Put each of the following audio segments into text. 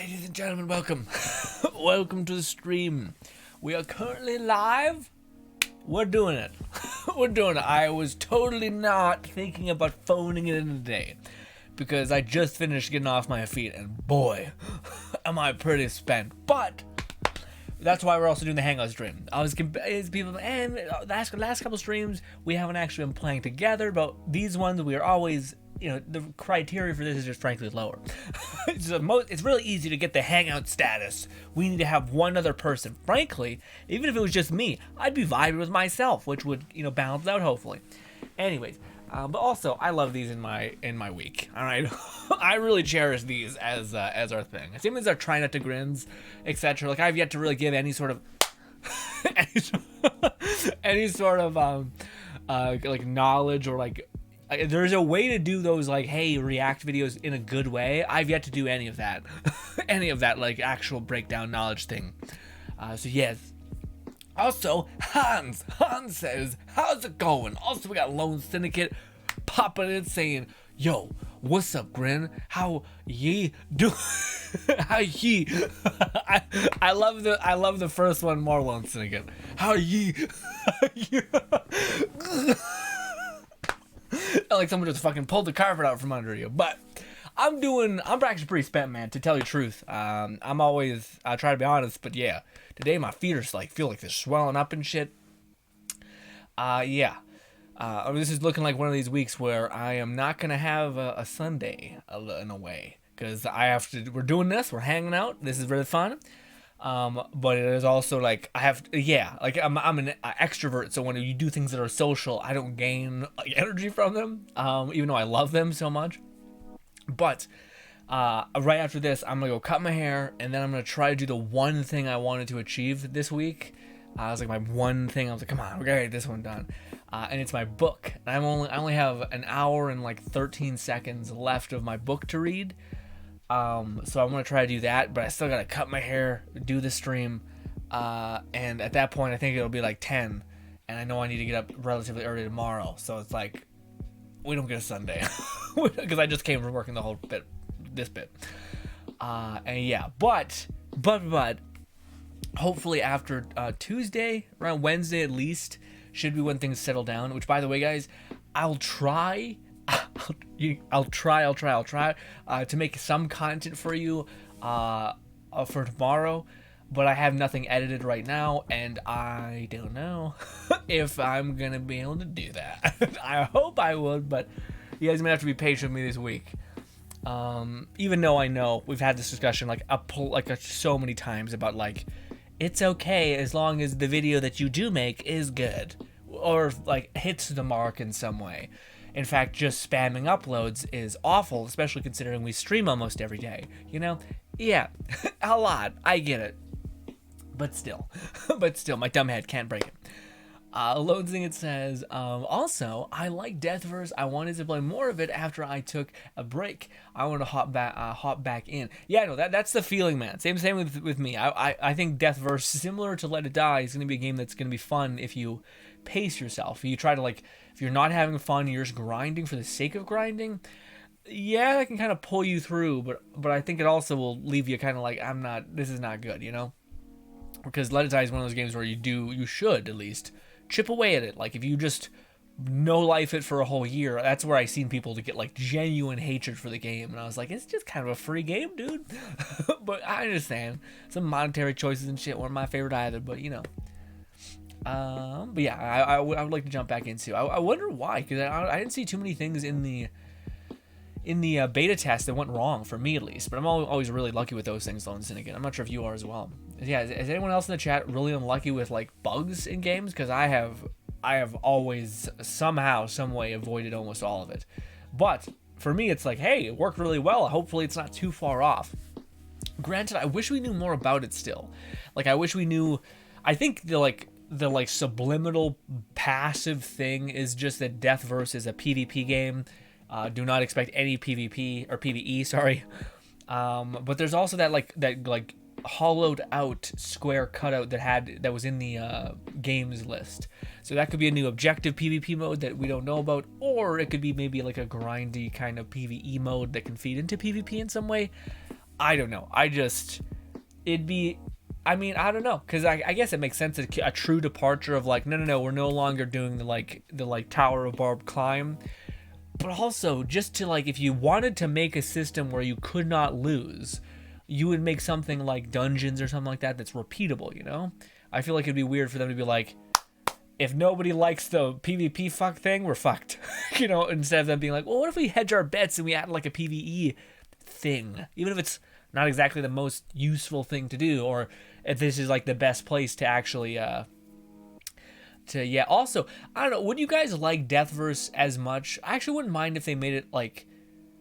Ladies and gentlemen, welcome. Welcome to the stream. We are currently live. We're doing it. We're doing it. I was totally not thinking about phoning it in today because I just finished getting off my feet and boy, am I pretty spent. But that's why we're also doing the Hangout stream. I was people, and the last couple streams we haven't actually been playing together, but these ones we are always, the criteria for this is just frankly lower. It's really easy to get the Hangout status. We need to have one other person. Frankly, even if it was just me, I'd be vibing with myself, which would balance out hopefully. Anyways. But also, I love these in my week. All right, I really cherish these as our thing. Same as our try not to grins, etc. Like I've yet to really give any sort of any sort of like knowledge or like there's a way to do those like hey react videos in a good way. I've yet to do any of that, like actual breakdown knowledge thing. So yes. Also, Hans says, how's it going? Also, we got Lone Syndicate popping in saying, yo, what's up, Grin? How ye do? How ye? I love the first one more, Lone Syndicate. How ye? Like someone just fucking pulled the carpet out from under you. But I'm actually pretty spent, man, to tell you the truth. I try to be honest, but yeah. Today my feet are like feel like they're swelling up and shit. This is looking like one of these weeks where I am not gonna have a Sunday in a way because we're doing this, we're hanging out. This is really fun. But it is also like I'm an extrovert, so when you do things that are social, I don't gain like energy from them. Even though I love them so much, but. Right after this, I'm gonna go cut my hair, and then I'm gonna try to do the one thing I wanted to achieve this week. I was like my one thing. I was like, come on, we're gonna get this one done. And it's my book. And I only have an hour and like 13 seconds left of my book to read. So I'm gonna try to do that, but I still gotta cut my hair, do the stream, and at that point, I think it'll be like 10, and I know I need to get up relatively early tomorrow. So it's like we don't get a Sunday because I just came from working the whole bit. This bit and yeah, but hopefully after Tuesday, around Wednesday at least, should be when things settle down, which by the way guys, I'll try to make some content for you for tomorrow, but I have nothing edited right now and I don't know if I'm gonna be able to do that. I hope I would, but you guys might have to be patient with me this week. Even though I know we've had this discussion so many times about like it's okay as long as the video that you do make is good or like hits the mark in some way. In fact, just spamming uploads is awful, especially considering we stream almost every day. Yeah, a lot. I get it, but still, my dumb head can't break it. Lone Syndicate says, also, I like Deathverse. I wanted to play more of it after I took a break. I want to hop back in. Yeah, no, that's the feeling, man. Same with me. I think Deathverse, similar to Let It Die, is going to be a game that's going to be fun if you pace yourself. If you try to, if you're not having fun, you're just grinding for the sake of grinding, yeah, that can kind of pull you through, but I think it also will leave you kind of like, this is not good, Because Let It Die is one of those games where you should at least chip away at it. Like if you just no life it for a whole year, that's where I seen people to get like genuine hatred for the game, and I was like, it's just kind of a free game, dude. But I understand some monetary choices and shit weren't my favorite either, but but yeah, I would like to jump back into. I wonder why, because I didn't see too many things in the beta test that went wrong for me at least, but I'm always really lucky with those things. Lone Syndicate, I'm not sure if you are as well. Yeah, is anyone else in the chat really unlucky with like bugs in games? Because I have always somehow, some way avoided almost all of it. But for me, it's like, hey, it worked really well. Hopefully, it's not too far off. Granted, I wish we knew more about it still. Like, I wish we knew. I think the subliminal passive thing is just that Deathverse is a PvP game. Do not expect any PvP or PvE. Sorry. But there's also that hollowed out square cutout that was in the games list, so that could be a new objective PvP mode that we don't know about, or it could be maybe like a grindy kind of PvE mode that can feed into PvP in some way. I don't know. It'd be, I mean, I don't know, because I guess it makes sense, a true departure of like, no, we're no longer doing the Tower of Barb climb, but also just to like, if you wanted to make a system where you could not lose, you would make something like dungeons or something like that that's repeatable, you know? I feel like it'd be weird for them to be like, if nobody likes the PvP fuck thing, we're fucked. You know, instead of them being like, well, what if we hedge our bets and we add like a PvE thing? Even if it's not exactly the most useful thing to do, or if this is like the best place to actually, yeah. Also, I don't know, would you guys like Deathverse as much? I actually wouldn't mind if they made it like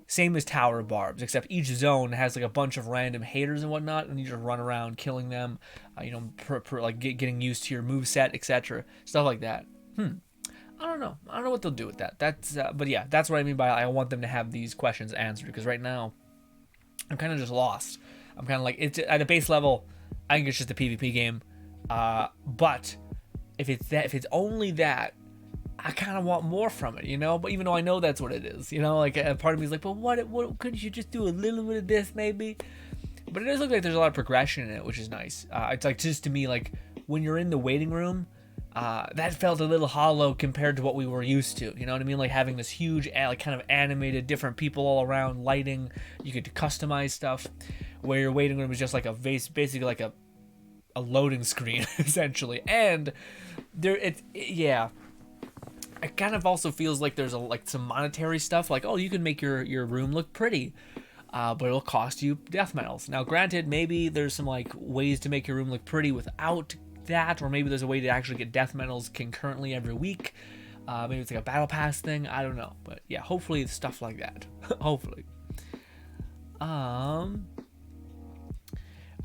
same as Tower of Barbs, except each zone has like a bunch of random haters and whatnot, and you just run around killing them, you know, like getting used to your moveset, etc. Stuff like that. I don't know what they'll do with that. That's but yeah, that's what I mean by I want them to have these questions answered, because right now I'm kind of just lost. I'm kind of like, it's at a base level, I think it's just a PvP game, but if it's only that, I kind of want more from it, you know? But even though I know that's what it is, you know? Like, a part of me is like, but what couldn't you just do a little bit of this, maybe? But it does look like there's a lot of progression in it, which is nice. It's like, just to me, like, when you're in the waiting room, that felt a little hollow compared to what we were used to, you know what I mean? Like, having this huge, like, kind of animated, different people all around, lighting, you could customize stuff, where your waiting room is just like basically like a loading screen, essentially. And yeah. It kind of also feels like there's some monetary stuff, like, oh, you can make your room look pretty, but it'll cost you death medals. Now, granted, maybe there's some like ways to make your room look pretty without that, or maybe there's a way to actually get death medals concurrently every week. Maybe it's like a battle pass thing. I don't know, but yeah, hopefully it's stuff like that. Hopefully.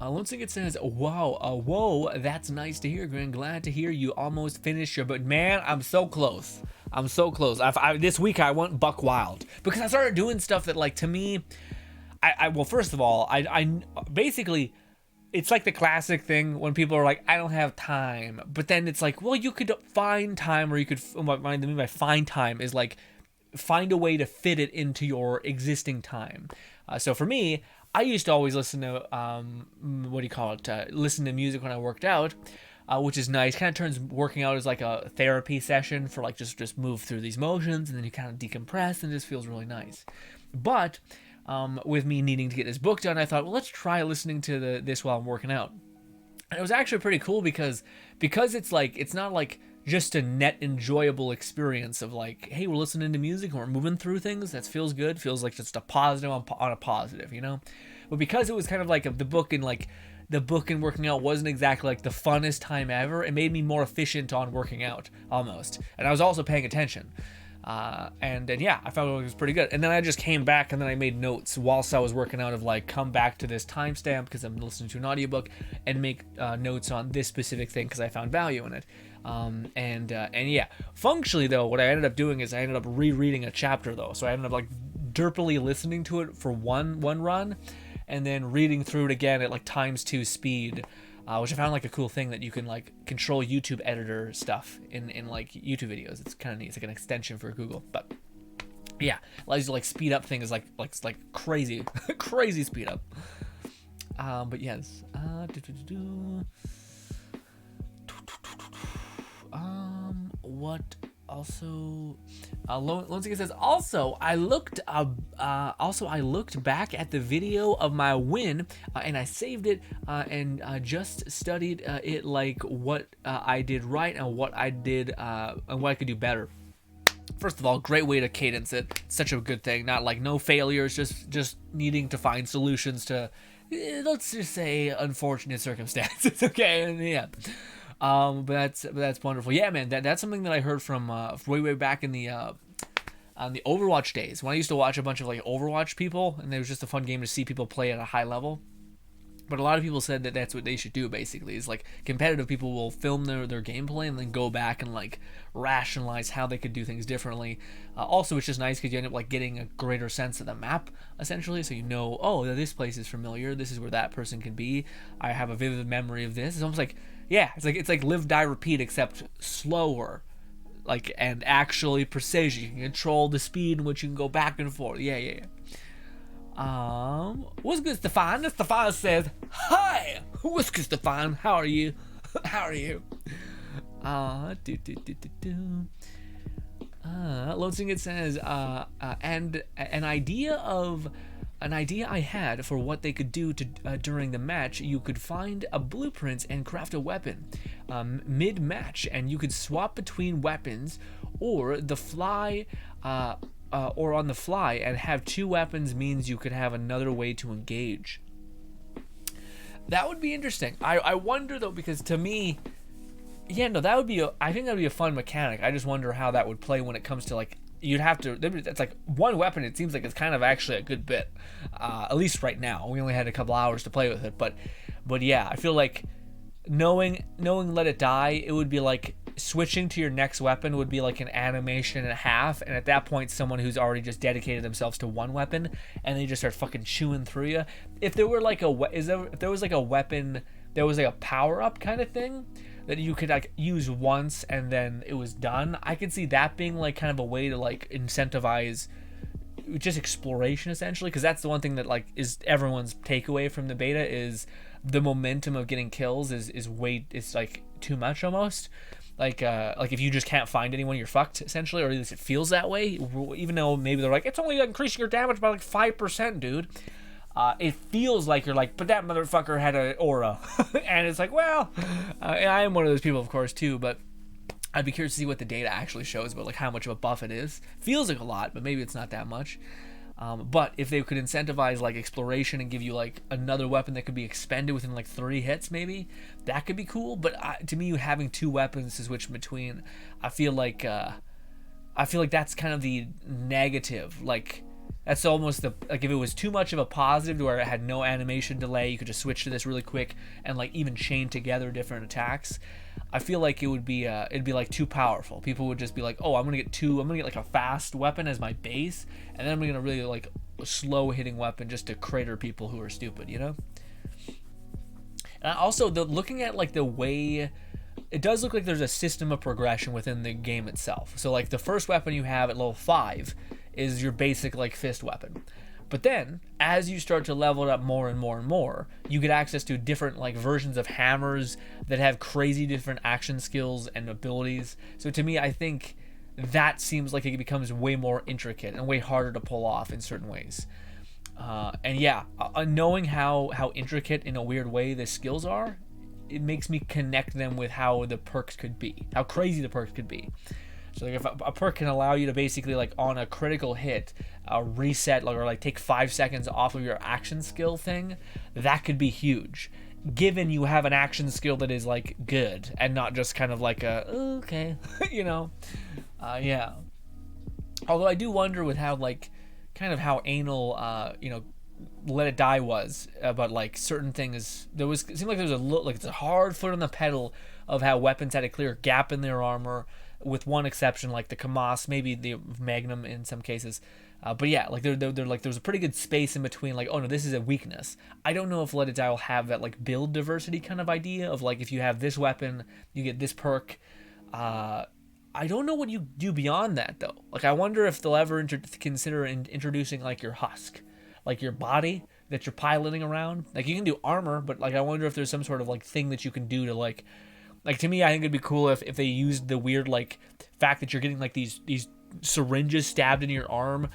Lonsing, it says, wow, whoa, that's nice to hear, Grin. Glad to hear you almost finished your, but man, I'm so close. This week I went buck wild, because I started doing stuff that, like, to me, well, first of all, I basically, it's like the classic thing when people are like, I don't have time, but then it's like, well, you could find time, or you could, what I mean by find time is like, find a way to fit it into your existing time. So for me, I used to always listen to, listen to music when I worked out, which is nice. Kind of turns working out as like a therapy session for like just move through these motions, and then you kind of decompress, and it just feels really nice. But with me needing to get this book done, I thought, well, let's try listening to this while I'm working out. And it was actually pretty cool because it's like, it's not like just a net enjoyable experience of like, hey, we're listening to music and we're moving through things. That feels good. Feels like just a positive on a positive, you know? But because it was kind of like the book and working out wasn't exactly like the funnest time ever, it made me more efficient on working out almost. And I was also paying attention. And then, yeah, I found it was pretty good. And then I just came back and then I made notes whilst I was working out of like, come back to this timestamp because I'm listening to an audiobook, and make notes on this specific thing because I found value in it. And yeah, functionally though, what I ended up doing is I ended up rereading a chapter though. So I ended up like derpily listening to it for one run, and then reading through it again at like ×2 speed, which I found like a cool thing that you can like control YouTube editor stuff in like YouTube videos. It's kind of neat. It's like an extension for Google, but yeah, allows you to like speed up things like crazy, crazy speed up. But yes, what also, Lonsing says, also I looked back at the video of my win, and I saved it, and just studied it, like what I did right and what I did and what I could do better. First of all, great way to cadence it. It's such a good thing. Not like no failures, just needing to find solutions to, let's just say, unfortunate circumstances. Okay, and yeah. But that's wonderful. Yeah, man, that's something that I heard from way back in the on the Overwatch days, when I used to watch a bunch of like Overwatch people, and it was just a fun game to see people play at a high level. But a lot of people said that that's what they should do, basically. Is like competitive people will film their gameplay and then go back and like rationalize how they could do things differently. Also, it's just nice because you end up like getting a greater sense of the map, essentially. So you know, oh, this place is familiar. This is where that person can be. I have a vivid memory of this. It's almost like, yeah, it's like live, die, repeat, except slower. Like, and actually precision. You can control the speed in which you can go back and forth. Yeah. What's good, Stefan? Stefan says, hi! What's good, Stefan? How are you? How are you? Loadsing it says, and an idea I had for what they could do to during the match. You could find a blueprint and craft a weapon mid-match, and you could swap between weapons or on the fly, and have two weapons means you could have another way to engage. That would be interesting. I wonder though, because to me, yeah, no, that would be I think that would be a fun mechanic. I just wonder how that would play when it comes to like, you'd have to, it's like one weapon. It seems like it's kind of actually a good bit, at least right now. We only had a couple hours to play with it, but yeah, I feel like knowing Let It Die, it would be like switching to your next weapon would be like an animation and a half, and at that point someone who's already just dedicated themselves to one weapon and they just start fucking chewing through you. If there were like if there was like a weapon, there was like a power up kind of thing that you could like use once and then it was done, I could see that being like kind of a way to like incentivize just exploration essentially, because that's the one thing that like is everyone's takeaway from the beta is the momentum of getting kills is like too much almost. Like if you just can't find anyone, you're fucked essentially, or at least it feels that way. Even though maybe they're like, it's only increasing your damage by like 5%, dude. It feels like you're like, but that motherfucker had an aura, and it's like, well, I am one of those people, of course, too. But I'd be curious to see what the data actually shows about like how much of a buff it is. Feels like a lot, but maybe it's not that much. But if they could incentivize like exploration and give you like another weapon that could be expended within like 3 hits, maybe that could be cool. But to me, having 2 weapons to switch between, I feel like that's kind of the negative. Like that's almost like if it was too much of a positive where it had no animation delay, you could just switch to this really quick and like even chain together different attacks. I feel like it'd be like too powerful. People would just be like, oh, I'm gonna get like a fast weapon as my base, and then I'm gonna really like a slow hitting weapon just to crater people who are stupid, you know? And also, looking at like the way, it does look like there's a system of progression within the game itself. So like the first weapon you have at level 5 is your basic like fist weapon. But then, as you start to level it up more and more and more, you get access to different like versions of hammers that have crazy different action skills and abilities. So to me, I think that seems like it becomes way more intricate and way harder to pull off in certain ways. And yeah, knowing how intricate in a weird way the skills are, it makes me connect them with how the perks could be, how crazy the perks could be. So like if a perk can allow you to basically like on a critical hit reset or like take 5 seconds off of your action skill thing, that could be huge, given you have an action skill that is like good and not just kind of like a okay you know. Yeah, although I do wonder with how like kind of how anal Let It Die was about like certain things. It seemed like there was it's a hard foot on the pedal of how weapons had a clear gap in their armor, with one exception like the Kamas, maybe the Magnum in some cases. But yeah, like they're like there's a pretty good space in between. Like, oh no, this is a weakness. I don't know if Let It Die will have that like build diversity kind of idea of like if you have this weapon, you get this perk. I don't know what you do beyond that though. Like I wonder if they'll ever consider introducing like your husk, like your body that you're piloting around. Like you can do armor, but like I wonder if there's some sort of like thing that you can do to like to me, I think it'd be cool if they used the weird like fact that you're getting like these syringes stabbed in your arm.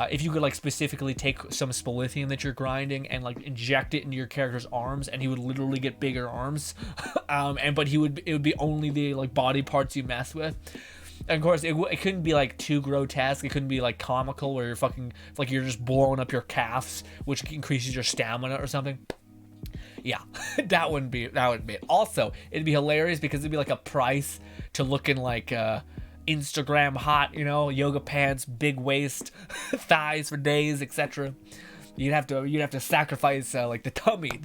If you could like specifically take some spolithium that you're grinding and like inject it into your character's arms, and he would literally get bigger arms, but it would be only the like body parts you mess with. And of course, it couldn't be like too grotesque. It couldn't be like comical where you're fucking like you're just blowing up your calves, which increases your stamina or something. Yeah, that would be it. Also, it'd be hilarious because it'd be like a price to looking like Instagram hot, you know, yoga pants, big waist, thighs for days, etc. You'd have to sacrifice like the tummy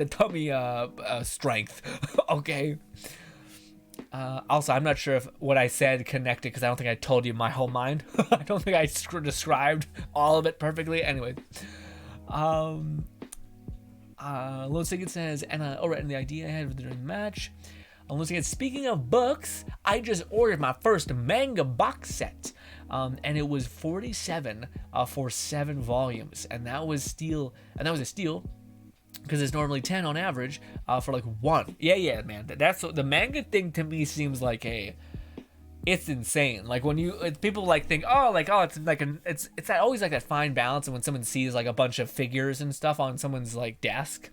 strength. Okay. Also, I'm not sure if what I said connected because I don't think I told you my whole mind. I don't think I described all of it perfectly. Anyway, Lone Sigurd says, and the idea I had during the match, Once again, speaking of books, I just ordered my first manga box set, and it was 47 for 7 volumes, and that was a steal because it's normally 10 on average for like 1. Yeah, man. That's the manga thing to me seems like it's insane. Like when people like think, it's like it's always like that fine balance, and when someone sees like a bunch of figures and stuff on someone's like desk,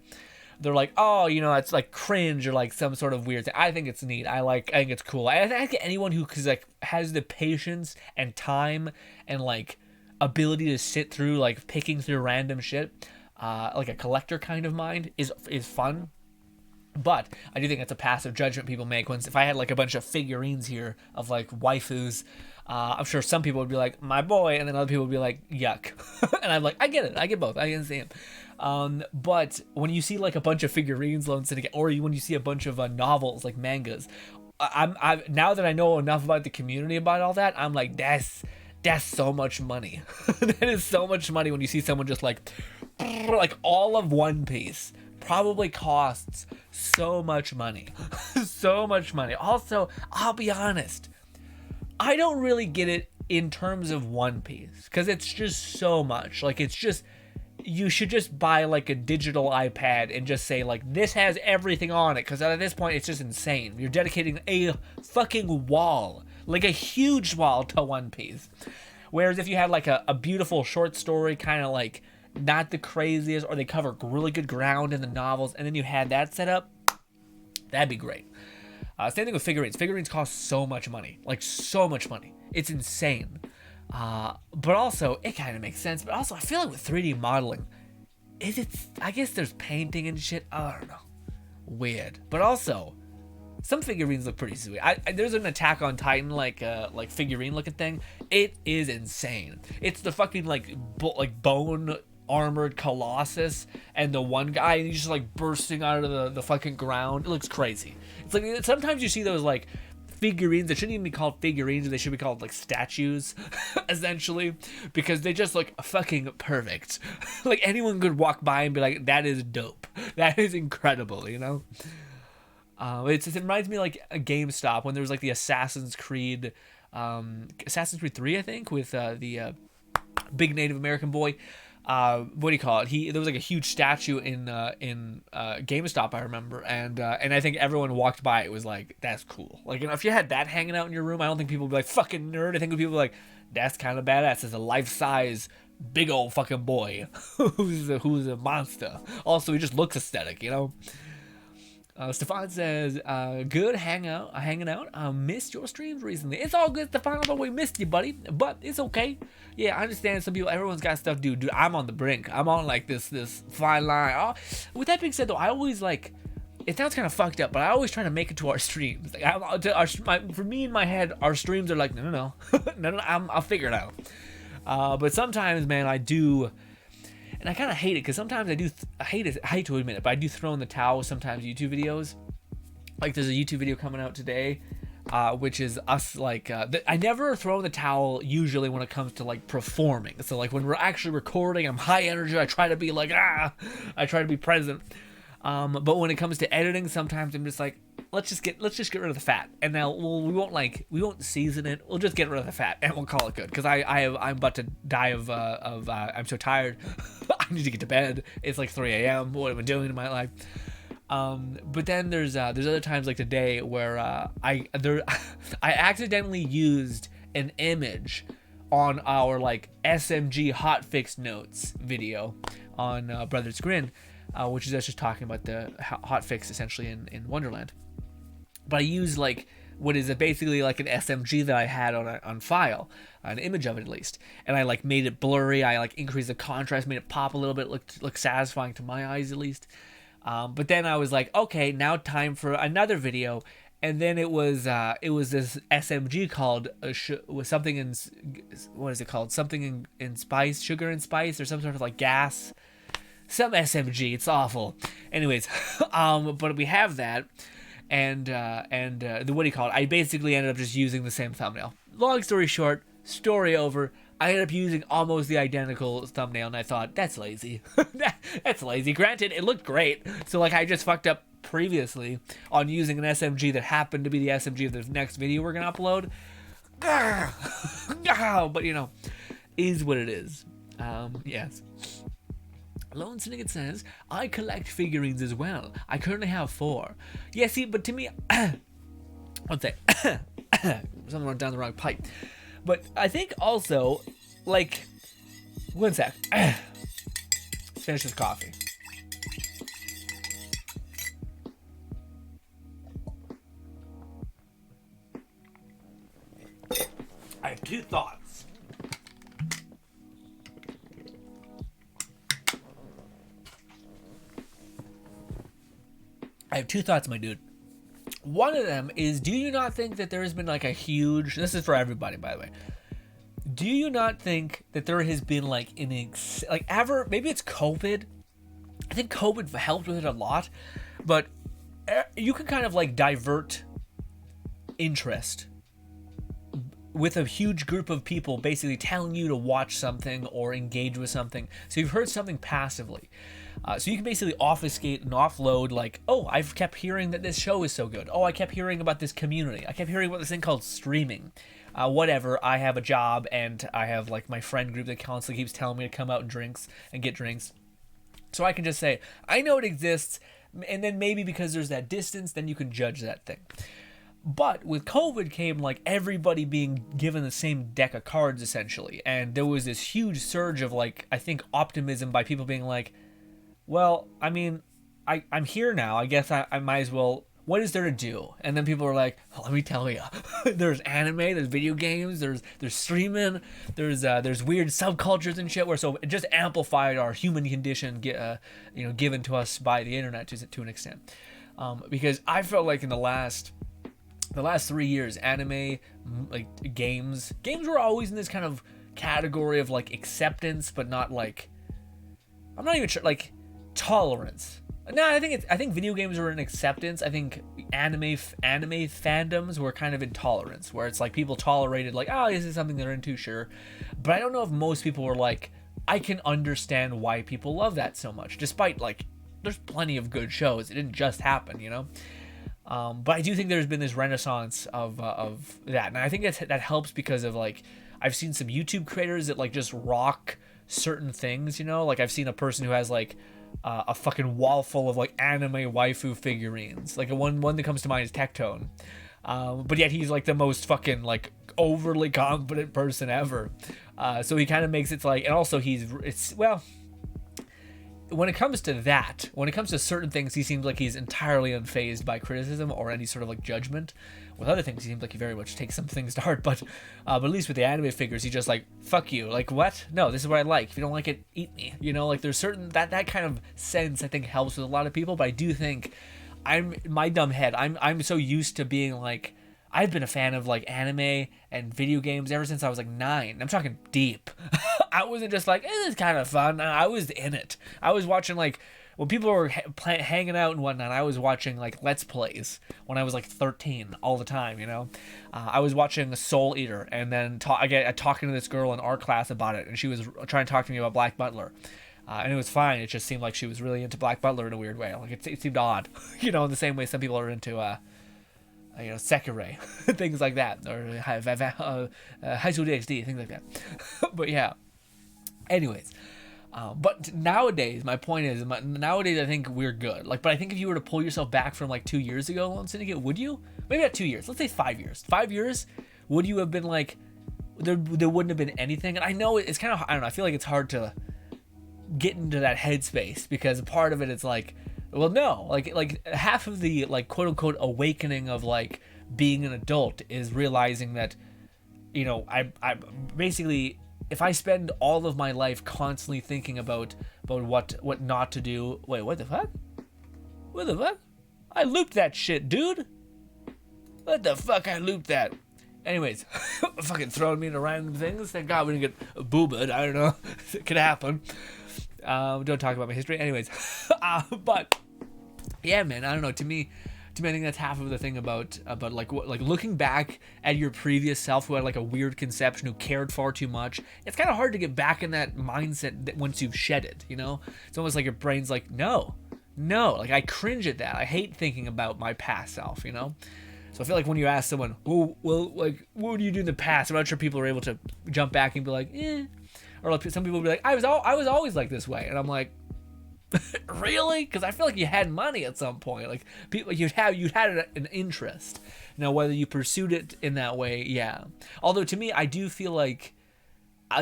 they're like, oh, it's like cringe or like some sort of weird thing. I think it's neat. I think it's cool. I think anyone who like has the patience and time and like ability to sit through like picking through random shit, like a collector kind of mind is fun. But I do think that's a passive judgment people make. If I had like a bunch of figurines here of like waifus, I'm sure some people would be like, my boy, and then other people would be like, yuck. And I'm like, I get it. I get both. I understand. But when you see like a bunch of figurines sitting, or when you see a bunch of novels, like mangas, I now that I know enough about the community about all that, I'm like, that's so much money. That is so much money when you see someone just like all of One Piece probably costs so much money. So much money. Also, I'll be honest, I don't really get it in terms of One Piece because it's just so much. Like, it's just, you should just buy like a digital iPad and just say like, this has everything on it, because at this point it's just insane. You're dedicating a fucking wall, like a huge wall, to One Piece. Whereas if you had like a beautiful short story, kind of like not the craziest, or they cover really good ground in the novels, and then you had that set up, that'd be great. Same thing with figurines. Figurines cost so much money, like so much money. It's insane. But also, it kind of makes sense. But also, I feel like with 3D modeling, I guess there's painting and shit. I don't know. Weird. But also, some figurines look pretty sweet. There's an Attack on Titan like figurine looking thing. It is insane. It's the fucking like bone armored Colossus, and the one guy, and he's just like bursting out of the fucking ground. It looks crazy. It's like sometimes you see those like figurines that shouldn't even be called figurines, they should be called like statues, essentially, because they just look fucking perfect. Like anyone could walk by and be like, that is dope. That is incredible, you know? It reminds me like a GameStop when there was like the Assassin's Creed 3, I think, with the big Native American boy. What do you call it? There was like a huge statue in GameStop, I remember, and I think everyone walked by. It was like, that's cool. Like, if you had that hanging out in your room, I don't think people would be like, fucking nerd. I think people would be like, that's kind of badass. It's a life-size big old fucking boy who's a monster. Also, he just looks aesthetic, you know. Stefan says, good hanging out. Missed your streams recently. It's all good, Stefan, but we missed you, buddy. But it's okay. Yeah, I understand some people, everyone's got stuff to do. Dude, I'm on the brink. I'm on like this fine line. With that being said, though, I always like, it sounds kind of fucked up, but I always try to make it to our streams. Like, for me in my head, our streams are like, no, I'll figure it out. But sometimes, man, I do. And I kind of hate it, because sometimes I hate to admit it, but I do throw in the towel with sometimes YouTube videos. Like, there's a YouTube video coming out today, which is us, like, I never throw in the towel usually when it comes to, like, performing. So, like, when we're actually recording, I'm high energy, I try to be, like, I try to be present. But when it comes to editing, sometimes I'm just like, let's just get rid of the fat, and now we won't season it. We'll just get rid of the fat, and we'll call it good. Because I'm about to die of I'm so tired. I need to get to bed. It's like 3 a.m. What am I doing in my life? But then there's other times like today where I accidentally used an image on our like SMG hotfix notes video on Brothers Grin, which is us just talking about the hotfix essentially in Wonderland. But I used like what is basically like an SMG that I had on file, an image of it at least, and I like made it blurry. I like increased the contrast, made it pop a little bit, look satisfying to my eyes at least. But then I was like, okay, now time for another video, and then it was this SMG called was something in, what is it called? Something in spice, sugar and spice, or some sort of like gas. Some SMG, it's awful. Anyways, but we have that. And the what do you call it? I basically ended up just using the same thumbnail. Long story short, story over. I ended up using almost the identical thumbnail, and I thought, that's lazy. That's lazy. Granted, it looked great. So like I just fucked up previously on using an SMG that happened to be the SMG of the next video we're gonna upload. But you know, is what it is. Yes. Lone Syndicate says, I collect figurines as well. I currently have 4. Yeah, see, but to me, one sec. Something went down the wrong pipe. But I think also, like, one sec. Let's finish this coffee. I have 2 thoughts. I have 2 thoughts, my dude. One of them is, do you not think that there has been like a huge, this is for everybody, by the way. Do you not think that there has been like maybe it's COVID. I think COVID helped with it a lot, but you can kind of like divert interest with a huge group of people basically telling you to watch something or engage with something. So you've heard something passively. So you can basically obfuscate and offload like, oh, I've kept hearing that this show is so good. Oh, I kept hearing about this community. I kept hearing about this thing called streaming. Whatever, I have a job and I have like my friend group that constantly keeps telling me to come out and get drinks. So I can just say, I know it exists, and then maybe because there's that distance, then you can judge that thing. But with COVID came like everybody being given the same deck of cards essentially, and there was this huge surge of like, I think, optimism by people being like, well, I mean, I'm here now. I guess I might as well. What is there to do? And then people are like, oh, let me tell you, there's anime, there's video games, there's streaming, there's weird subcultures and shit. Where so it just amplified our human condition, given to us by the internet to an extent. Because I felt like in the last 3 years, anime, like games were always in this kind of category of like acceptance, but not like, I'm not even sure, like tolerance. No, I think video games were in acceptance. I think anime fandoms were kind of intolerance, where it's like people tolerated like, oh, this is something they're into, sure. But I don't know if most people were like, I can understand why people love that so much, despite like there's plenty of good shows. It didn't just happen, you know. But I do think there's been this renaissance of that, and I think that helps because of like, I've seen some YouTube creators that like just rock certain things, you know. Like I've seen a person who has like a fucking wall full of like anime waifu figurines. Like one that comes to mind is Tectone, but yet he's like the most fucking like overly confident person ever. So he kind of makes it like, and also when it comes to certain things, he seems like he's entirely unfazed by criticism or any sort of like judgment. With other things, he seems like he very much takes some things to heart. But at least with the anime figures, he just like, fuck you. Like, what? No, this is what I like. If you don't like it, eat me. You know, like there's certain that kind of sense I think helps with a lot of people. But I do think my dumb head. I'm so used to being like, I've been a fan of like anime and video games ever since I was like 9. I'm talking deep. I wasn't just like, this is kind of fun. I was in it. I was watching like, when people were hanging out and whatnot, I was watching like Let's Plays when I was like 13 all the time, you know. I was watching Soul Eater, and then talking to this girl in art class about it, and she was trying to talk to me about Black Butler. And it was fine. It just seemed like she was really into Black Butler in a weird way. Like it seemed odd, you know, in the same way some people are into Sekirei, things like that, or High School DxD, things like that. But yeah. Anyways, but nowadays, my point is, nowadays I think we're good. Like, but I think if you were to pull yourself back from like 2 years ago, Lone Syndicate, would you? Maybe not 2 years. Let's say 5 years. 5 years, would you have been like, there wouldn't have been anything? And I know it's kind of, I don't know. I feel like it's hard to get into that headspace because part of it is like, well, no, like half of the like quote unquote awakening of like being an adult is realizing that, you know, I basically, if I spend all of my life constantly thinking about what not to do. Wait, what the fuck? What the fuck? I looped that shit, dude. What the fuck? I looped that. Anyways, fucking throwing me into random things. Thank God we didn't get boobed. I don't know. It could happen. Don't talk about my history. Anyways, but yeah, man. I don't know. To me, I think that's half of the thing about like looking back at your previous self who had like a weird conception, who cared far too much. It's kind of hard to get back in that mindset once you've shed it, you know. It's almost like your brain's like, no, No, like I cringe at that. I hate thinking about my past self, you know? So I feel like when you ask someone, well, like, what do you do in the past? I'm not sure people are able to jump back and be like, eh. Or like some people will be like, I was always like this way. And I'm like, really? Because I feel like you had money at some point. Like people, you'd had an interest. Now, whether you pursued it in that way, yeah. Although to me, I do feel like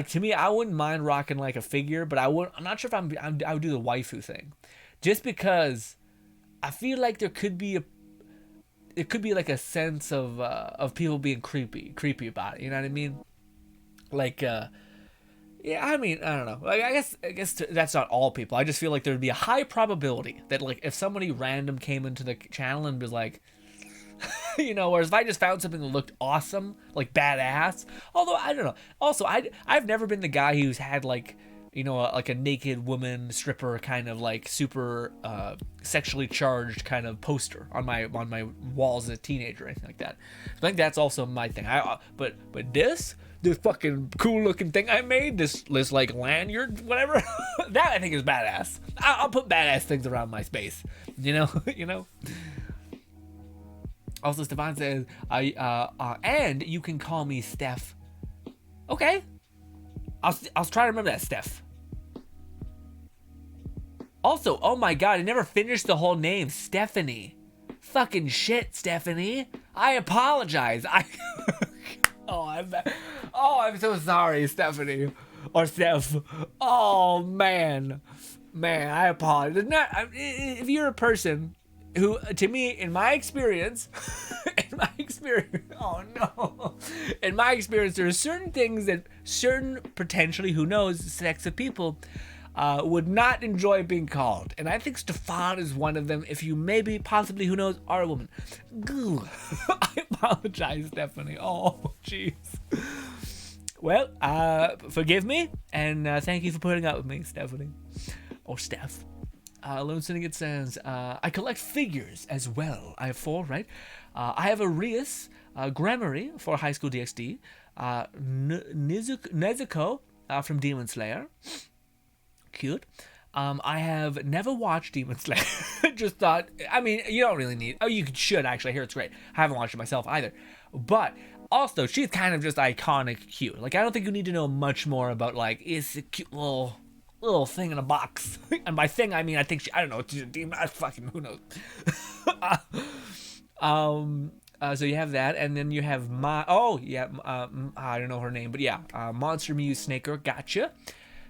to me, I wouldn't mind rocking like a figure, but I'm not sure if I would do the waifu thing, just because I feel like it could be like a sense of people being creepy about it. You know what I mean? Like, yeah, I mean, I don't know. Like, I guess that's not all people. I just feel like there would be a high probability that like if somebody random came into the channel and was like, you know, whereas if I just found something that looked awesome, like badass. Although I don't know. Also, I've never been the guy who's had like, you know, like a naked woman stripper kind of like super sexually charged kind of poster on my walls as a teenager or anything like that. I think that's also my thing. But this fucking cool looking thing I made, this like lanyard, whatever, that I think is badass. I'll put badass things around my space. You know, you know. Also, Stefan says, and you can call me Steph. Okay. I'll try to remember that, Steph. Also, oh my god, I never finished the whole name. Stephanie. Fucking shit, Stephanie. I apologize. I'm so sorry, Stephanie. Or Steph. Oh, man. Man, I apologize. If you're a person who, to me, in my experience, oh no, in my experience, there are certain things that certain potentially, who knows, sex of people would not enjoy being called, and I think Stefan is one of them. If you maybe, possibly, who knows, are a woman, I apologize, Stephanie. Oh, jeez. Well, forgive me, and thank you for putting up with me, Stephanie, or Steph. Lone Syndicate says, I collect figures as well. I have 4, right? I have a Rias, Grammary for High School DxD, Nezuko from Demon Slayer. Cute. I have never watched Demon Slayer. Just thought, I mean, you don't really need, you should actually. I hear it's great. I haven't watched it myself either. But also, she's kind of just iconic cute. Like, I don't think you need to know much more about, like, is a cute little thing in a box. And by thing, I mean, I think I don't know, it's a demon, fucking, who knows. So you have that, and then you have I don't know her name, but yeah, Monster Mew Snaker, gotcha.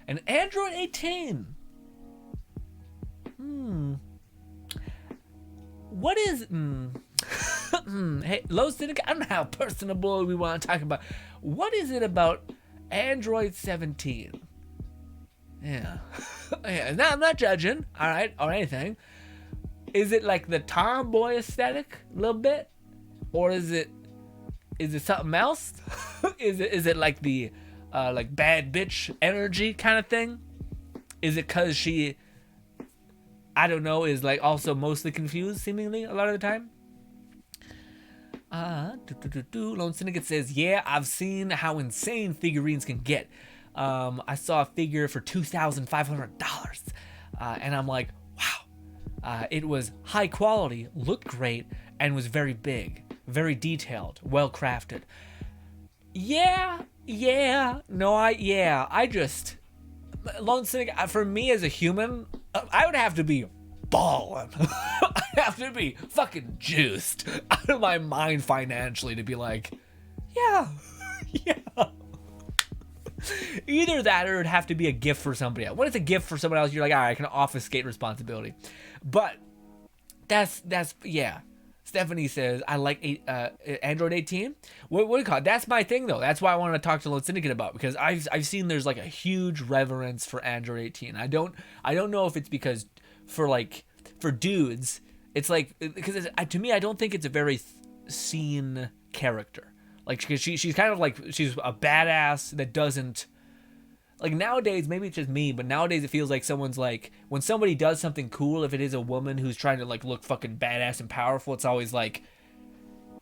And Android 18. What is, hey, Low Syndicate, I don't know how personable we want to talk about. What is it about Android 17? Yeah. Yeah. Now, I'm not judging, all right, or anything. Is it like the tomboy aesthetic a little bit, or is it something else? is it like the like bad bitch energy kind of thing? Is it because she, I don't know, is like also mostly confused seemingly a lot of the time? Lone Syndicate says, yeah, I've seen how insane figurines can get. I saw a figure for $2,500, and I'm like, wow. It was high quality, looked great, and was very big, very detailed, well crafted. I just, Lone Syndicate, for me as a human, I would have to be ballin'. I have to be fucking juiced out of my mind financially to be like, yeah. Either that or it'd have to be a gift for somebody else. When it's a gift for someone else, you're like, all right, I can obfuscate responsibility. But that's yeah. Stephanie says, I like Android 18. What do you call it? That's my thing, though. That's why I wanted to talk to Lone Syndicate about, because I've seen there's like a huge reverence for Android 18. I don't know if it's because for dudes, it's like, because to me, I don't think it's a very seen character. Like, cause she's kind of like, she's a badass that doesn't, like, nowadays, maybe it's just me, but nowadays it feels like someone's like, when somebody does something cool, if it is a woman who's trying to like look fucking badass and powerful, it's always like,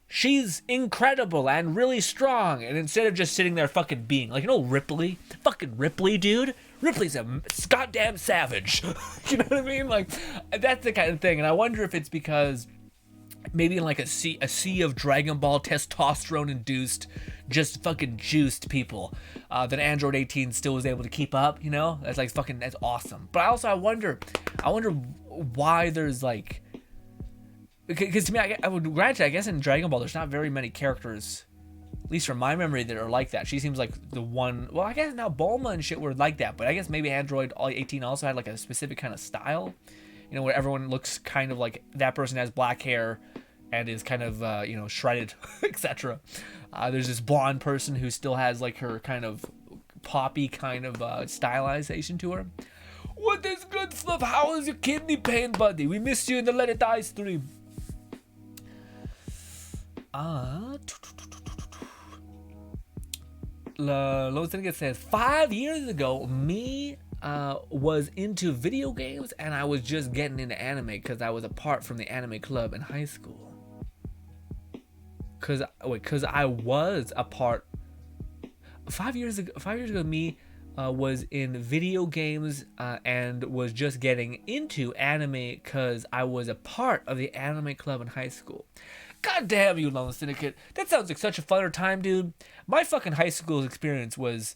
she's incredible and really strong. And instead of just sitting there fucking being like, Ripley, fucking Ripley, dude. Ripley's a goddamn savage. You know what I mean? Like, that's the kind of thing. And I wonder if it's because maybe in like a sea of Dragon Ball testosterone induced, just fucking juiced people, that Android 18 still was able to keep up. That's awesome. But I wonder why there's like, because to me, I would grant it, I guess in Dragon Ball there's not very many characters, at least from my memory, that are like that. She seems like the one. Well, I guess now Bulma and shit were like that, but I guess maybe Android 18 also had like a specific kind of style, where everyone looks kind of like that person has black hair and is kind of shredded, etc. There's this blonde person who still has like her kind of poppy kind of stylization to her. What is good stuff? How is your kidney pain, buddy? We missed you in the Let It Die stream. Lone Syndicate says 5 years ago, me was into video games and I was just getting into anime because I was apart from the anime club in high school. Cause I was apart 5 years ago. 5 years ago, me was in video games and was just getting into anime because I was a part of the anime club in high school. God damn you, Lone Syndicate. That sounds like such a funner time, dude. My fucking high school experience was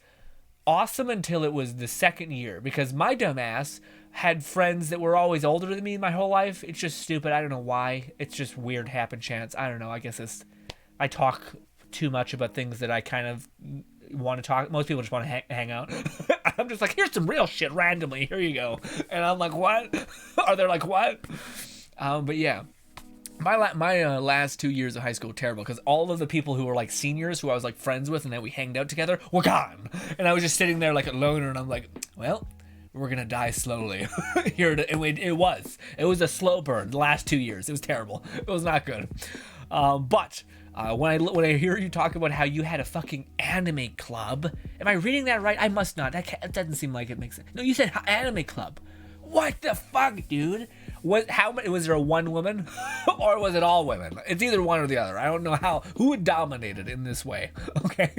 awesome until it was the second year, because my dumb ass had friends that were always older than me my whole life. It's just stupid. I don't know why. It's just weird happen chance. I don't know. I guess I talk too much about things that I kind of want to talk. Most people just want to hang out. I'm just like, here's some real shit randomly. Here you go. And I'm like, what? Are they like, what? But yeah. My last 2 years of high school were terrible because all of the people who were like seniors who I was like friends with and that we hanged out together were gone. And I was just sitting there like a loner, and I'm like, well, we're going to die slowly. It was a slow burn the last 2 years. It was terrible. It was not good. But when I hear you talk about how you had a fucking anime club, am I reading that right? I must not. That doesn't seem like it makes sense. No, you said anime club. What the fuck, dude? How many was there? One woman, or was it all women? It's either one or the other. I don't know who dominated in this way. Okay.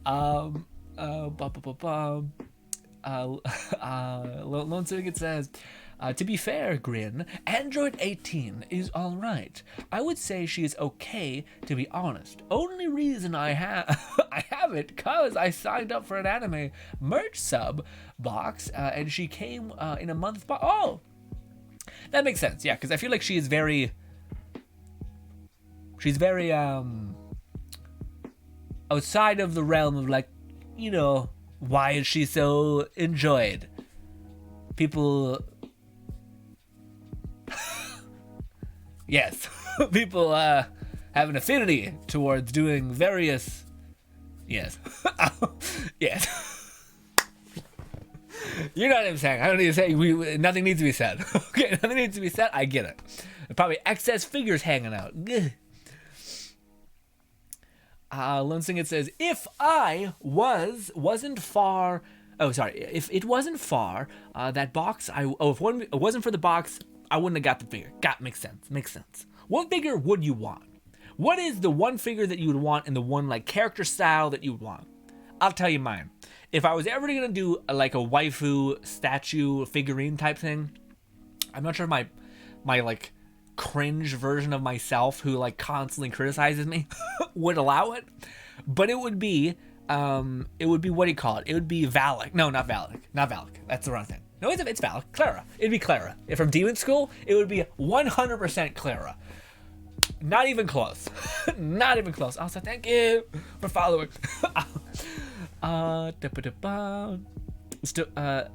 Lone Syndicate says, to be fair, Grin, Android 18 is alright. I would say she is okay, to be honest. Only reason I have it cause I signed up for an anime merch sub box, and she came in a month. Oh, that makes sense. Yeah, because I feel like she's very outside of the realm of like, why is she so enjoyed? People. Yes, people have an affinity towards doing various. Yes, yes. You know what I'm saying? I don't need to say. Nothing needs to be said. Okay, nothing needs to be said. I get it. Probably excess figures hanging out. Lone Syndicate says, if I wasn't far. Oh, sorry. If it wasn't far, that box. If it wasn't for the box, I wouldn't have got the figure. Makes sense. Makes sense. What figure would you want? What is the one figure that you would want and the one like character style that you would want? I'll tell you mine. If I was ever gonna do like a waifu statue figurine type thing, I'm not sure my like cringe version of myself who like constantly criticizes me would allow it, but it would be what do you call it? It would be Valak. No, not Valak. Not Valak. That's the wrong thing. No, it's Valak. Clara. It'd be Clara. If from Demon School, it would be 100% Clara. Not even close. Not even close. Also, thank you for following.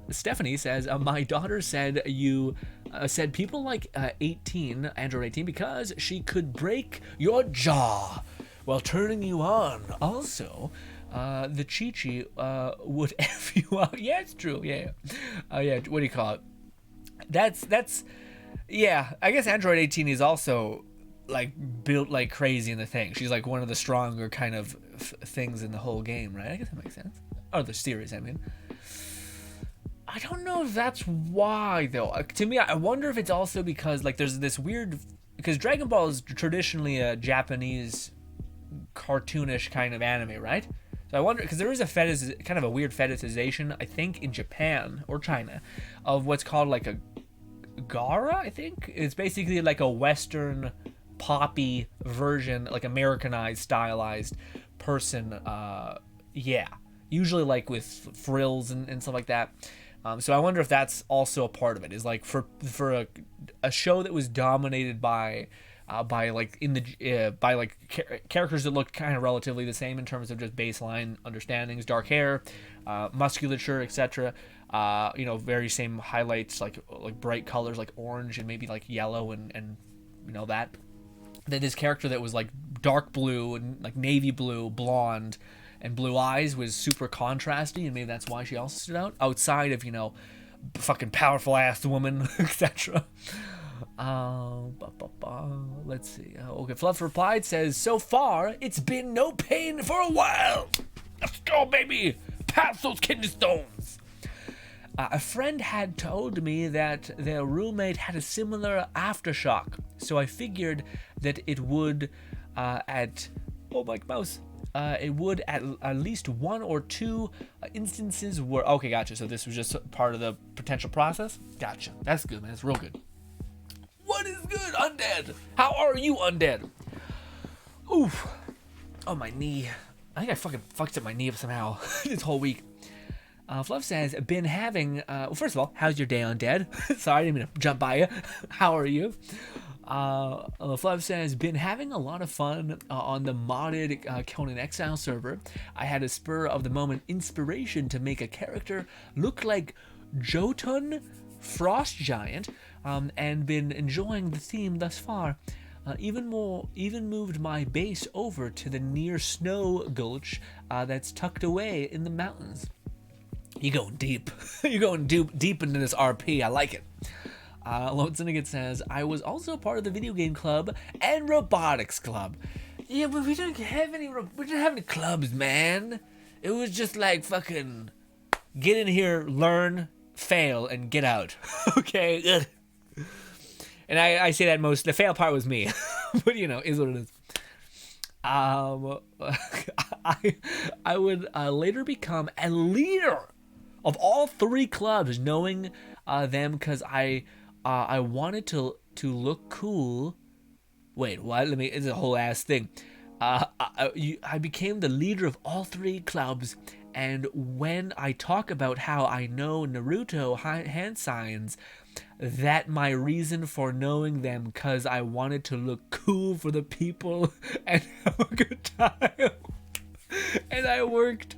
Stephanie says, my daughter said you said people like 18, Android 18, because she could break your jaw while turning you on. Also, the Chi-Chi would F you out. Yeah, it's true. Yeah. Yeah, what do you call it? That's yeah, I guess Android 18 is also like built like crazy in the thing. She's like one of the stronger kind of things in the whole game, right? I guess that makes sense. Or the series, I mean. I don't know if that's why though. To me, I wonder if it's also because like there's this weird because Dragon Ball is traditionally a Japanese cartoonish kind of anime, right? So I wonder, because there is a kind of a weird fetishization, I think, in Japan or China, of what's called like a Gara, I think. It's basically like a Western poppy version, like Americanized, stylized person. Yeah, usually like with frills and stuff like that. So I wonder if that's also a part of it. Is like for a show that was dominated by like characters that look kind of relatively the same in terms of just baseline understandings, dark hair, musculature, etc. Very same highlights, like bright colors like orange and maybe like yellow and that. Then this character that was like dark blue and like navy blue, blonde, and blue eyes was super contrasty, and maybe that's why she also stood out outside of fucking powerful ass woman, etc. Let's see. Okay, Fluff replied, says, so far, it's been no pain for a while. Let's go, baby. Pass those kidney stones. A friend had told me that their roommate had a similar aftershock, so I figured that it would at least one or two instances were... Okay, gotcha. So this was just part of the potential process? Gotcha. That's good, man. That's real good. What is good, Undead? How are you, Undead? Oof. Oh, my knee. I think I fucking fucked up my knee up somehow this whole week. Fluff says, been having... well, first of all, how's your day, Undead? Sorry, I didn't mean to jump by you. How are you? Fluff says, been having a lot of fun on the modded Conan Exile server. I had a spur of the moment inspiration to make a character look like Jotun Frost Giant, and been enjoying the theme thus far. Even moved my base over to the near snow gulch that's tucked away in the mountains. You going deep. You're going deep into this RP. I like it. Lone Syndicate says, I was also part of the video game club and robotics club. Yeah, but we didn't have any clubs, man. It was just like fucking get in here, learn, fail, and get out. Okay? And I say that the fail part was me. But is what it is. I would later become a leader of all three clubs, knowing them because I wanted to look cool. Wait, what? It's a whole ass thing. I became the leader of all three clubs, and when I talk about how I know Naruto hand signs, that my reason for knowing them because I wanted to look cool for the people and have a good time. And I worked,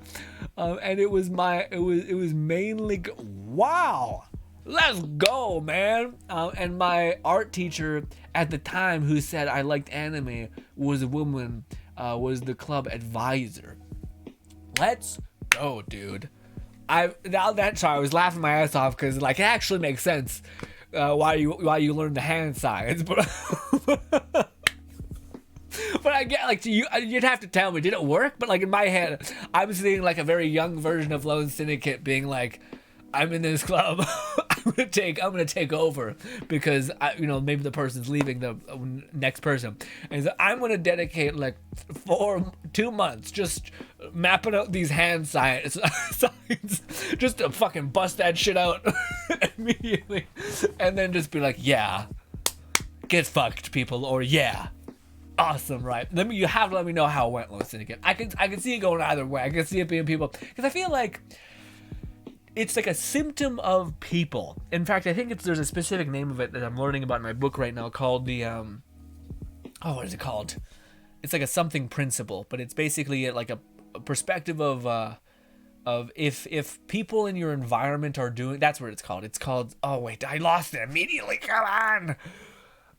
and it was mainly wow, let's go, man. And my art teacher at the time, who said I liked anime, was a woman, was the club advisor. Let's go, dude. I was laughing my ass off because it actually makes sense why you learn the hand signs, but but I get you'd have to tell me, did it work? But in my head, I'm seeing a very young version of Lone Syndicate being like, I'm in this club. I'm gonna take over because maybe the person's leaving the next person, and so I'm gonna dedicate 2 months just mapping out these hand signs just to fucking bust that shit out immediately, and then just be like, yeah, get fucked, people, or yeah, awesome, right? You have to let me know how it went, Lone Syndicate. I can see it going either way. I can see it being people, because I feel like it's a symptom of people. In fact, I think there's a specific name of it that I'm learning about in my book right now called the what is it called? It's a something principle, but it's basically a perspective of if people in your environment are doing, that's what it's called. It's called, oh wait, I lost it immediately. Come on.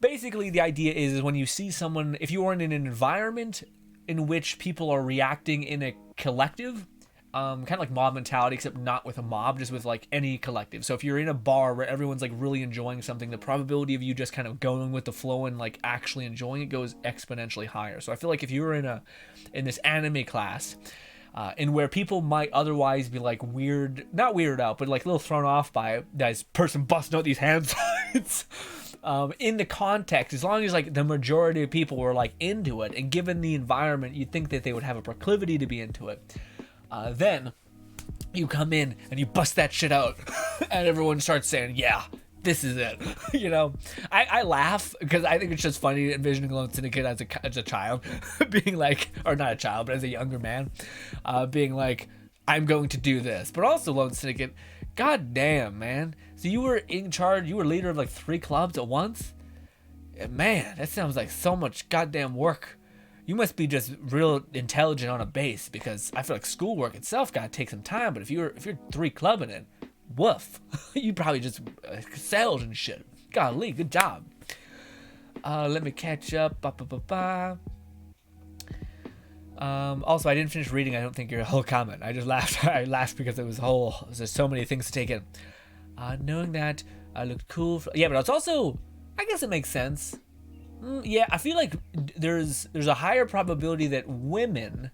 Basically, the idea is when you see someone, if you are in an environment in which people are reacting in a collective, kind of like mob mentality, except not with a mob, just with any collective. So if you're in a bar where everyone's really enjoying something, the probability of you just kind of going with the flow and actually enjoying it goes exponentially higher. So I feel like if you were in this anime class, in where people might otherwise be not weirded out, but a little thrown off by this person busting out these hand signs, in the context, as long as like the majority of people were like into it, and given the environment, you'd think that they would have a proclivity to be into it. Then you come in and you bust that shit out, and everyone starts saying, "Yeah, this is it." You know, I laugh because I think it's just funny envisioning Lone Syndicate as a child, being like, or not a child, but as a younger man, being like, "I'm going to do this," but also Lone Syndicate. God damn, man. So you were in charge, you were leader of like 3 clubs at once? Man, that sounds like so much goddamn work. You must be just real intelligent on a base, because I feel like schoolwork itself gotta take some time, but if you're 3 clubbing it, woof. You probably just excelled and shit. Golly, good job. Let me catch up. Also, I didn't finish reading, I don't think, your whole comment. I just laughed. I laughed because there's so many things to take in. Knowing that I looked cool. Yeah, but it's also, I guess it makes sense. Yeah, I feel like there's a higher probability that women,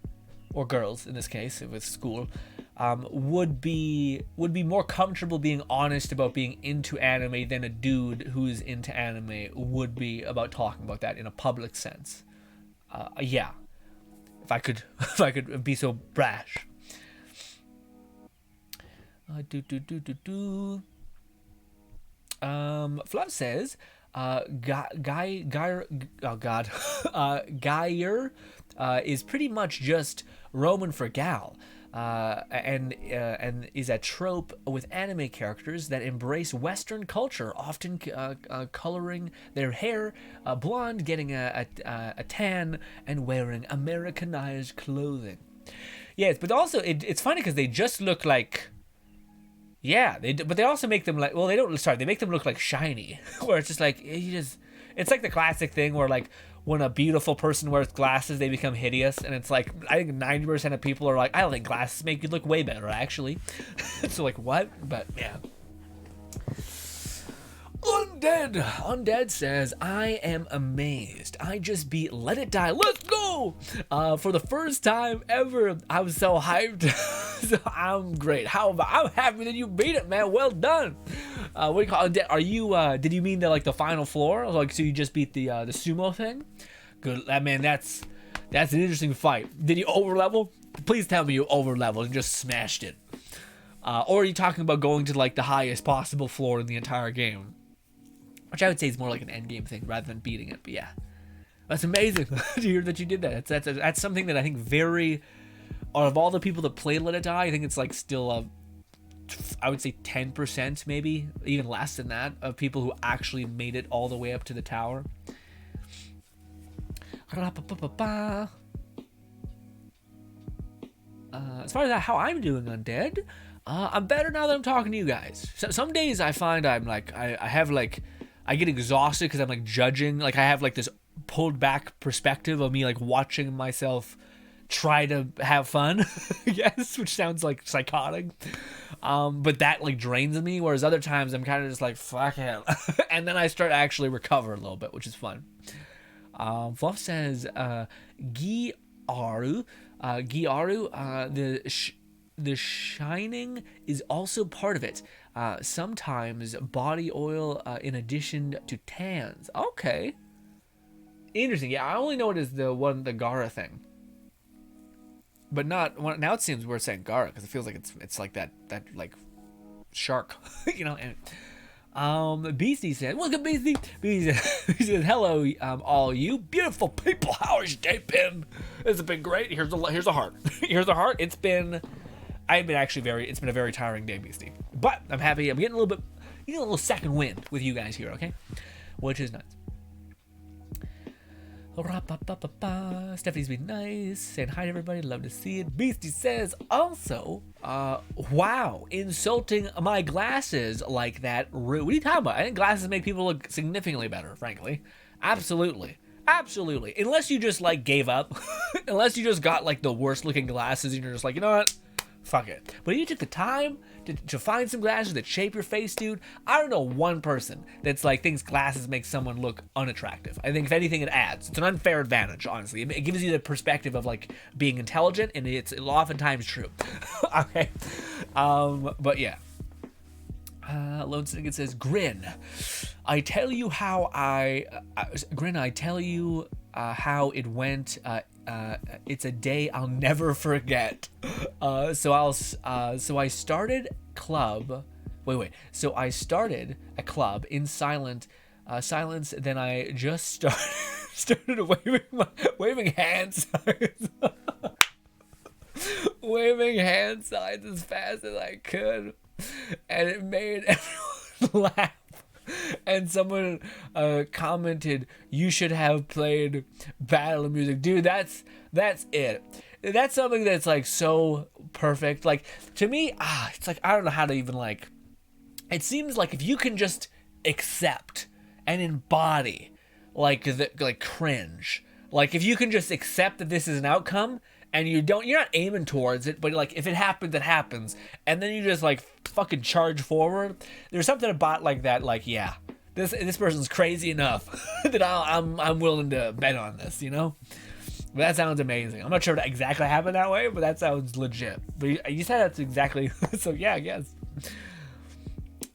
or girls in this case, if it's school, would be more comfortable being honest about being into anime than a dude who's into anime would be about talking about that in a public sense. Yeah. If I could be so brash. Fluff says, Geyer is pretty much just Roman for gal, and is a trope with anime characters that embrace Western culture, often coloring their hair blonde, getting a tan, and wearing Americanized clothing. Yes, but also it's funny because they just look like. Yeah, but they also make them like, well, they make them look like shiny, where it's just like, it's like the classic thing where like when a beautiful person wears glasses, they become hideous, and it's like, I think 90% of people are like, I don't think glasses make you look way better, actually. So like, what? But yeah. Undead says, I am amazed. I just beat Let It Die. Let's go! For the first time ever, I was so hyped. So I'm great. I'm happy that you beat it, man. Well done. What do you call it? Are you, did you mean the final floor? Like, so you just beat the sumo thing? Good. Man, that's an interesting fight. Did you overlevel? Please tell me you overleveled and just smashed it. Or are you talking about going to like the highest possible floor in the entire game? Which I would say is more like an end game thing rather than beating it. But yeah, that's amazing to hear that you did that. That's something that I think out of all the people that play Let It Die, I think it's like still I would say 10%, maybe even less than that, of people who actually made it all the way up to the tower. As far as how I'm doing, Undead, I'm better now that I'm talking to you guys. So, some days I find I'm like, I get exhausted because I'm like judging. Like I have like this pulled back perspective of me like watching myself try to have fun, yes, which sounds like psychotic. But that like drains me. Whereas other times I'm kind of just like, fuck him. And then I start to actually recover a little bit, which is fun. Fluff says, Giaru, the shining is also part of it. Sometimes body oil in addition to tans. Okay. Interesting. Yeah, I only know it as the Gara thing. But not now it seems we're saying Gara because it feels like it's like that like shark, you know. And Beastie said, "Welcome, Beastie." Beastie says, "Hello, all you beautiful people. How has your day been? It's been great. Here's a heart. Here's a heart. It's been a very tiring day, Beastie. But I'm happy. I'm getting a little second wind with you guys here, okay? Which is nice. Stephanie's been nice. Saying hi to everybody. Love to see it. Beastie says also, wow, insulting my glasses like that. Rude. What are you talking about? I think glasses make people look significantly better, frankly. Absolutely. Unless you just like gave up. Unless you just got like the worst looking glasses and you're just like, you know what? Fuck it. But you took the time to find some glasses that shape your face, dude. I don't know one person that's like thinks glasses make someone look unattractive. I think if anything, it adds. It's an unfair advantage, honestly. It gives you the perspective of like being intelligent, and it's oftentimes true. Okay. But yeah. Lone Syndicate says, Grin, I tell you how Grin, I tell you how it went. It's a day I'll never forget. So I started club. Wait. So I started a club in silence. Then I just started waving hand signs. Waving hand signs as fast as I could, and it made everyone laugh. And someone commented, "You should have played battle music, dude." That's it. That's something that's like so perfect. Like to me, it's like I don't know how to even like. It seems like if you can just accept and embody, like cringe, like if you can just accept that this is an outcome. And you're not aiming towards it, but like if it happens, it happens, and then you just like fucking charge forward. There's something about like that, like yeah, this person's crazy enough that I'm willing to bet on this, you know. But that sounds amazing. I'm not sure if that exactly happened that way, but that sounds legit. But you said that's exactly so. Yeah, I guess.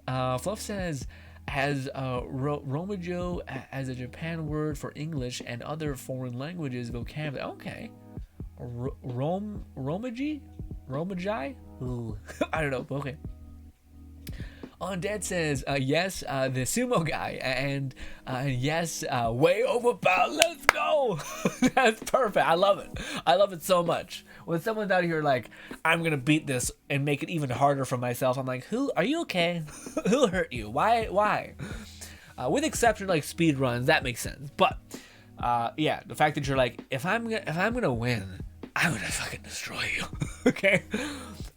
Fluff says, has Romajo as a Japan word for English and other foreign languages vocabulary. Okay. Romagi? Ooh, I don't know. Okay. Undead says, yes, the sumo guy, and yes, way overpowered. Let's go. That's perfect. I love it. I love it so much. When someone's out here like, I'm gonna beat this and make it even harder for myself, I'm like, who? Are you okay? Who hurt you? Why? With exception like speed runs, that makes sense. But yeah, the fact that you're like, if I'm gonna win, I'm gonna fucking destroy you. Okay.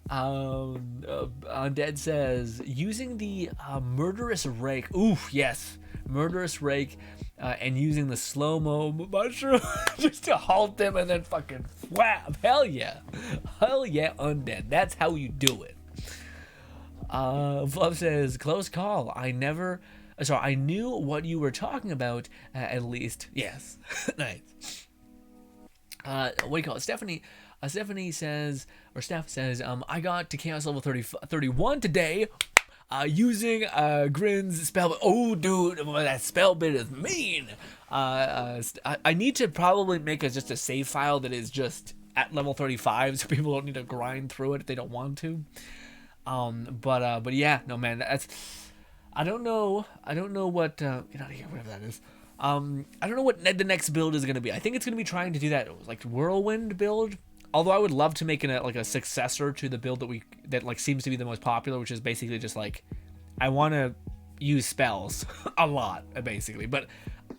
Undead says, using the murderous rake. Oof, yes, murderous rake, and using the slow-mo mushroom just to halt them and then fucking whap. Hell yeah, Undead. That's how you do it. Fluff says, close call. I knew what you were talking about. At least, yes. Nice. What do you call it? Stephanie says, or Steph says, I got to chaos level 31 today, using Grinn's spell. Oh, dude, that spell bit is mean. I need to probably make just a save file that is just at level 35, so people don't need to grind through it if they don't want to. But yeah, no man, I don't know what get out of here, whatever that is. I don't know what the next build is going to be. I think it's going to be trying to do that like whirlwind build. Although I would love to make a successor to the build that like seems to be the most popular, which is basically just like I want to use spells a lot, basically. But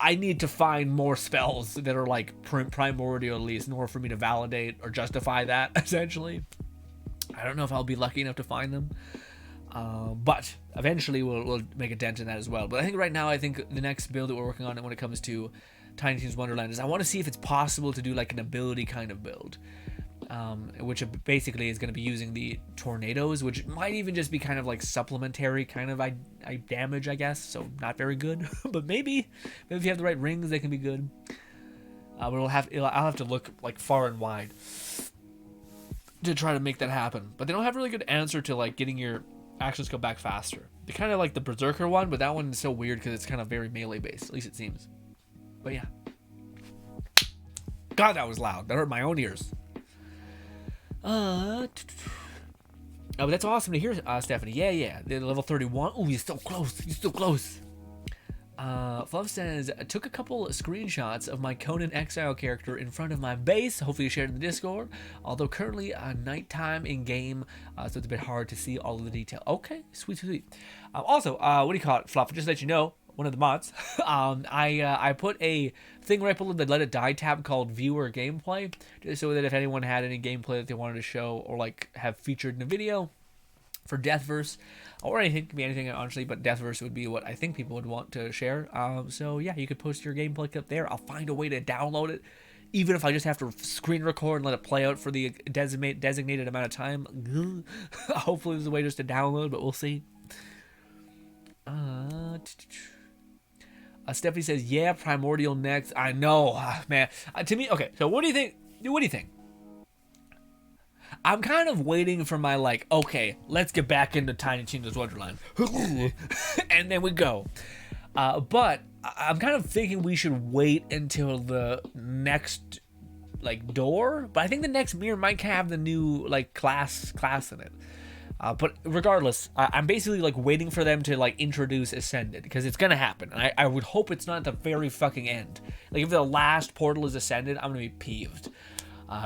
I need to find more spells that are like primordial at least in order for me to validate or justify that. Essentially, I don't know if I'll be lucky enough to find them. But eventually we'll make a dent in that as well. But I think right now, the next build that we're working on when it comes to Tiny Tina's Wonderland is I want to see if it's possible to do like an ability kind of build, which basically is going to be using the tornadoes, which might even just be kind of like supplementary kind of damage, I guess. So not very good, but maybe if you have the right rings, they can be good. But I'll have to look like far and wide to try to make that happen. But they don't have a really good answer to like getting your actions go back faster. They kind of like the Berserker one, but that one is so weird because it's kind of very melee based, at least it seems. But yeah. God, that was loud. That hurt my own ears. Oh, but that's awesome to hear, Stephanie. Yeah. The level 31. Oh, you're so close. Fluff says, I took a couple screenshots of my Conan Exile character in front of my base, hopefully shared in the Discord, although currently nighttime in game, so it's a bit hard to see all of the detail. Okay, sweet. Also, what do you call it, Fluff? Just to let you know, one of the mods, I put a thing right below the Let It Die tab called Viewer Gameplay, just so that if anyone had any gameplay that they wanted to show or like have featured in a video for Deathverse, or anything, it could be anything honestly, but Deathverse would be what I think people would want to share. So yeah, you could post your gameplay clip there. I'll find a way to download it, even if I just have to screen record and let it play out for the designated amount of time. Hopefully there's a way just to download, but we'll see. Stephanie says, yeah, Primordial next. I know, man. To me, okay, so what do you think? I'm kind of waiting for my like, okay, let's get back into Tiny Tina's Wonderland, and then we go. But I'm kind of thinking we should wait until the next like door. But I think the next mirror might have the new like class in it. But regardless, I'm basically like waiting for them to like introduce Ascended, because it's gonna happen. And I would hope it's not at the very fucking end. Like if the last portal is Ascended, I'm gonna be peeved.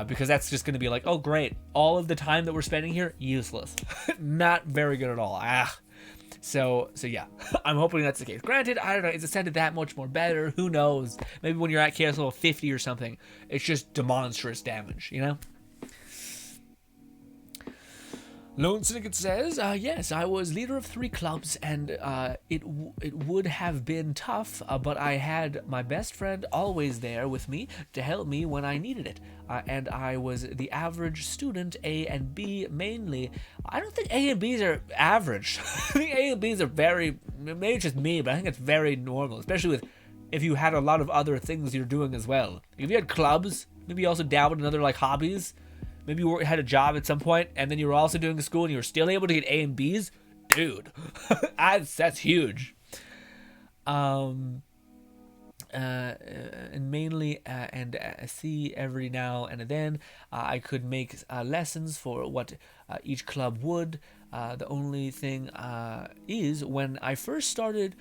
Because that's just gonna be like, oh great, all of the time that we're spending here, useless. Not very good at all. So yeah, I'm hoping that's the case. Granted, I don't know, is Ascended that much more better? Who knows? Maybe when you're at chaos level 50 or something, it's just demonstrous damage, you know? Lone Syndicate says, yes, I was leader of 3 clubs, and it would have been tough, but I had my best friend always there with me to help me when I needed it. And I was the average student, A and B mainly. I don't think A and Bs are average. I think A and Bs are very, maybe it's just me, but I think it's very normal, especially with if you had a lot of other things you're doing as well. If you had clubs, maybe you also dabbled in other like hobbies. Maybe you had a job at some point, and then you were also doing school, and you were still able to get A and Bs. Dude, that's huge. And mainly, and C every now and then, I could make lessons for what each club would. The only thing is, when I first started,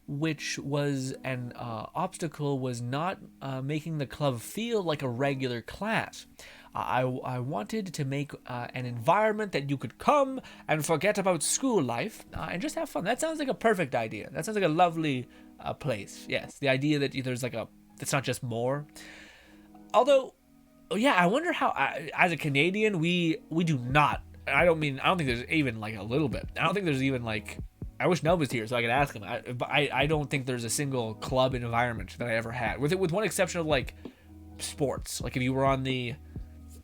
which was an obstacle, was not making the club feel like a regular class. I wanted to make an environment that you could come and forget about school life and just have fun. That sounds like a perfect idea. That sounds like a lovely place. Yes, the idea that there's like it's not just more. Although, yeah, I wonder how, as a Canadian, we do not. I don't think there's even like a little bit. I don't think there's even like. I wish Nub was here so I could ask him. But I don't think there's a single club environment that I ever had, with one exception of like sports. Like if you were on the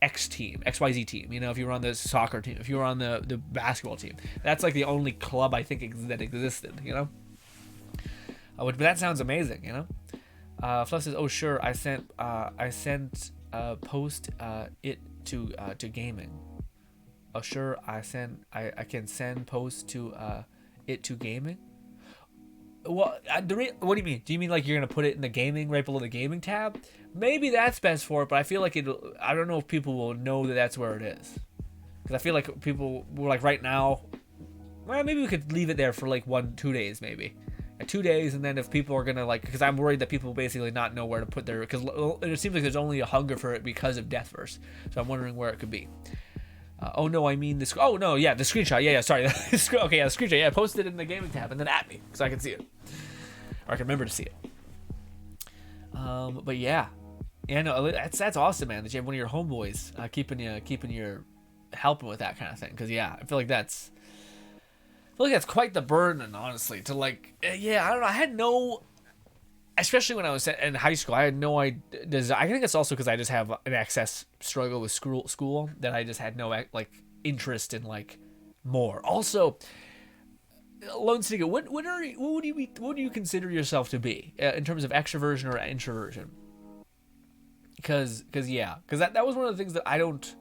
X team, XYZ team, if you were on the soccer team, if you were on the basketball team, that's like the only club I think that existed, but that sounds amazing, Fluff says, oh sure, I sent post it to gaming. Oh sure, I can send post to it to gaming. Well, what do you mean? Do you mean like you're gonna put it in the gaming, right below the gaming tab? Maybe that's best for it, but I feel like I don't know if people will know that that's where it is, because I feel like people were like right now. Well, maybe we could leave it there for like 1-2 days, maybe. 2 days, and then if people are gonna like, because I'm worried that people basically not know where to put their, because it seems like there's only a hunger for it because of Deathverse, so I'm wondering where it could be. Oh no, I mean this. Oh no, yeah, the screenshot. Yeah, sorry. Okay, yeah, the screenshot. Yeah, post it in the gaming tab and then at me so I can see it, or I can remember to see it. But yeah, no, that's awesome, man. That you have one of your homeboys keeping you helping with that kind of thing. Because yeah, I feel like that's quite the burden, honestly. To like, yeah, I don't know. I had no. Especially when I was in high school, I had no idea. I think it's also because I just have an excess struggle with school that I just had no like interest in like more. Also, Lone Syndicate, what do you consider yourself to be in terms of extroversion or introversion? Because that was one of the things that I don't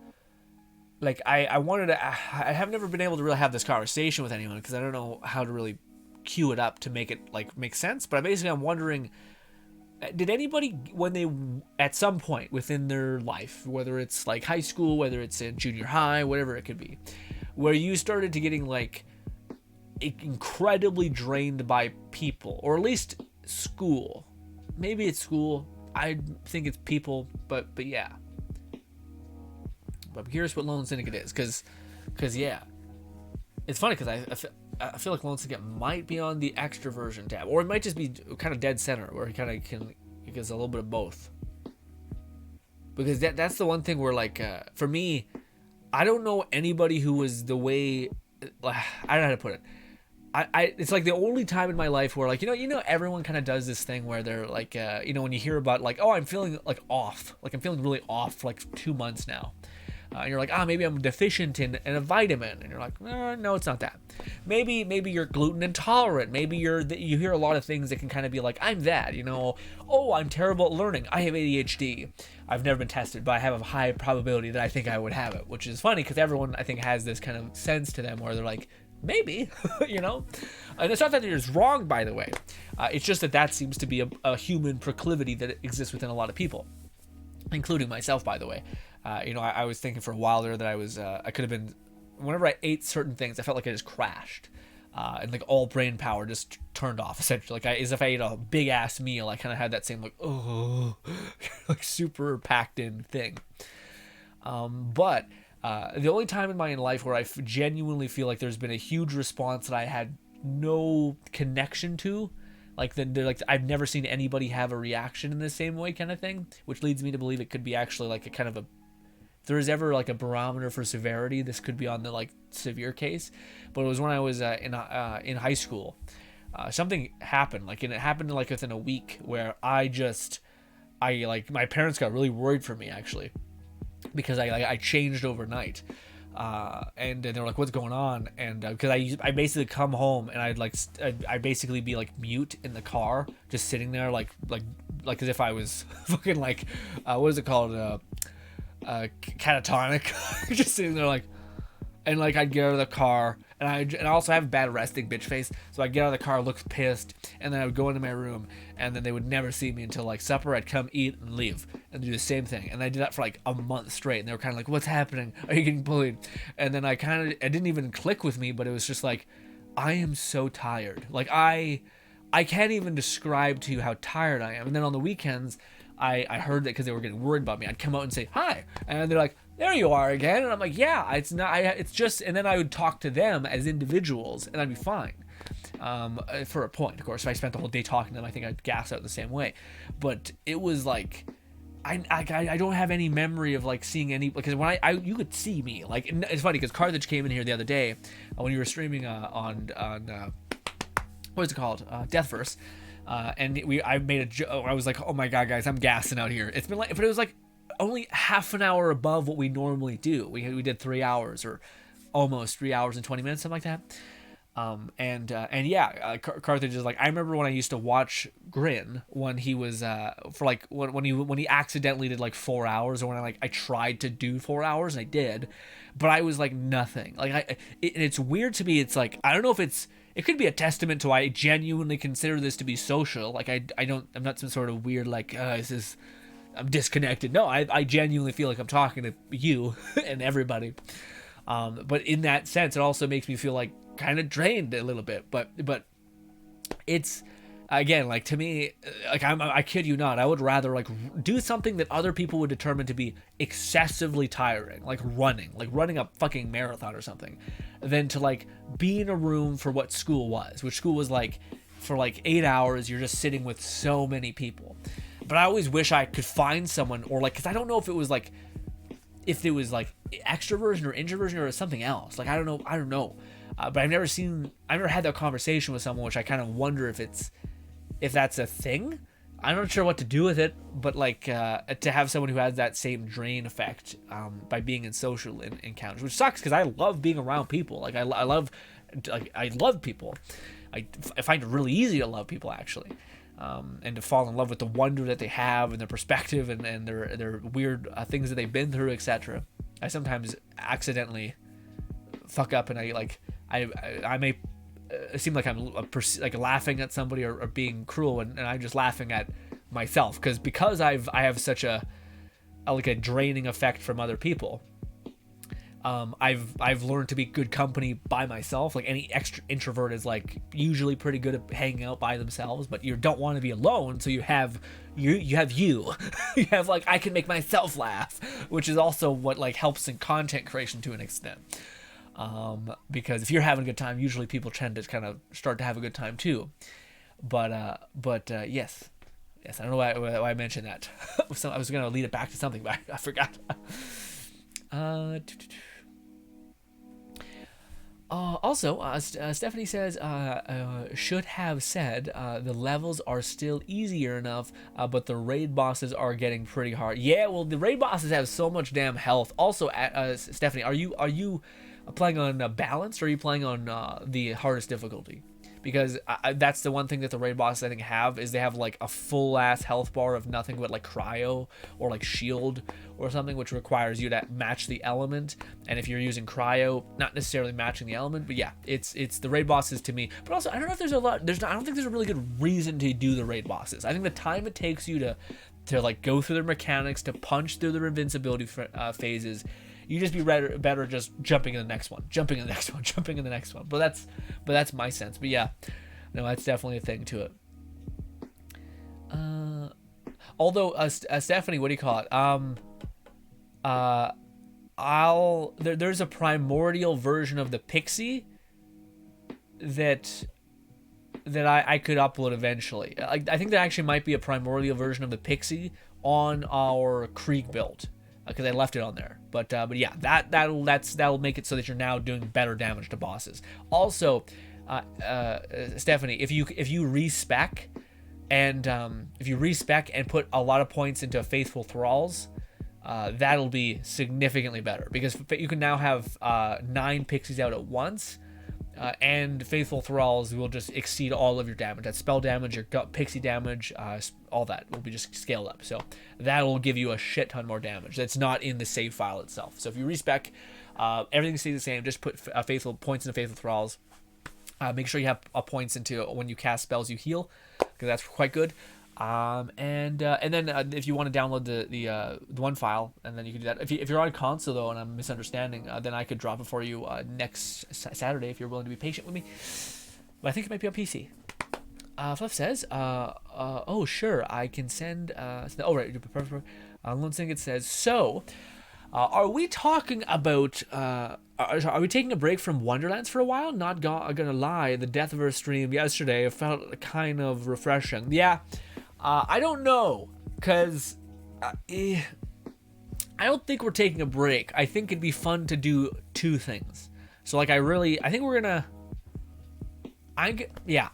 like. I wanted to. I have never been able to really have this conversation with anyone because I don't know how to really cue it up to make it like make sense. But I'm wondering, did anybody, when they at some point within their life, whether it's like high school, whether it's in junior high, whatever it could be, where you started to getting like incredibly drained by people, or at least school? Maybe it's school. I think it's people, but yeah. But I'm curious what Lone Syndicate is, because yeah, it's funny because I feel like Lone Syndicate might be on the extroversion tab, or it might just be kind of dead center, where he kind of he gets a little bit of both. Because that's the one thing where like for me, I don't know anybody who was the way. I don't know how to put it. It's like the only time in my life where like everyone kind of does this thing where they're like when you hear about like, oh, I'm feeling like off, like I'm feeling really off for like 2 months now. You're like, maybe I'm deficient in a vitamin, and you're like, no, it's not that. Maybe you're gluten intolerant. Maybe you hear a lot of things that can kind of be like, I'm that, Oh, I'm terrible at learning. I have ADHD. I've never been tested, but I have a high probability that I think I would have it, which is funny because everyone, I think, has this kind of sense to them where they're like, maybe, And it's not that it's wrong, by the way. It's just that seems to be a human proclivity that exists within a lot of people, including myself, by the way. I was thinking for a while there that I could have been, whenever I ate certain things, I felt like I just crashed. And like all brain power just turned off, essentially. Like as if I ate a big ass meal, I kind of had that same like, like super packed in thing. But the only time in my life where I genuinely feel like there's been a huge response that I had no connection to, like I've never seen anybody have a reaction in the same way, kind of thing, which leads me to believe it could be actually like a kind of a, if there is ever like a barometer for severity, this could be on the like severe case. But it was when I was in high school. Something happened, and it happened like within a week, where my parents got really worried for me, actually, because I changed overnight, and they're like, what's going on? And because I basically come home and I basically be like mute in the car, just sitting there like as if I was fucking like what is it called, catatonic, just sitting there like, and like I'd get out of the car, and I also have bad resting bitch face, so I'd get out of the car, look pissed, and then I would go into my room, and then they would never see me until like supper. I'd come, eat, and leave, and do the same thing. And I did that for like a month straight, and they were kind of like, what's happening? Are you getting bullied? And then it didn't even click with me, but it was just like, I am so tired. Like I can't even describe to you how tired I am. And then on the weekends, I heard that because they were getting worried about me, I'd come out and say hi, and they're like, there you are again. And I'm like, yeah, it's just, and then I would talk to them as individuals, and I'd be fine. For a point, of course. If I spent the whole day talking to them, I think I'd gas out the same way. But it was like, I don't have any memory of like seeing any, because when you could see me, like, it's funny because Carthage came in here the other day when you were streaming on what is it called, Deathverse, and I made a joke. I was like, oh my god, guys, I'm gassing out here. It's been like, but it was like only half an hour above what we normally do. We did 3 hours, or almost 3 hours and 20 minutes, something like that. And yeah, Carthage is like, I remember when I used to watch GRINN when he was for like when he accidentally did like 4 hours, or when I tried to do 4 hours, and I did, but I was like nothing. Like it's weird to me. It's like, I don't know if it could be a testament to I genuinely consider this to be social. Like I'm not some sort of weird like I'm disconnected. No, I genuinely feel like I'm talking to you and everybody. But in that sense, it also makes me feel like kind of drained a little bit. But it's, again, like, to me, like, I kid you not, I would rather like do something that other people would determine to be excessively tiring, like running a fucking marathon or something, than to like be in a room for what school was, which school was like for like 8 hours. You're just sitting with so many people. But I always wish I could find someone, or like, because I don't know if it was like extroversion or introversion or something else. Like, I don't know. But I've never had that conversation with someone, which I kind of wonder if that's a thing. I'm not sure what to do with it, but like to have someone who has that same drain effect by being in social encounters, which sucks because I love being around people. Like I love people. I find it really easy to love people, actually. And to fall in love with the wonder that they have and their perspective and their weird things that they've been through, etc. I sometimes accidentally fuck up, and I may seem like I'm like laughing at somebody or being cruel, and I'm just laughing at myself because I have such a draining effect from other people. I've learned to be good company by myself. Like, any extra introvert is like usually pretty good at hanging out by themselves, but you don't want to be alone, so you have you have like, I can make myself laugh, which is also what like helps in content creation to an extent. Because if you're having a good time, usually people tend to kind of start to have a good time too. But yes, I don't know why I mentioned that. So I was gonna lead it back to something, but I forgot. Also, Stephanie says, should have said the levels are still easier enough, but the raid bosses are getting pretty hard. Yeah, well, the raid bosses have so much damn health. Also, Stephanie, are you playing on balanced, or are you playing on the hardest difficulty? Because that's the one thing that the raid bosses I think have, is they have like a full ass health bar of nothing but like cryo or like shield or something, which requires you to match the element. And if you're using cryo, not necessarily matching the element, but yeah, it's the raid bosses to me. But also, I don't know if there's a lot. I don't think there's a really good reason to do the raid bosses. I think the time it takes you to like go through their mechanics, to punch through their invincibility phases. You just be better just jumping in the next one, jumping in the next one, jumping in the next one. But that's my sense. But yeah, no, that's definitely a thing to it. Although Stephanie, what do you call it? There's a primordial version of the Pixie that I could upload eventually. I think there actually might be a primordial version of the Pixie on our Krieg build, because I left it on there. But yeah, that'll make it so that you're now doing better damage to bosses. Also, Stephanie, if you respec and put a lot of points into Faithful Thralls, that'll be significantly better, because you can now have 9 pixies out at once. And Faithful Thralls will just exceed all of your damage. That spell damage, your pixie damage, all that will be just scaled up. So that'll give you a shit ton more damage. That's not in the save file itself. So if you respec, everything stays the same. Just put faithful points into Faithful Thralls. Make sure you have points into when you cast spells you heal, because that's quite good. And then if you want to download the one file, and then you can do that. If you're on console though, and I'm misunderstanding, then I could drop it for you next Saturday if you're willing to be patient with me. But I think it might be on PC. Fluff says, oh sure, I can send. Oh right, Lone Singed says, so are we talking about? Are we taking a break from Wonderlands for a while? Not gonna lie, the Deathverse stream yesterday felt kind of refreshing. Yeah. I don't know, because I don't think we're taking a break. I think it'd be fun to do 2 things. So, like, I think we're gonna... I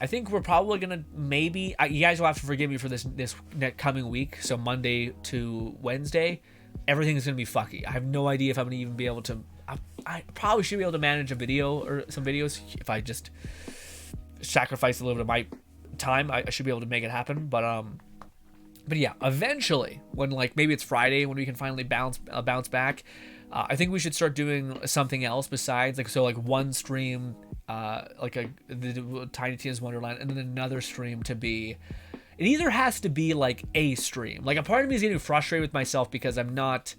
think we're probably gonna maybe... you guys will have to forgive me for this coming week, so Monday to Wednesday. Everything's gonna be fucky. I have no idea if I'm gonna even be able to... I probably should be able to manage a video or some videos if I just sacrifice a little bit of my time. I should be able to make it happen, but yeah, eventually, when like maybe it's Friday when we can finally bounce back, I think we should start doing something else besides like one stream, like the Tiny Tina's Wonderland, and then another stream to be. It either has to be like a stream. Like, a part of me is getting frustrated with myself because I'm not.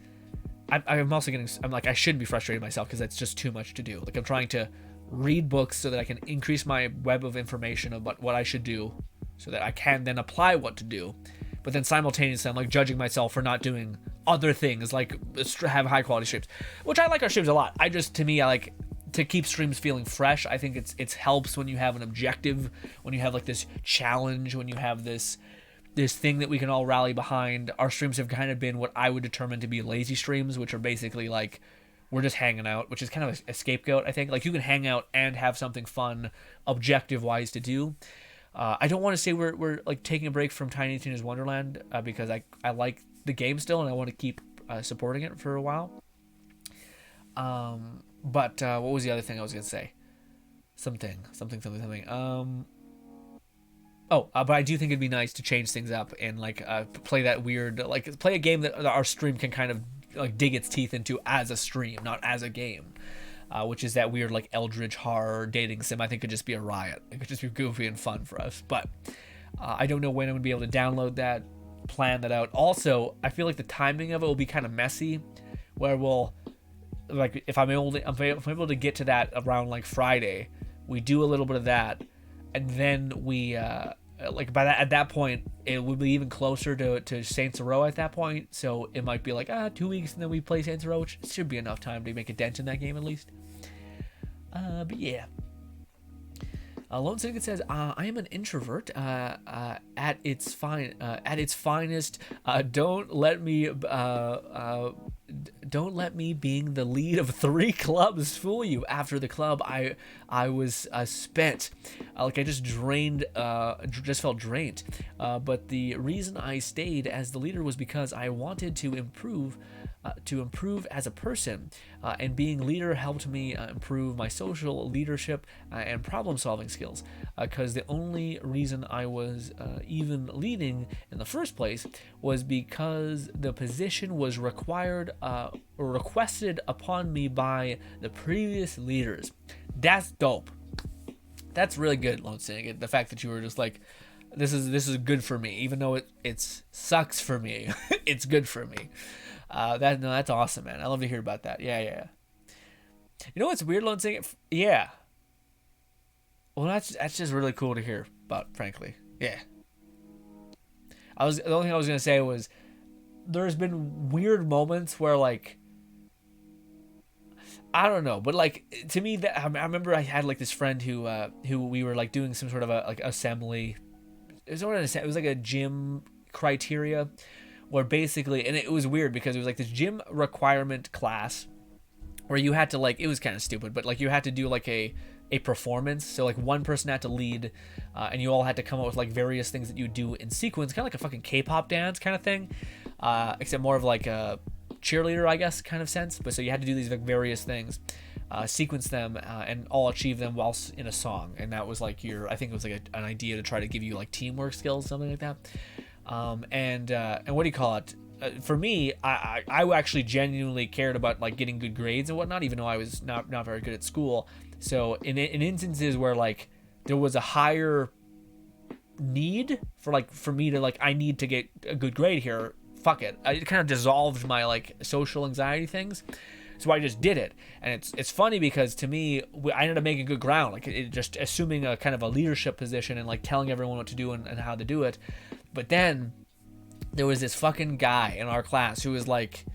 I'm also getting. I'm like, I shouldn't be frustrated with myself because that's just too much to do. Like, I'm trying to read books so that I can increase my web of information about what I should do, so that I can then apply what to do. But then simultaneously, I'm like judging myself for not doing other things, like have high quality streams, which I like our streams a lot. To me, I like to keep streams feeling fresh. I think it helps when you have an objective, when you have like this challenge, when you have this thing that we can all rally behind. Our streams have kind of been what I would determine to be lazy streams, which are basically like, we're just hanging out, which is kind of a scapegoat, I think. Like, you can hang out and have something fun, objective-wise, to do. I don't want to say we're like taking a break from Tiny Tina's Wonderland, because I like the game still, and I want to keep supporting it for a while. But what was the other thing I was going to say? Something. But I do think it'd be nice to change things up and like play that weird, like play a game that our stream can kind of like dig its teeth into as a stream, not as a game, which is that weird like Eldritch horror dating sim. I think could just be a riot. It could just be goofy and fun for us. But I don't know when I'm gonna be able to download that, plan that out. Also, I feel like the timing of it will be kind of messy, where we'll like if I'm able to get to that around like Friday, we do a little bit of that, and then we like at that point it would be even closer to Saints Row at that point, so it might be like 2 weeks and then we play Saints Row, which should be enough time to make a dent in that game at least. But yeah, Lone Syndicate says, I am an introvert at its finest. Don't let me don't let me being the lead of 3 clubs fool you. After the club, I was spent, like I just drained, just felt drained. But the reason I stayed as the leader was because I wanted to improve as a person, and being leader helped me improve my social leadership and problem solving skills. Because the only reason I was even leading in the first place was because the position was required or requested upon me by the previous leaders. That's dope. That's really good, Lone Sing. The fact that you were just like, this is good for me, even though it sucks for me. It's good for me. That's awesome, man. I love to hear about that. Yeah. You know what's weird, Lone Sing? Yeah. Well, that's just really cool to hear about, frankly. Yeah. The only thing I was gonna say was, there's been weird moments where, like, I don't know, but like, to me, that I remember I had like this friend who we were like doing some sort of a like assembly. It was like a gym criteria, where basically, and it was weird because it was like this gym requirement class where you had to, like, it was kind of stupid, but like you had to do like a performance. So like one person had to lead, and you all had to come up with like various things that you do in sequence, kind of like a fucking K-pop dance kind of thing, except more of like a cheerleader, I guess, kind of sense. But so you had to do these like various things, sequence them, and all achieve them whilst in a song. And that was like I think it was like an idea to try to give you like teamwork skills, something like that. And what do you call it? For me, I actually genuinely cared about like getting good grades and whatnot, even though I was not very good at school. So in instances where like there was a higher need for me to, like, I need to get a good grade here, fuck it. It kind of dissolved my like social anxiety things. So I just did it. And it's funny because to me, I ended up making good ground, like it just assuming a kind of a leadership position and like telling everyone what to do and how to do it. But then there was this fucking guy in our class who was like,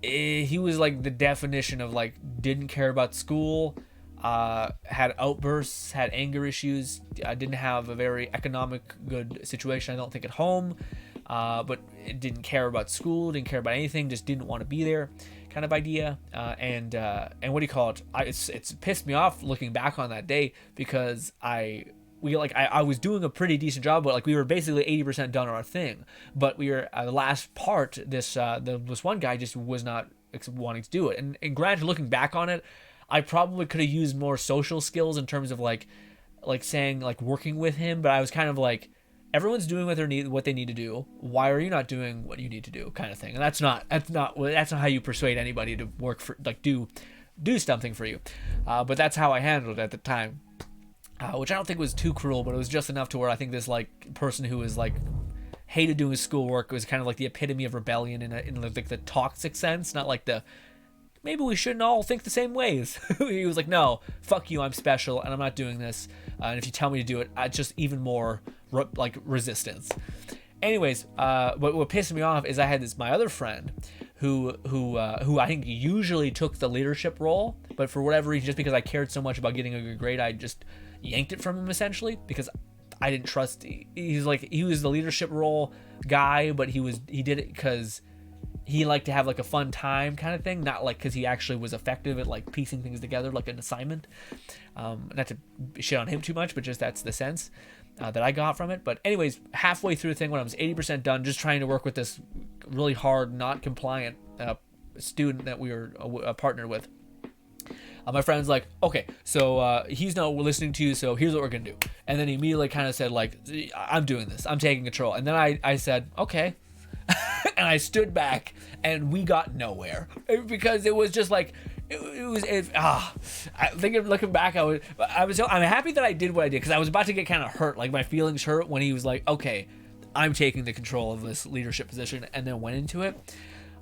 he was like the definition of like didn't care about school, had outbursts, had anger issues, didn't have a very economic good situation, I don't think, at home, but didn't care about school, didn't care about anything, just didn't want to be there, kind of idea. And what do you call it? It's pissed me off looking back on that day because I was doing a pretty decent job, but like we were basically 80% done on our thing. But we were the last part. This one guy just was not wanting to do it. And granted, looking back on it, I probably could have used more social skills in terms of like saying, like, working with him. But I was kind of like, everyone's doing what they need to do. Why are you not doing what you need to do, kind of thing. And that's not how you persuade anybody to work for, like, do something for you. But that's how I handled it at the time. Which I don't think was too cruel, but it was just enough to where I think this like person who was like hated doing his schoolwork was kind of like the epitome of rebellion in like the toxic sense, not like the maybe we shouldn't all think the same ways. He was like, no, fuck you, I'm special and I'm not doing this. And if you tell me to do it, just even more resistance. Anyways, what pissed me off is I had my other friend who I think usually took the leadership role, but for whatever reason, just because I cared so much about getting a good grade, I just yanked it from him essentially because I didn't trust. He was the leadership role guy, but he did it because he liked to have like a fun time kind of thing, not like because he actually was effective at like piecing things together like an assignment. Not to shit on him too much, but just that's the sense that I got from it. But anyways, halfway through the thing when I was 80% done, just trying to work with this really hard, not compliant student that we were partnered with. My friend's like, okay, so he's not listening to you, so here's what we're gonna do. And then he immediately kind of said like, I'm doing this, I'm taking control. And then I said, okay. And I stood back and we got nowhere because it was just like, I think looking back, I'm happy that I did what I did because I was about to get kind of hurt, like my feelings hurt when he was like, okay, I'm taking the control of this leadership position, and then went into it.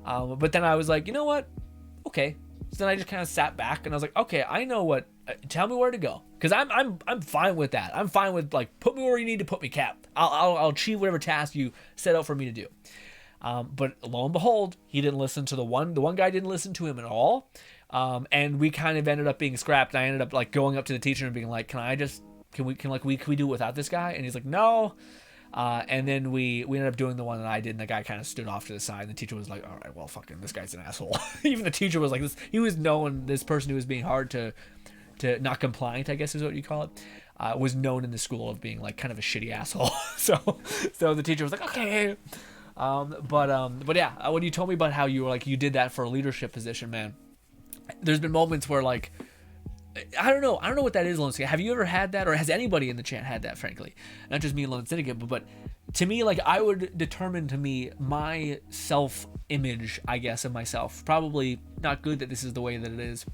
But then I was like, you know what? Okay. So then I just kind of sat back and I was like, okay, I know what. Tell me where to go, because I'm fine with that. I'm fine with like, put me where you need to put me, Cap. I'll achieve whatever task you set out for me to do. But lo and behold, he didn't listen to the one guy didn't listen to him at all. And we kind of ended up being scrapped. And I ended up like going up to the teacher and being like, can we do it without this guy? And he's like, no. And then we ended up doing the one that I did, and the guy kind of stood off to the side, and the teacher was like, all right, well, fucking, this guy's an asshole. Even the teacher was like, he was known, this person who was being hard to not compliant, I guess is what you call it, was known in the school of being like kind of a shitty asshole. So the teacher was like, okay. But yeah, when you told me about how you were like, you did that for a leadership position, man, there's been moments where like, I don't know what that is, Lone Syndicate. Have you ever had that, or has anybody in the chat had that, frankly? Not just me and Lone Syndicate, but to me, like, I would determine to me my self-image, I guess, of myself. Probably not good that this is the way that it is,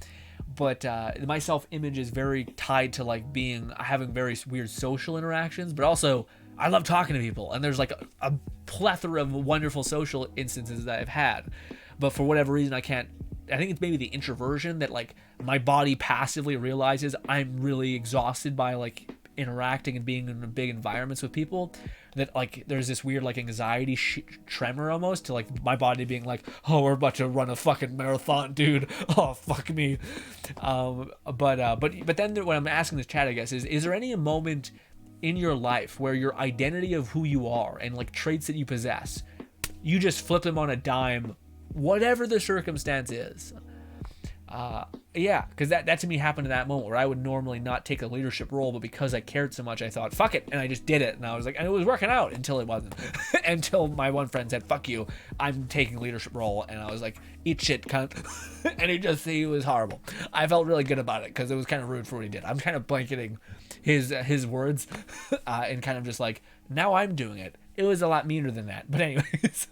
but my self-image is very tied to like having very weird social interactions, but also I love talking to people, and there's like a plethora of wonderful social instances that I've had, but for whatever reason I can't. I think it's maybe the introversion that like my body passively realizes I'm really exhausted by like interacting and being in big environments with people, that like there's this weird like anxiety tremor almost to like my body being like, oh, we're about to run a fucking marathon, dude. Oh, fuck me. But then what I'm asking this chat, I guess, is there any moment in your life where your identity of who you are and like traits that you possess, you just flip them on a dime, whatever the circumstance is? Yeah, because that to me happened in that moment where I would normally not take a leadership role, but because I cared so much, I thought, fuck it, and I just did it, and I was like, and it was working out until it wasn't. Until my one friend said, fuck you, I'm taking a leadership role, and I was like, eat shit, cunt. And he was horrible. I felt really good about it because it was kind of rude for what he did. I'm kind of blanketing his words and kind of just like, now I'm doing it. It was a lot meaner than that, but anyways.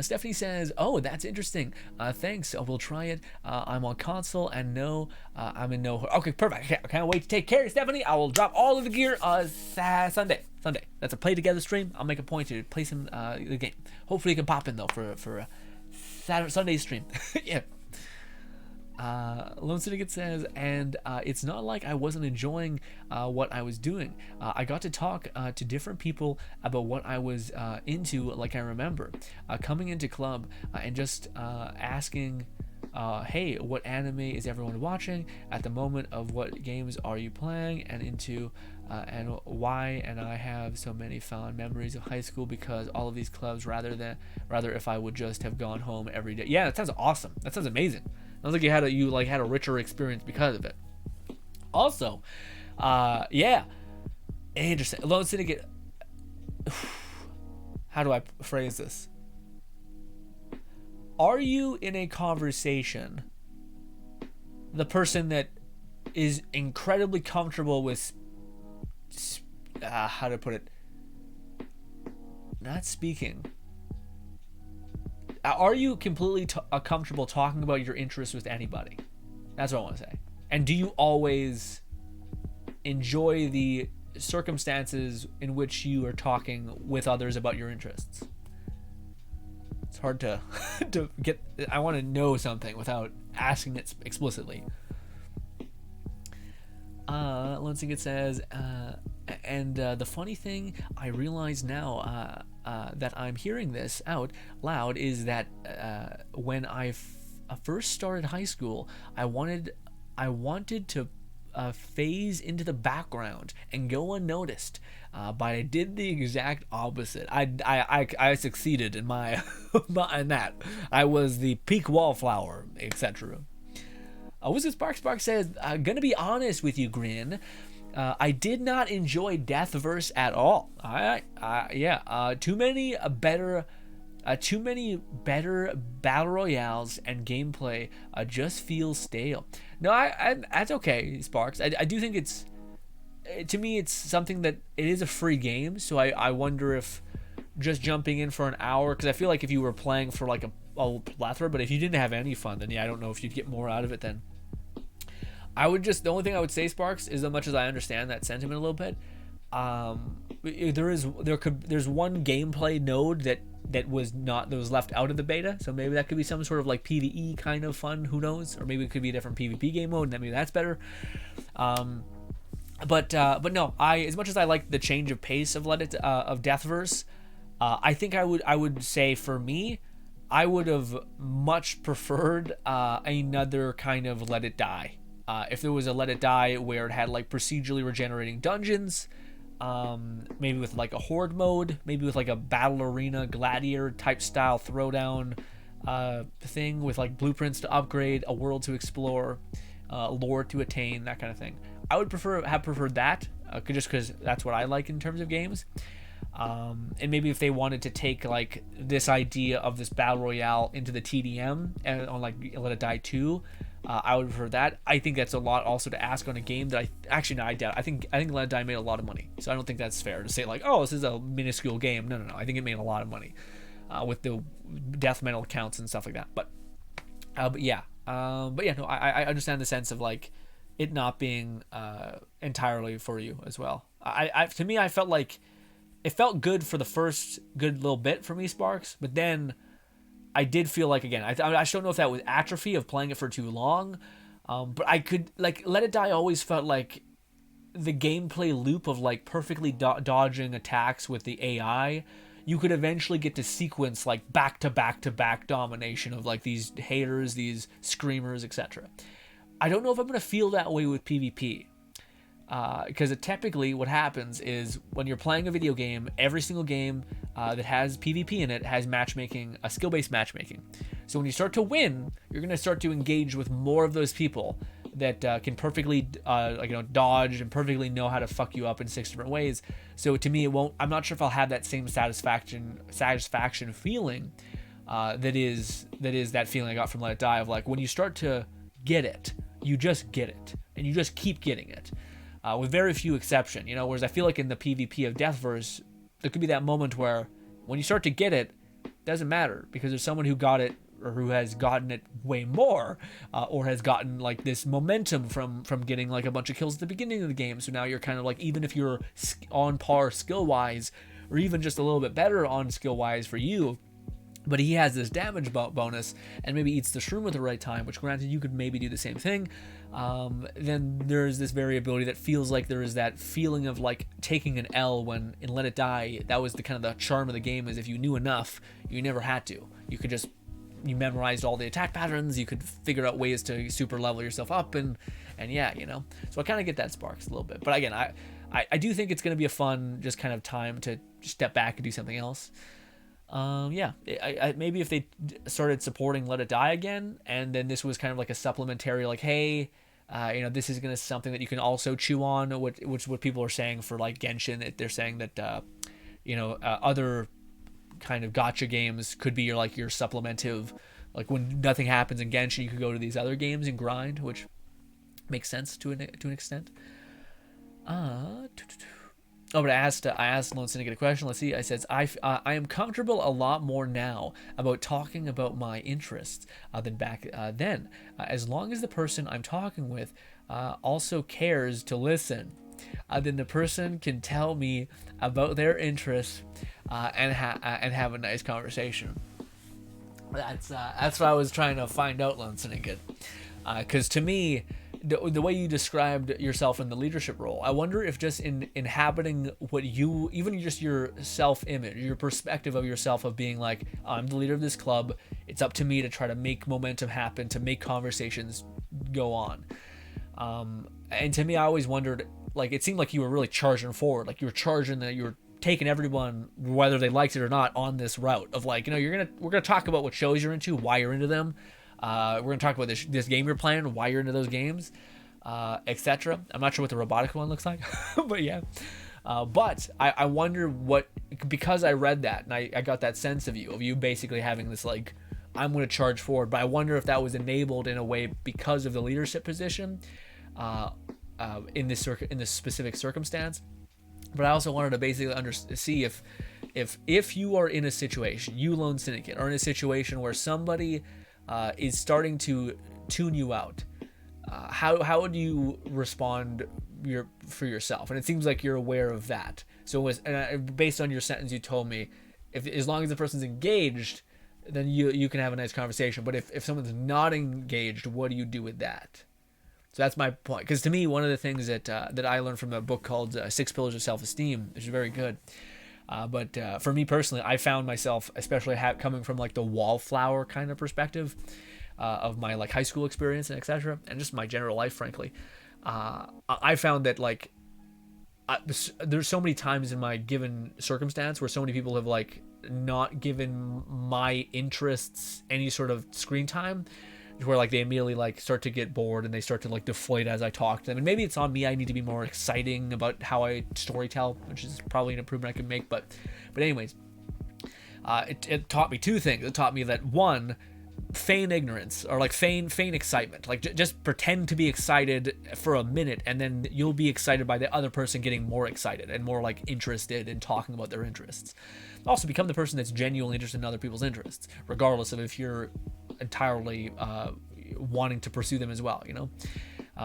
Stephanie says, oh, that's interesting. Thanks. We'll try it. I'm on console, and no, I'm in no. Okay, perfect. I can't wait to take care of Stephanie. I will drop all of the gear Sunday. That's a play together stream. I'll make a point to play some the game. Hopefully, you can pop in though for a Sunday stream. Yeah. Lone Syndicate says, and it's not like I wasn't enjoying what I was doing. I got to talk to different people about what I was into, like I remember. Coming into club and just asking, hey, what anime is everyone watching at the moment, of what games are you playing and into, and why. And I have so many fond memories of high school because all of these clubs, rather if I would just have gone home every day. Yeah, that sounds awesome. That sounds amazing. Sounds like you had a richer experience because of it. Also, yeah, interesting. Lone Syndicate. How do I phrase this? Are you in a conversation the person that is incredibly comfortable with how to put it? Not speaking. Are you completely comfortable talking about your interests with anybody? That's what I want to say. And do you always enjoy the circumstances in which you are talking with others about your interests? It's hard to get. I want to know something without asking it explicitly. Lone Syndicate says, and the funny thing I realize now that I'm hearing this out loud is that when I first started high school, I wanted to phase into the background and go unnoticed, but I did the exact opposite. I succeeded in my in that. I was the peak wallflower, etc. Wizard Spark says, gonna be honest with you, Grin. I did not enjoy Deathverse at all. Too many better battle royales and gameplay just feels stale. No, that's okay, Sparks. I do think to me it's something that it is a free game, so I wonder if just jumping in for an hour, because I feel like if you were playing for like a plethora, but if you didn't have any fun, then yeah, I don't know if you'd get more out of it then. The only thing I would say, Sparks, is as much as I understand that sentiment a little bit, there's one gameplay node that was left out of the beta, so maybe that could be some sort of like PvE kind of fun, who knows, or maybe it could be a different PvP game mode, and maybe that's better. But no, as much as I like the change of pace of Deathverse, I think I would say for me, I would have much preferred another kind of Let It Die. If there was a Let It Die where it had like procedurally regenerating dungeons, maybe with like a horde mode, maybe with like a battle arena gladiator type style throwdown thing with like blueprints to upgrade, a world to explore, lore to attain, that kind of thing. I would have preferred that, just because that's what I like in terms of games. And maybe if they wanted to take like this idea of this battle royale into the TDM and on like Let It Die 2, I would prefer that. I think that's a lot also to ask on a game that I doubt. I think Let It Die made a lot of money, so I don't think that's fair to say like, oh, this is a minuscule game. No. I think it made a lot of money with the death metal counts and stuff like that. But yeah, no, I understand the sense of like it not being entirely for you as well. To me, I felt like it felt good for the first good little bit for me, Sparks, but then I did feel like, again, I just don't know if that was atrophy of playing it for too long, but I could, like, Let It Die always felt like the gameplay loop of, like, perfectly dodging attacks with the AI, you could eventually get to sequence, like, back-to-back-to-back domination of, like, these haters, these screamers, etc. I don't know if I'm going to feel that way with PvP. Because typically what happens is when you're playing a video game, every single game that has PvP in it has matchmaking, a skill-based matchmaking. So when you start to win, you're going to start to engage with more of those people that can perfectly dodge and perfectly know how to fuck you up in 6 different ways. So to me, I'm not sure if I'll have that same satisfaction feeling that is that feeling I got from Let It Die of like when you start to get it, you just get it and you just keep getting it. With very few exception, whereas I feel like in the PvP of Deathverse, there could be that moment where when you start to get it, doesn't matter because there's someone who got it or who has gotten it way more, or has gotten like this momentum from getting like a bunch of kills at the beginning of the game. So now you're kind of like, even if you're on par skill wise, or even just a little bit better on skill wise for you, but he has this damage bonus and maybe eats the shroom at the right time, which granted you could maybe do the same thing. Then there's this variability that feels like there is that feeling of like taking an L when in Let It Die, that was the kind of the charm of the game, is if you knew enough, you never had to. You memorized all the attack patterns, you could figure out ways to super level yourself up and yeah, So I kind of get that Sparks a little bit. But again, I do think it's going to be a fun just kind of time to step back and do something else. Maybe if they started supporting Let It Die again, and then this was kind of like a supplementary, like, hey, this is gonna something that you can also chew on, which what people are saying for like Genshin. They're saying that other kind of gacha games could be your supplementive, like when nothing happens in Genshin, you could go to these other games and grind, which makes sense to an extent. Oh, but I asked Lone Syndicate a question. Let's see. I said, I am comfortable a lot more now about talking about my interests than back then, as long as the person I'm talking with also cares to listen. Then the person can tell me about their interests and have a nice conversation. That's what I was trying to find out, Lone Syndicate. Because to me, the way you described yourself in the leadership role, I wonder if just in inhabiting what you, even just your self-image, your perspective of yourself of being like, I'm the leader of this club, it's up to me to try to make momentum happen, to make conversations go on. And to me, I always wondered, like, it seemed like you were really charging forward, like you were charging, that you were taking everyone, whether they liked it or not, on this route of like, we're gonna talk about what shows you're into, why you're into them. We're going to talk about this game you're playing, why you're into those games, etc. I'm not sure what the robotic one looks like, but yeah. But I wonder what, because I read that and I got that sense of you basically having this like, I'm going to charge forward, but I wonder if that was enabled in a way because of the leadership position in this specific circumstance. But I also wanted to basically see if you are in a situation, you Lone Syndicate, are in a situation where somebody is starting to tune you out, how would you respond for yourself? And it seems like you're aware of that. So based on your sentence, you told me, as long as the person's engaged, then you can have a nice conversation. But if someone's not engaged, what do you do with that? So that's my point. Because to me, one of the things that I learned from a book called 6 Pillars of Self-Esteem, which is very good. But for me personally, I found myself, especially coming from like the wallflower kind of perspective, of my like high school experience and etc. and just my general life, frankly. I found that like there's so many times in my given circumstance where so many people have like not given my interests any sort of screen time, where like they immediately like start to get bored and they start to like deflate as I talk to them. And maybe it's on me. I need to be more exciting about how I storytell, which is probably an improvement I can make. But anyways, it taught me two things. It taught me that, one, feign ignorance, or like feign excitement, like just pretend to be excited for a minute, and then you'll be excited by the other person getting more excited and more like interested in talking about their interests. Also, become the person that's genuinely interested in other people's interests, regardless of if you're entirely wanting to pursue them as well, you know.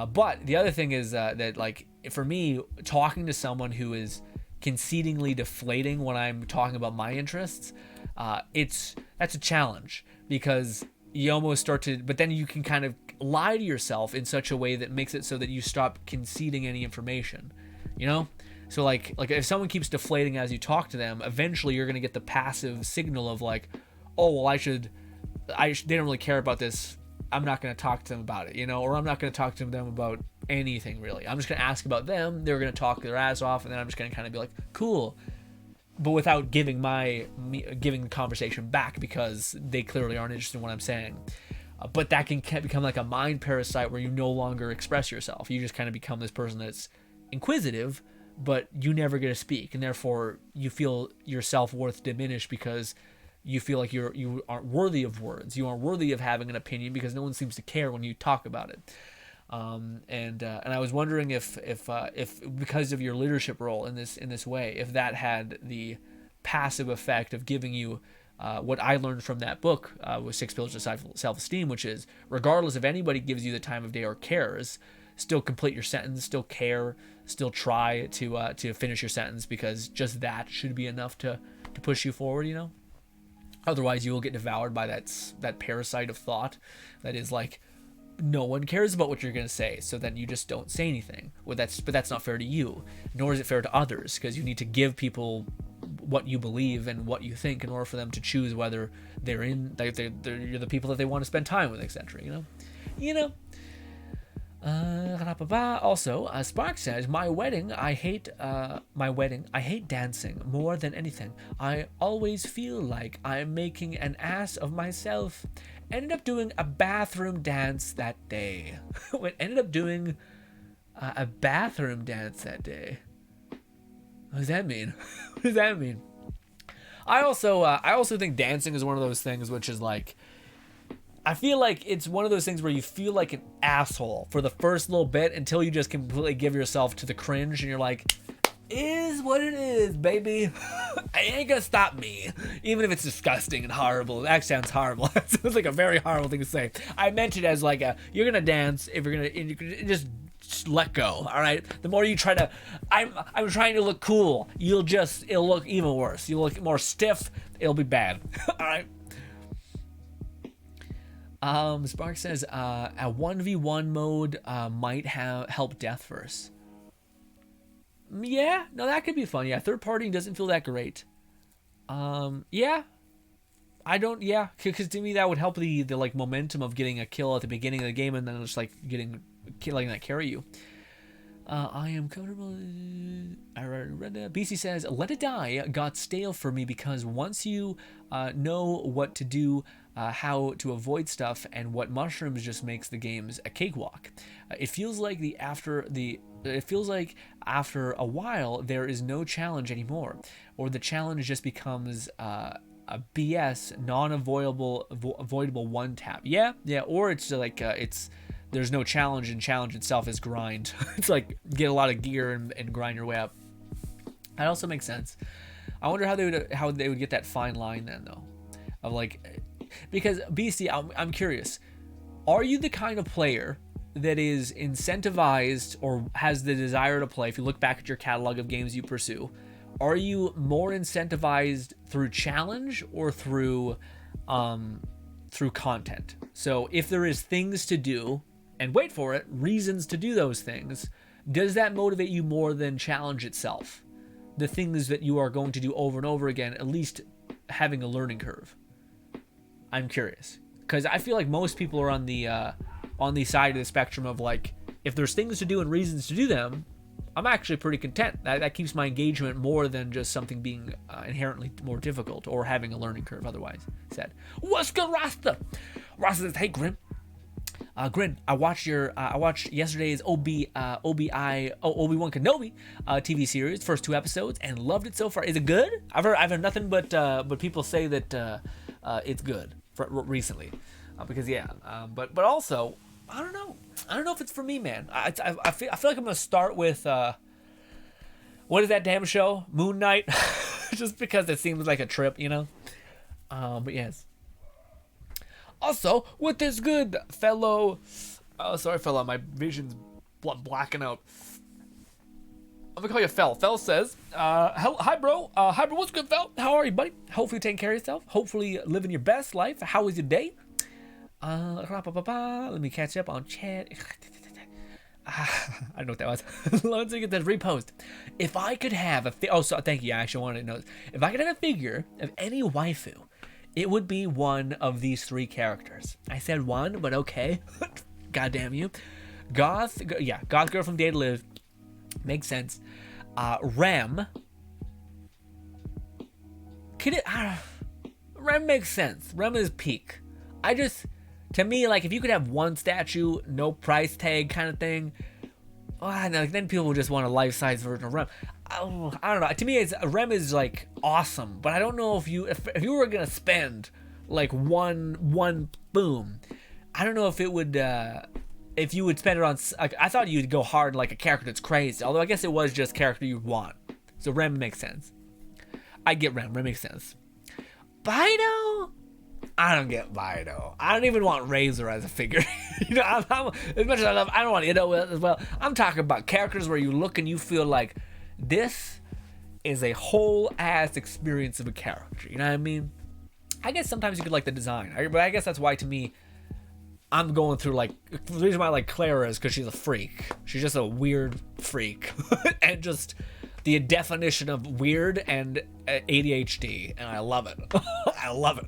But the other thing is that like for me, talking to someone who is concedingly deflating when I'm talking about my interests, that's a challenge, because you almost start to, but then you can kind of lie to yourself in such a way that makes it so that you stop conceding any information, you know? So like if someone keeps deflating as you talk to them, eventually you're going to get the passive signal of like, oh, well, they don't really care about this, I'm not going to talk to them about it, you know, or I'm not going to talk to them about anything really. I'm just going to ask about them, they're going to talk their ass off, and then I'm just going to kind of be like, cool, but without giving the conversation back, because they clearly aren't interested in what I'm saying. But that can become like a mind parasite where you no longer express yourself. You just kind of become this person that's inquisitive, but you never get to speak, and therefore you feel your self-worth diminished because you feel like you aren't worthy of words. You aren't worthy of having an opinion because no one seems to care when you talk about it. And I was wondering if because of your leadership role in this way, if that had the passive effect of giving you what I learned from that book with 6 Pillars of Self-Esteem, which is, regardless if anybody gives you the time of day or cares, still complete your sentence, still care, still try to finish your sentence, because just that should be enough to push you forward, you know. Otherwise, you will get devoured by that parasite of thought that is like, no one cares about what you're going to say, so then you just don't say anything. But that's not fair to you, nor is it fair to others, because you need to give people what you believe and what you think in order for them to choose whether you're the people that they want to spend time with, etc. You know. Also, Spark says, my wedding, I hate dancing more than anything. I always feel like I'm making an ass of myself. Ended up doing a bathroom dance that day. Ended up doing a bathroom dance that day. What does that mean? What does that mean? I also think dancing is one of those things which is like, I feel like it's one of those things where you feel like an asshole for the first little bit until you just completely give yourself to the cringe and you're like, is what it is, baby. I ain't gonna stop me, even if it's disgusting and horrible. That sounds horrible. That sounds like a very horrible thing to say. I meant it as like you're gonna dance, if you're gonna just let go. All right. The more you try to, I'm trying to look cool, it'll look even worse. You'll look more stiff. It'll be bad. All right. Spark says a 1v1 mode might help Deathverse. Yeah, no, that could be fun. Yeah, third party doesn't feel that great. Yeah, because to me that would help the like momentum of getting a kill at the beginning of the game, and then just like letting that carry you. I am comfortable. I read that. BC says, Let It Die got stale for me because once you know what to do, how to avoid stuff, and what mushrooms just makes the games a cakewalk. It feels like after a while there is no challenge anymore, or the challenge just becomes a BS avoidable one tap. Yeah, or it's like there's no challenge, and challenge itself is grind. It's like get a lot of gear and grind your way up. That also makes sense. I wonder how they would get that fine line then, though, of like, because BC, I'm curious, are you the kind of player that is incentivized or has the desire to play? If you look back at your catalog of games you pursue, are you more incentivized through challenge or through content? So if there is things to do, and wait for it, reasons to do those things, does that motivate you more than challenge itself? The things that you are going to do over and over again, at least having a learning curve. I'm curious. because I feel like most people are on the side of the spectrum of like, if there's things to do and reasons to do them, I'm actually pretty content. That keeps my engagement more than just something being inherently more difficult or having a learning curve. Otherwise said, what's good, Rasta? Rasta says, hey, Grim. Grin, I watched yesterday's Obi-Wan Kenobi TV series, first 2 episodes, and loved it so far. Is it good? I've heard nothing but people say that it's good recently, because but also I don't know if it's for me, man. I feel like I'm gonna start with what is that damn show, Moon Knight, just because it seems like a trip, you know. But yes. Also, with this good fellow, sorry fella, my vision's blacking out. I'm gonna call you Fel. Fel says, hi bro, what's good, Fel? How are you, buddy? Hopefully taking care of yourself. Hopefully living your best life. How was your day? Let me catch up on chat. I don't know what that was. Let's get that repost. If I could have thank you. I actually wanted to know this. If I could have a figure of any waifu, it would be one of these 3 characters. I said one, but okay. God damn you. Goth girl from Day to Live. Makes sense. Rem. Rem makes sense. Rem is peak. To me, like, if you could have one statue, no price tag kind of thing, then people would just want a life-size version of Rem. I don't know. To me, Rem is like awesome, but I don't know if you were gonna spend like one boom, I don't know if it would if you would spend it on. I thought you'd go hard like a character that's crazy. Although I guess it was just character you want. So Rem makes sense. I get Rem. Rem makes sense. Bido. I don't get Bido. I don't even want Razor as a figure. You know, I'm, as much as I don't want Ido as well. I'm talking about characters where you look and you feel like this is a whole ass experience of a character. You know what I mean? I guess sometimes you could like the design, but I guess that's why to me, I'm going through like the reason why I like Clara is because she's a freak. She's just a weird freak, and just the definition of weird and ADHD, and I love it. I love it.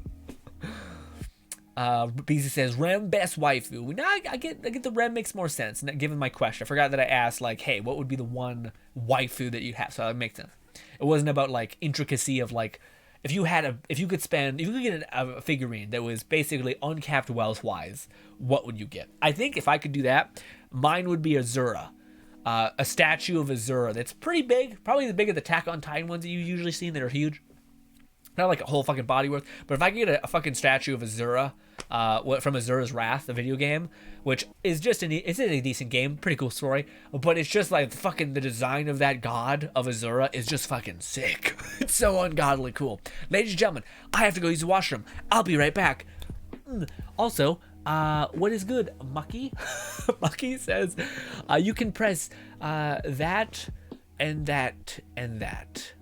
BZ says Rem best waifu. Now I get the Rem makes more sense. Given my question, I forgot that I asked like, hey, what would be the one waifu that you'd have? So that makes sense. It wasn't about like intricacy of like if you could get a figurine that was basically uncapped wealth wise, what would you get? I think if I could do that, mine would be Azura. A statue of Azura that's pretty big, probably as big as the Attack on Titan ones that you usually see that are huge. Not like a whole fucking body worth, but if I could get a fucking statue of Azura, from Azura's Wrath, the video game, which is just it's a decent game, pretty cool story, but it's just like fucking the design of that god of Azura is just fucking sick. It's so ungodly cool. Ladies and gentlemen, I have to go use the washroom. I'll be right back. Also, what is good, Mucky? Mucky says, you can press that and that and that.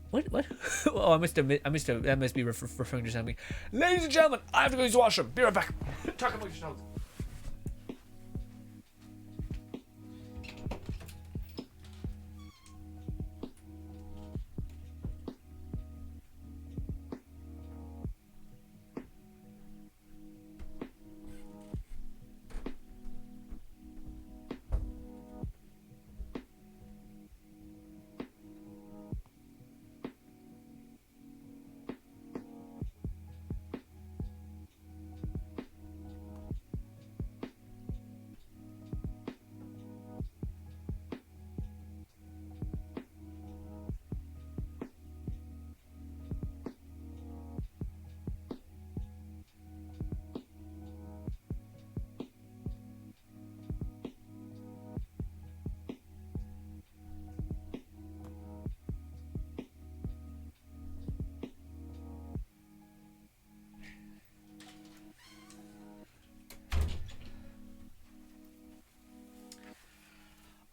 What? Oh, I must that must be referring to something. Ladies and gentlemen, I have to go use the washroom. Be right back. Talk about yourselves.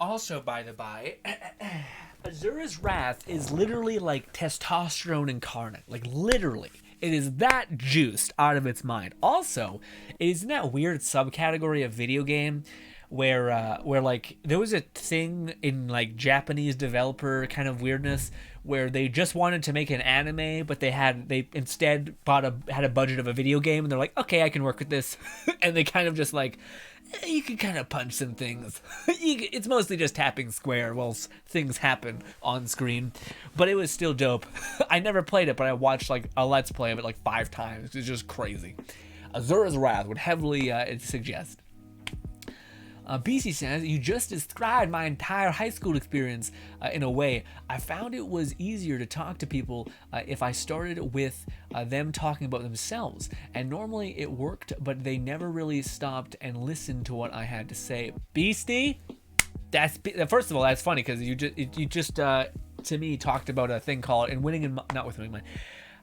Also, by the by, Azura's Wrath is literally like testosterone incarnate. Like, literally. It is that juiced out of its mind. Also, it is in that weird subcategory of video game where like there was a thing in like Japanese developer kind of weirdness where they just wanted to make an anime, but they instead had a budget of a video game, and they're like, okay, I can work with this, and they kind of just like, you can kind of punch some things. It's mostly just tapping square while things happen on screen, but it was still dope. I never played it, but I watched like a let's play of it like 5 times. It's just crazy. Azura's Wrath would heavily suggest. BC says, you just described my entire high school experience in a way. I found it was easier to talk to people if I started with them talking about themselves. And normally it worked, but they never really stopped and listened to what I had to say. Beastie? First of all, that's funny because you just to me talked about a thing called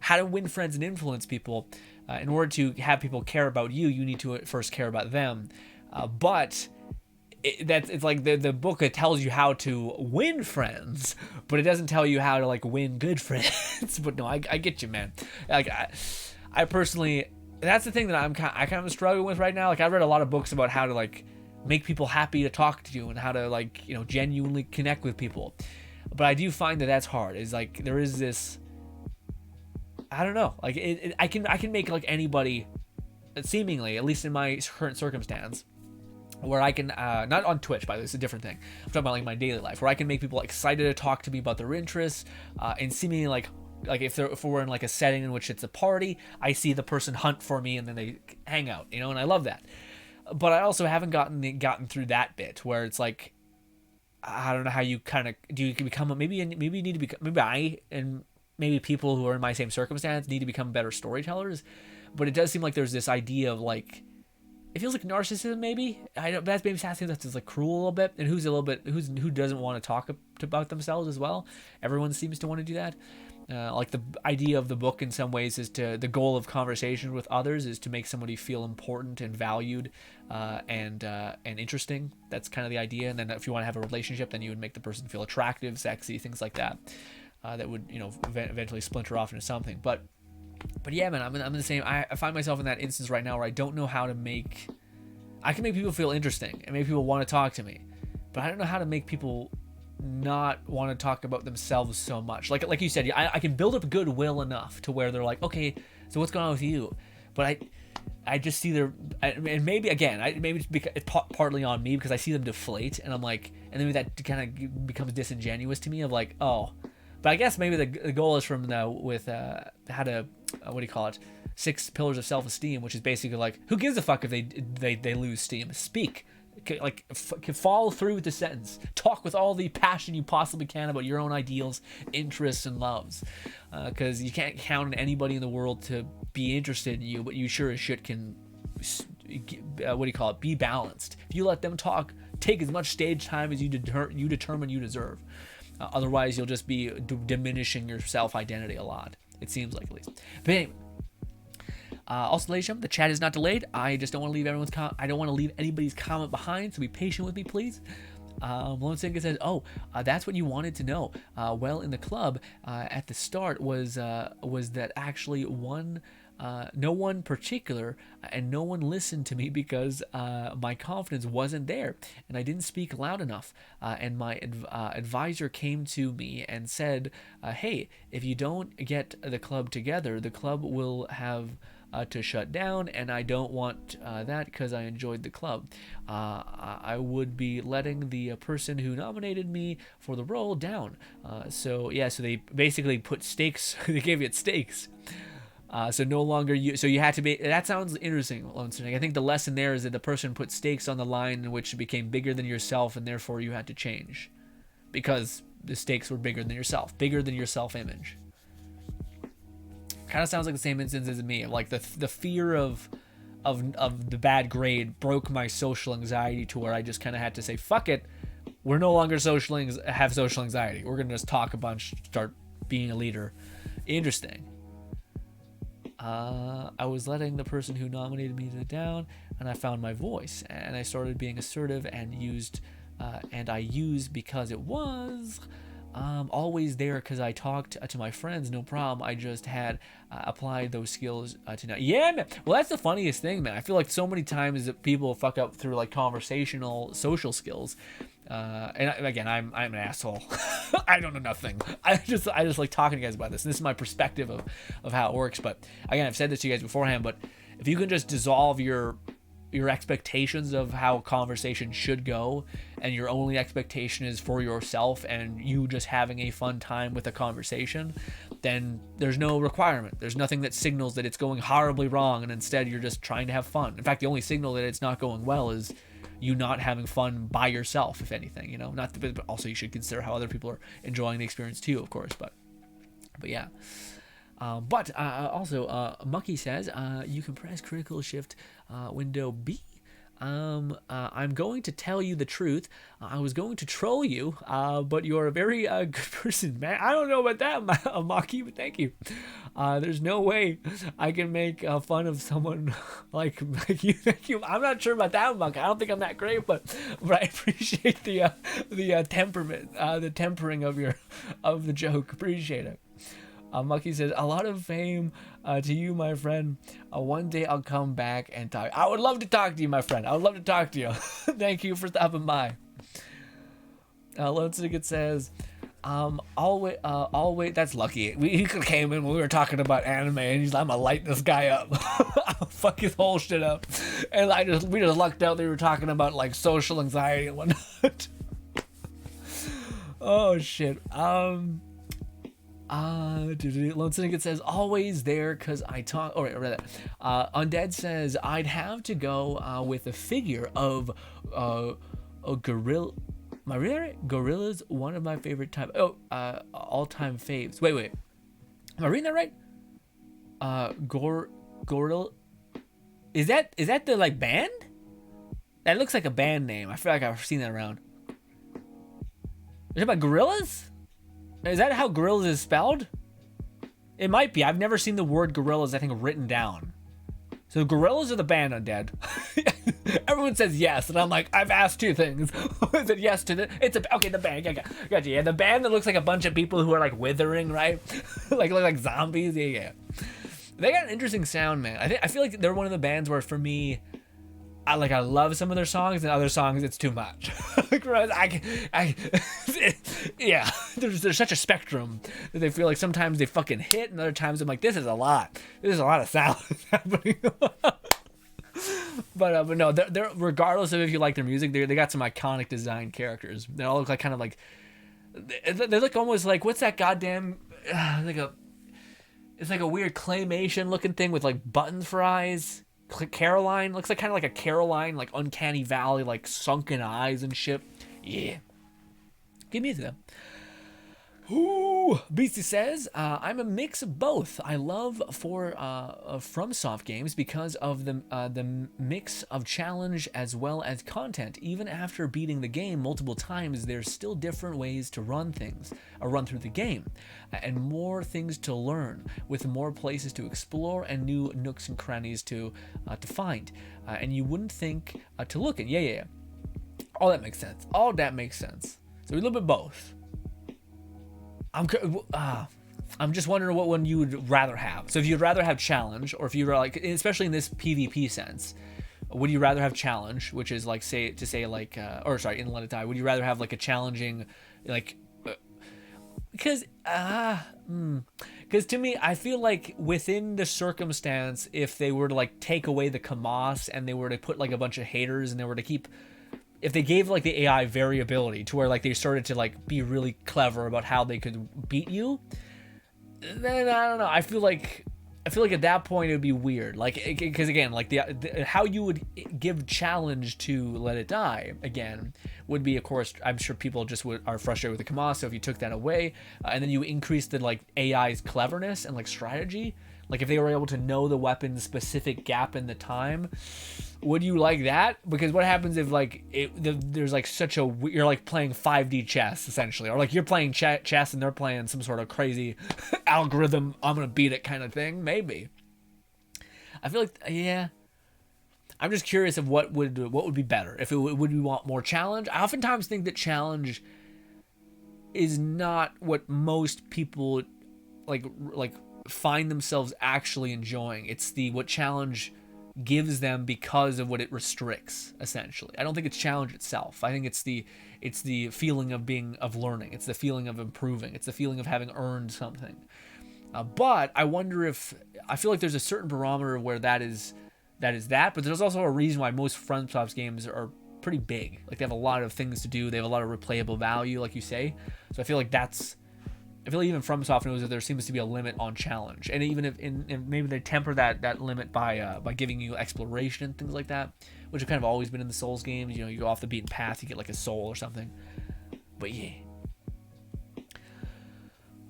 how to win friends and influence people. In order to have people care about you, you need to first care about them. But it's like the book that tells you how to win friends, but it doesn't tell you how to like win good friends. But no, I get you, man. Like I personally, that's the thing that I kind of struggling with right now. Like I've read a lot of books about how to like make people happy to talk to you and how to like, you know, genuinely connect with people. But I do find that that's hard. Is like there is this, I don't know, like I can make like anybody, seemingly, at least in my current circumstance, where I can, not on Twitch, by the way, it's a different thing. I'm talking about like my daily life, where I can make people excited to talk to me about their interests, and seemingly like if we're in like a setting in which it's a party, I see the person hunt for me and then they hang out, you know, and I love that. But I also haven't gotten through that bit where it's like, I don't know how you kind of, do you become, maybe you need to become, maybe I, and maybe people who are in my same circumstance need to become better storytellers. But it does seem like there's this idea of like, it feels like narcissism, maybe. I don't. That's maybe something that's just like cruel a little bit, and who doesn't want to talk about themselves as well. Everyone seems to want to do that. Like the idea of the book, in some ways, the goal of conversation with others is to make somebody feel important and valued, and interesting. That's kind of the idea. And then if you want to have a relationship, then you would make the person feel attractive, sexy, things like that. That would, you know, eventually splinter off into something, but yeah, man, I'm the same. I find myself in that instance right now where I don't know how to I can make people feel interesting and make people want to talk to me, but I don't know how to make people not want to talk about themselves so much. Like you said, I can build up goodwill enough to where they're like, okay, so what's going on with you? But I just see and maybe again, maybe it's partly on me because I see them deflate, and I'm like, and then that kind of becomes disingenuous to me of like, oh. But I guess maybe the goal is from with how to, what do you call it, 6 pillars of self-esteem, which is basically like, who gives a fuck if they lose steam? Speak, like follow through with the sentence. Talk with all the passion you possibly can about your own ideals, interests, and loves, because you can't count on anybody in the world to be interested in you, but you sure as shit can. Be balanced. If you let them talk, take as much stage time as you determine you deserve. Otherwise, you'll just be diminishing your self-identity a lot. It seems like, at least. But anyway, also, ladies and gentlemen, the chat is not delayed. I just don't want to leave I don't want to leave anybody's comment behind, so be patient with me, please. Lone Singer says, that's what you wanted to know. Well, in the club, at the start was that actually no one particular, and no one listened to me because my confidence wasn't there, and I didn't speak loud enough. And my advisor came to me and said, hey, if you don't get the club together, the club will have to shut down, and I don't want that because I enjoyed the club. I would be letting the person who nominated me for the role down. So they basically put stakes. They gave it stakes. So no longer so you had to be. That sounds interesting, Lone Snake. I think the lesson there is that the person put stakes on the line in which it became bigger than yourself, and therefore you had to change because the stakes were bigger than yourself, bigger than your self-image. Kind of sounds like the same instance as me. Like the fear of the bad grade broke my social anxiety to where I just kind of had to say, fuck it, we're no longer have social anxiety. We're gonna just talk a bunch, start being a leader. Interesting. I was letting the person who nominated me down, and I found my voice, and I started being assertive and I used because it was Always there because I talked to my friends, no problem. I just had applied those skills to now. Yeah, man. Well, that's the funniest thing, man. I feel like so many times that people fuck up through like conversational, social skills. Again, I'm an asshole. I don't know nothing. I just like talking to you guys about this. And this is my perspective of how it works. But again, I've said this to you guys beforehand. But if you can just dissolve your expectations of how a conversation should go, and your only expectation is for yourself and you just having a fun time with a conversation, then there's no requirement. There's nothing that signals that it's going horribly wrong, and instead you're just trying to have fun. In fact, the only signal that it's not going well is you not having fun by yourself, if anything, you know. Not, but also you should consider how other people are enjoying the experience too, of course. But yeah. Also, Mucky says you can press critical shift window B. I'm going to tell you the truth. I was going to troll you, but you're a very good person, man. I don't know about that, Maki, but thank you. There's no way I can make fun of someone like you. Thank you. I'm not sure about that, Maki. I don't think I'm that great, but I appreciate the temperament, the tempering of the joke. Appreciate it. Mucky says, a lot of fame to you, my friend. One day I'll come back and talk. I would love to talk to you, my friend. I would love to talk to you. Thank you for stopping by. Lone Syndicate says, I'll wait. That's lucky. He could have came in when we were talking about anime, and he's like, I'm gonna light this guy up. I'll fuck his whole shit up. And we just lucked out they were talking about like social anxiety and whatnot. Oh shit. Lone Syndicate says, always there because I talk. Oh, right, I read that. Undead says, I'd have to go with a figure of a gorilla. Am I reading that right? Gorilla's one of my favorite all-time faves. Wait. Am I reading that right? Gorilla. Is that the like band? That looks like a band name. I feel like I've seen that around. Is it about gorillas? Is that how gorillas is spelled? It might be. I've never seen the word gorillas, I think, written down. So gorillas are the band, Undead. Everyone says yes, and I'm like, I've asked two things. I said yes to the band. Gotcha. Yeah, the band that looks like a bunch of people who are like withering, right? like look like zombies. Yeah. They got an interesting sound, man. I feel like they're one of the bands where, for me, I love some of their songs, and other songs it's too much. Yeah, there's such a spectrum that they feel like sometimes they fucking hit, and other times I'm like, this is a lot. There's a lot of sound happening. But no, they're regardless of if you like their music, they got some iconic design characters. They all look like kind of like they look almost like, what's that goddamn it's like a weird claymation looking thing with like buttons for eyes. Caroline looks like kind of like a Caroline, like Uncanny Valley, like sunken eyes and shit. Yeah, give me them. Ooh, Beastie says, I'm a mix of both. I love FromSoft games because of the mix of challenge as well as content. Even after beating the game multiple times, there's still different ways to run through the game, and more things to learn, with more places to explore and new nooks and crannies to find. And you wouldn't think to look at. Yeah. All that makes sense. So a little bit both. I'm just wondering what one you would rather have. So if you'd rather have challenge, or if you'd like, especially in this PvP sense, would you rather have challenge, which is like in Let It Die, would you rather have like a challenging, like, because to me, I feel like within the circumstance, if they were to like take away the Kamas and they were to put like a bunch of haters and they were to keep, if they gave like the AI variability to where like they started to like be really clever about how they could beat you, then I don't know. I feel like at that point it would be weird. Like, because again, like the how you would give challenge to Let It Die again would be, of course, I'm sure people just are frustrated with the Kamas. So if you took that away, and then you increase the like AI's cleverness and like strategy, like if they were able to know the weapon's specific gap in the time, would you like that? Because what happens if like there's like you're like playing 5D chess essentially, or like you're playing chess and they're playing some sort of crazy algorithm, I'm gonna beat it kind of thing? Maybe. I feel like, yeah. I'm just curious of what would be better. If would we want more challenge? I oftentimes think that challenge is not what most people like find themselves actually enjoying. It's what challenge gives them because of what it restricts, essentially. I don't think it's challenge itself. I think it's the feeling of learning. It's the feeling of improving. It's the feeling of having earned something. But I wonder if I feel like there's a certain barometer where that is that, but there's also a reason why most FromSoft games are pretty big. Like they have a lot of things to do. They have a lot of replayable value, like you say. So I feel like even FromSoft knows that there seems to be a limit on challenge, and even if maybe they temper that limit by giving you exploration and things like that, which have kind of always been in the Souls games. You know, you go off the beaten path, you get like a soul or something. But yeah.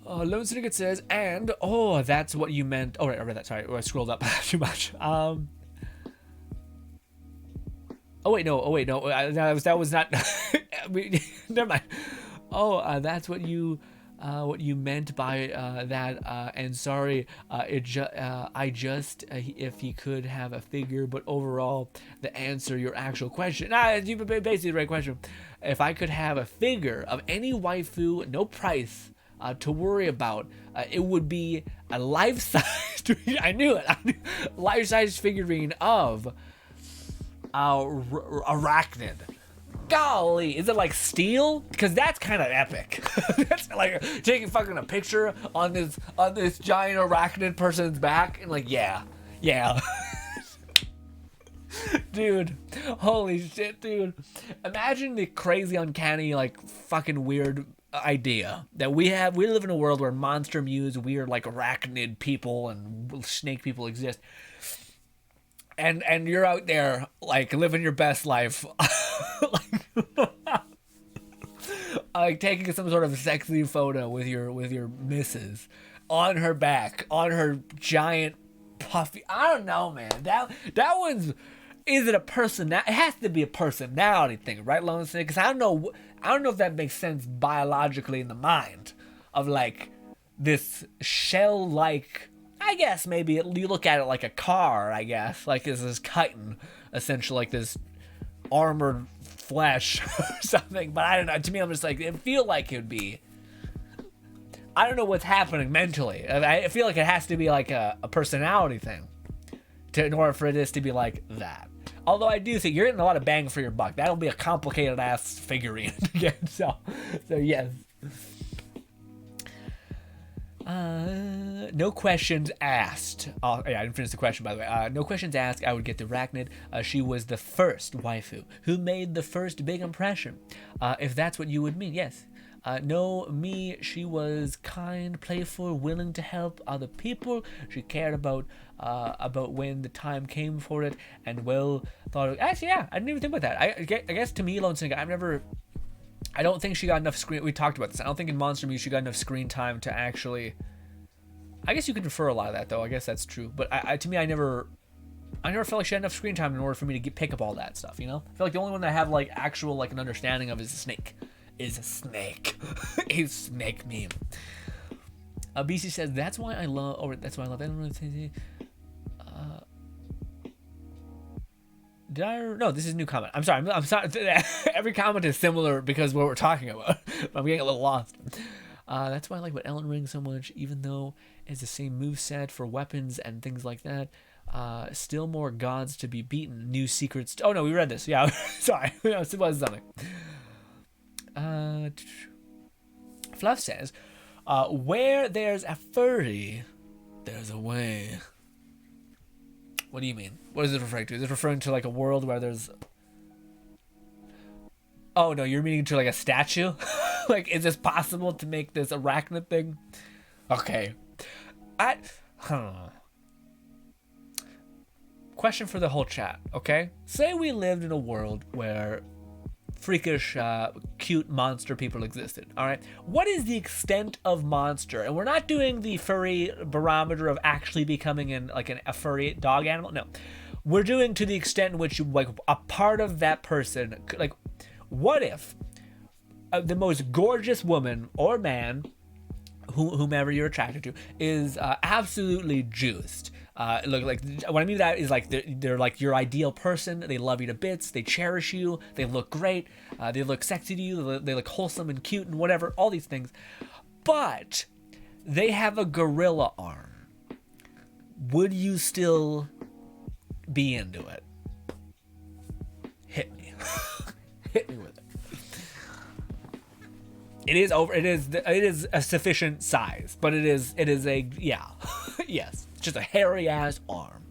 Lone Syndicate says, and that's what you meant. Oh, right, I read that. Sorry, I scrolled up too much. Oh wait, no. That was not. Never mind. That's what you meant by that. And sorry, if he could have a figure, but overall, the answer your actual question. You basically the right question. If I could have a figure of any waifu, no price. To worry about, it would be a life-size. I knew it. Life-size figurine of Arachnid. Golly, is it like steel? Because that's kind of epic. That's like taking fucking a picture on this giant Arachnid person's back and like yeah. Dude, holy shit, dude. Imagine the crazy, uncanny, like fucking weird idea that we live in a world where monster muse, weird like arachnid people and snake people exist, and you're out there like living your best life, like taking some sort of sexy photo with your missus on her back, on her giant puffy. I don't know, man. That one's. Is it a person? It has to be a personality thing, right, Lone Snake? Because I don't know if that makes sense biologically in the mind of like this shell-like. I guess maybe you look at it like a car. I guess like this chitin, essentially like this armored flesh or something. But I don't know. To me, I'm just like it feel like it would be. I don't know what's happening mentally. I feel like it has to be like a personality thing, in order for this to be like that. Although I do think you're getting a lot of bang for your buck. That'll be a complicated ass figurine to get. So yes. No questions asked. Oh yeah, I didn't finish the question by the way. No questions asked. I would get the Arachnid. She was the first waifu who made the first big impression. If that's what you would mean, yes. No, me, she was kind, playful, willing to help other people. She cared about when the time came for it, and well thought of. Actually, yeah, I didn't even think about that. I guess to me, Lone Syndicate, I don't think she got enough screen. We talked about this. I don't think in Monster Muse she got enough screen time to actually. I guess you could infer a lot of that, though. I guess that's true. But to me, I never felt like she had enough screen time in order for me to pick up all that stuff. You know, I feel like the only one that I have like actual like an understanding of is Snake. A snake meme. BC says that's why I love. That's why I love. I don't know. Did I? No, this is a new comment. I'm sorry. I'm sorry. Every comment is similar because what we're talking about. I'm getting a little lost. That's why I like Elden Ring so much, even though it's the same moveset for weapons and things like that. Still more gods to be beaten. New secrets. Oh no, we read this. Yeah, sorry. It was something. Fluff says, where there's a furry, there's a way. What do you mean? What is it referring to? Is it referring to like a world where there's... Oh no, you're meaning to like a statue? Like, is this possible to make this arachnid thing? Okay. Question for the whole chat, okay? Say we lived in a world where freakish, cute monster people existed, all right? What is the extent of monster? And we're not doing the furry barometer of actually becoming a furry dog animal. No, we're doing to the extent in which you like a part of that person. Like, what if the most gorgeous woman or man, whomever you're attracted to, is absolutely juiced? Look, like what I mean by that is like they're like your ideal person. They love you to bits. They cherish you. They look great. They look sexy to you. They look wholesome and cute and whatever. All these things, but they have a gorilla arm. Would you still be into it? Hit me. Hit me with it. It is a sufficient size, but it is a yeah. Yes. It's just a hairy ass arm.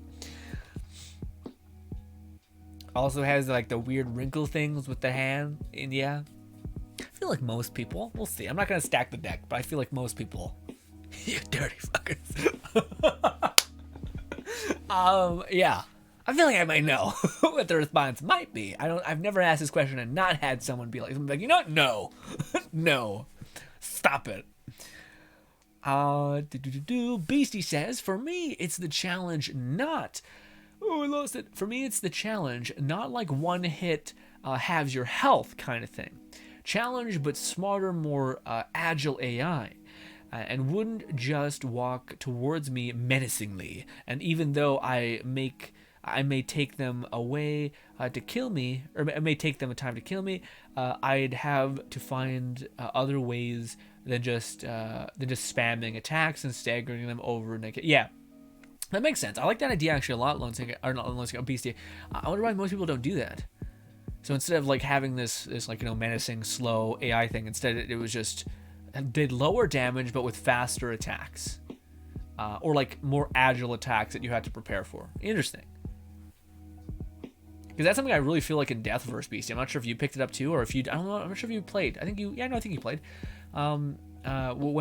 Also has like the weird wrinkle things with the hand. And yeah. I feel like most people, we'll see. I'm not gonna stack the deck, but I feel like most people, you dirty fuckers. Yeah. I feel like I might know what the response might be. I've never asked this question and not had someone be like, you know what? No. No. Stop it. Beastie says, for me, it's the challenge not. Oh, I lost it. For me, it's the challenge, not like one hit halves your health kind of thing. Challenge, but smarter, more agile AI. And wouldn't just walk towards me menacingly. And even though I may take them away to kill me, or I may take them a time to kill me, I'd have to find other ways than just spamming attacks and staggering them over. Yeah, that makes sense. I like that idea actually a lot. Beastie. I wonder why most people don't do that. So instead of like having this like menacing slow AI thing, instead it was just did lower damage but with faster attacks, or like more agile attacks that you had to prepare for. Interesting. Because that's something I really feel like in Deathverse, Beastie. I'm not sure if you picked it up too, or if you, I don't know, I'm not sure if you played. I think you played. When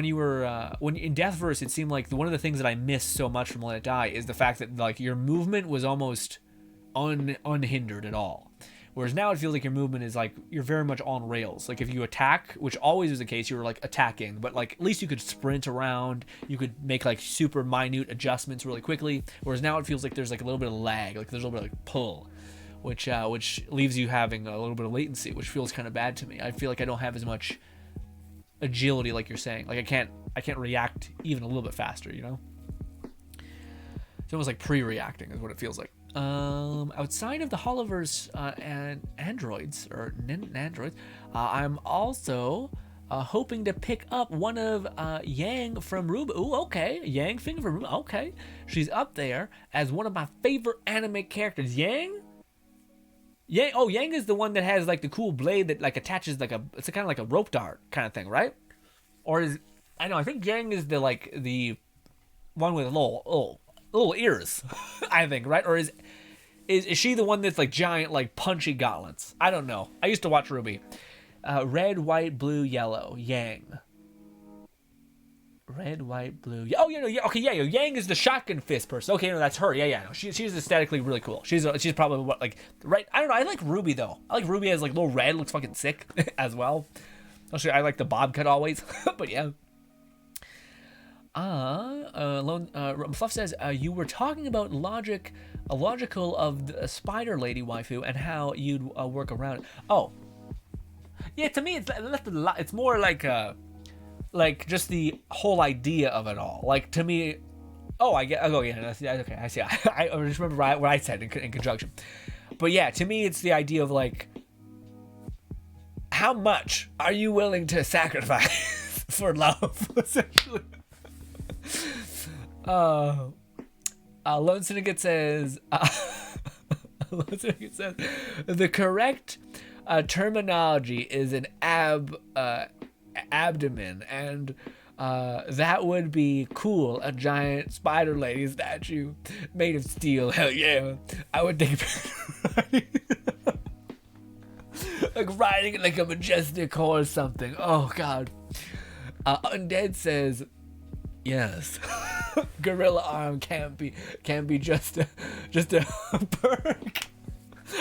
you were, when in Deathverse, it seemed like one of the things that I missed so much from Let It Die is the fact that like your movement was almost unhindered at all. Whereas now it feels like your movement is like, you're very much on rails. Like if you attack, which always was the case, you were like attacking, but like at least you could sprint around, you could make like super minute adjustments really quickly. Whereas now it feels like there's like a little bit of lag, like there's a little bit of like pull. Which leaves you having a little bit of latency, which feels kind of bad to me. I feel like I don't have as much agility, like you're saying. Like I can't react even a little bit faster, you know? It's almost like pre-reacting is what it feels like. Outside of the Holoverse and androids, I'm also hoping to pick up one of Yang from Ruby. Ooh, okay. Yang Finger from Ruby. Okay. She's up there as one of my favorite anime characters. Yang? Yang is the one that has like the cool blade that like attaches like it's kind of like a rope dart kind of thing, right? Or I think Yang is the one with little ears, I think, right? Or is she the one that's like giant like punchy gauntlets? I don't know. I used to watch Ruby. Red, white, blue, yellow, Yang. Red, white, blue. Oh, yeah. Okay, yeah. Yang is the shotgun fist person. Okay, no, that's her. Yeah. No, she's aesthetically really cool. She's probably what like right. I don't know. I like Ruby though. I like Ruby as like little red. Looks fucking sick as well. Actually, I like the bob cut always. But yeah. Fluff says you were talking about logical of the spider lady waifu and how you'd work around it. Oh, yeah. To me, it's more like just the whole idea of it all. Like to me, I get. Oh yeah, okay. I see. I just remember what I said in conjunction. But yeah, to me, it's the idea of like, how much are you willing to sacrifice for love, essentially. Lone Syndicate says. The correct terminology is an abdomen, and that would be cool. A giant spider lady statue made of steel. Hell yeah, I would take like riding it like a majestic horse or something. Oh god. Undead says yes. Gorilla arm can't be just a perk.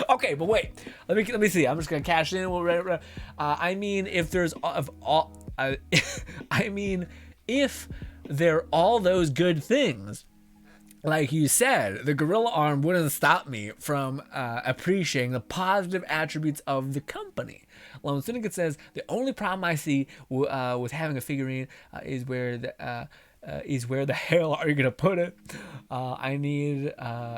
Okay, but wait. Let me see. I'm just gonna cash in. I mean, if there's I mean, if they're all those good things, like you said, the gorilla arm wouldn't stop me from appreciating the positive attributes of the company. Lone Syndicate says the only problem I see with having a figurine is where is where the hell are you gonna put it? I need.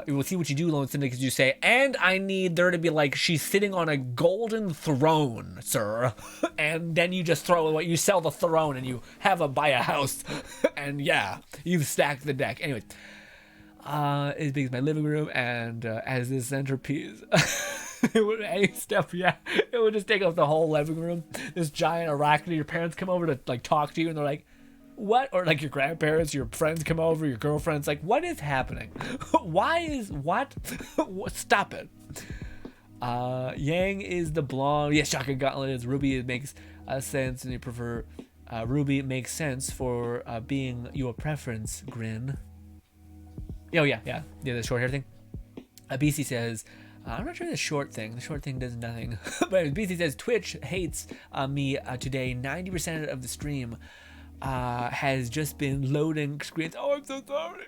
We'll see what you do, Lone Syndicate. Because you say, and I need there to be like she's sitting on a golden throne, sir. And then you just throw it. You sell the throne and you buy a house, and yeah, you've stacked the deck. Anyway, as big as my living room and as this centerpiece. It would any step, yeah. It would just take up the whole living room. This giant arachne. Your parents come over to like talk to you, and they're like, "What?" Or like your grandparents, your friends come over, your girlfriend's like, "What is happening? Why is what? Stop it." Yang is the blonde. Yes, Shotgun Gauntlet is Ruby. It makes sense, and you prefer Ruby. It makes sense for being your preference. GRINN. Oh yeah. The short hair thing. BC says. I'm not sure the short thing. The short thing does nothing. But BC says Twitch hates me today. 90% of the stream has just been loading screens. Oh, I'm so sorry.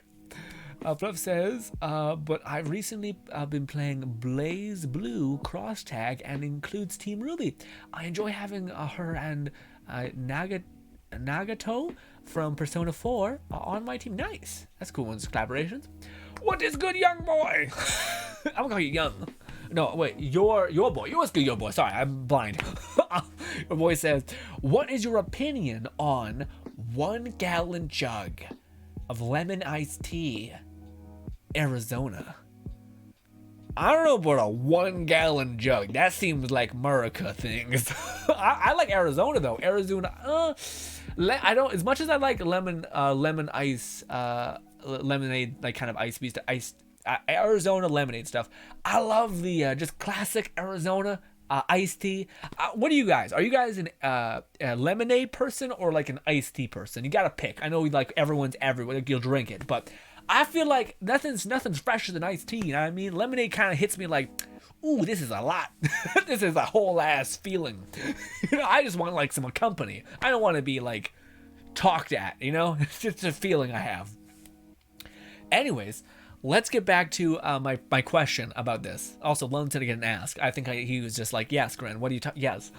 Fluff says, but I've recently been playing Blaze Blue cross tag and includes Team Ruby. I enjoy having her and Nagato from Persona 4 on my team. Nice. That's cool ones, collaborations. What is good, young boy? I'm gonna call you young. No, wait, your boy. What's good, your boy? Sorry, I'm blind. Your boy says, what is your opinion on 1 gallon jug of lemon iced tea, Arizona? I don't know about a 1 gallon jug. That seems like America things. I like Arizona though. Arizona. I don't. As much as I like lemon ice, lemonade, like kind of iced Arizona lemonade stuff. I love the just classic Arizona iced tea. What are you guys? Are you guys a lemonade person or like an iced tea person? You gotta pick. I know like everyone's everywhere. Like, you'll drink it, but I feel like nothing's fresher than iced tea. You know what I mean? Lemonade kind of hits me like, ooh, this is a lot. This is a whole ass feeling. You know, I just want like some company. I don't want to be like talked at. You know, it's just a feeling I have. Anyways, let's get back to my question about this. Also, Lone Syndicate didn't ask. I think he was just like, yes, GRINN, what do you yes.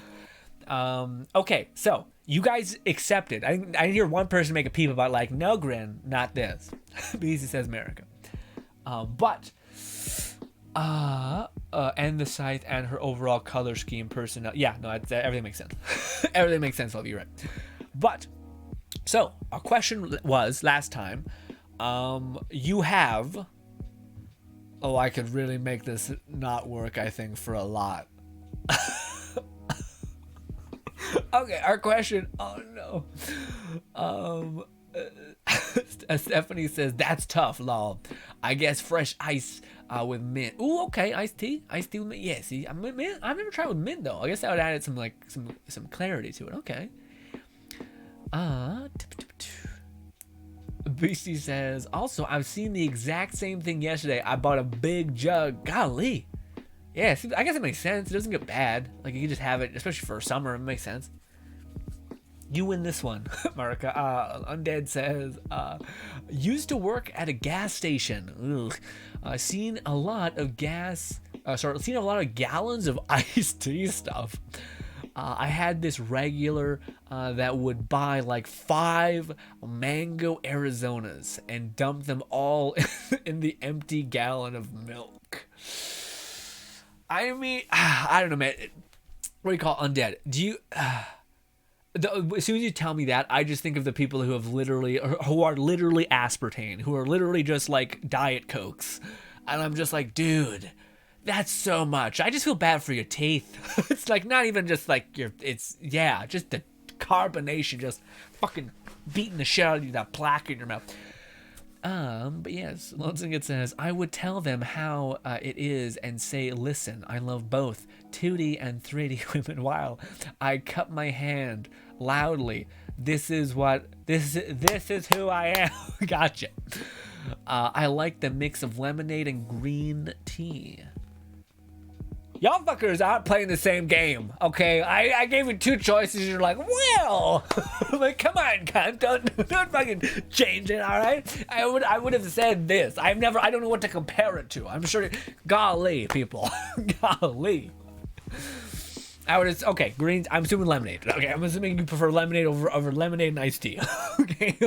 Okay, so you guys accepted. I didn't hear one person make a peep about like, no, GRINN, not this. Because he says America. But and the scythe and her overall color scheme, personnel. Yeah, no, everything makes sense. Everything makes sense, love you, right? But so our question was last time. You have. Oh, I could really make this not work, I think, for a lot. Okay, our question. Oh no. Stephanie says that's tough, lol. I guess fresh ice with mint. Ooh, okay, iced tea with mint. Yeah, see, mint. I've never tried with mint though. I guess that would add some clarity to it. Okay. BC says, also, I've seen the exact same thing yesterday. I bought a big jug. Golly. Yeah, I guess it makes sense. It doesn't get bad. Like, you can just have it, especially for summer. It makes sense. You win this one, Marika. Undead says, used to work at a gas station. Seen a lot of gallons of iced tea stuff. I had this regular that would buy like 5 mango Arizonas and dump them all in the empty gallon of milk. I mean, I don't know, man. What do you call Undead? Do you... as soon as you tell me that, I just think of the people who are literally aspartame, who are literally just like Diet Cokes. And I'm just like, dude... That's so much. I just feel bad for your teeth. It's like not even just like just the carbonation just fucking beating the shit out of you, that plaque in your mouth. But yes, Lone Syndicate says, I would tell them how it is and say, listen, I love both 2D and 3D women while I cup my hand loudly. This is who I am. Gotcha. I like the mix of lemonade and green tea. Y'all fuckers aren't playing the same game, okay? I gave you 2 choices. You're like, well, like, come on, cunt, don't fucking change it, all right? I would have said this. I don't know what to compare it to. I'm sure, golly, people, golly. I would okay, greens. I'm assuming lemonade. Okay, I'm assuming you prefer lemonade over lemonade and iced tea. Okay.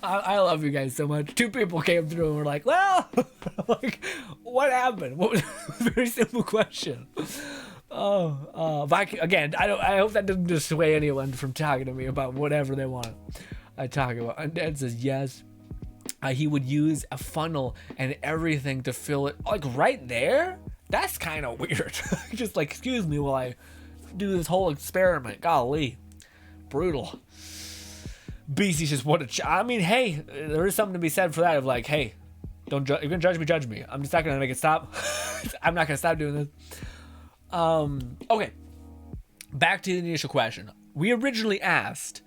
I love you guys so much. 2 people came through and were like, well, like, what happened? What was very simple question. Again, I hope that doesn't dissuade anyone from talking to me about whatever they want I talk about. And Dad says yes. He would use a funnel and everything to fill it, like right there. That's kind of weird. Just like, excuse me while I do this whole experiment. Golly, brutal. BC says, what I mean, hey, there is something to be said for that. Of like, hey, don't you're gonna judge me. I'm just not gonna make it stop. I'm not gonna stop doing this. Okay. Back to the initial question. We originally asked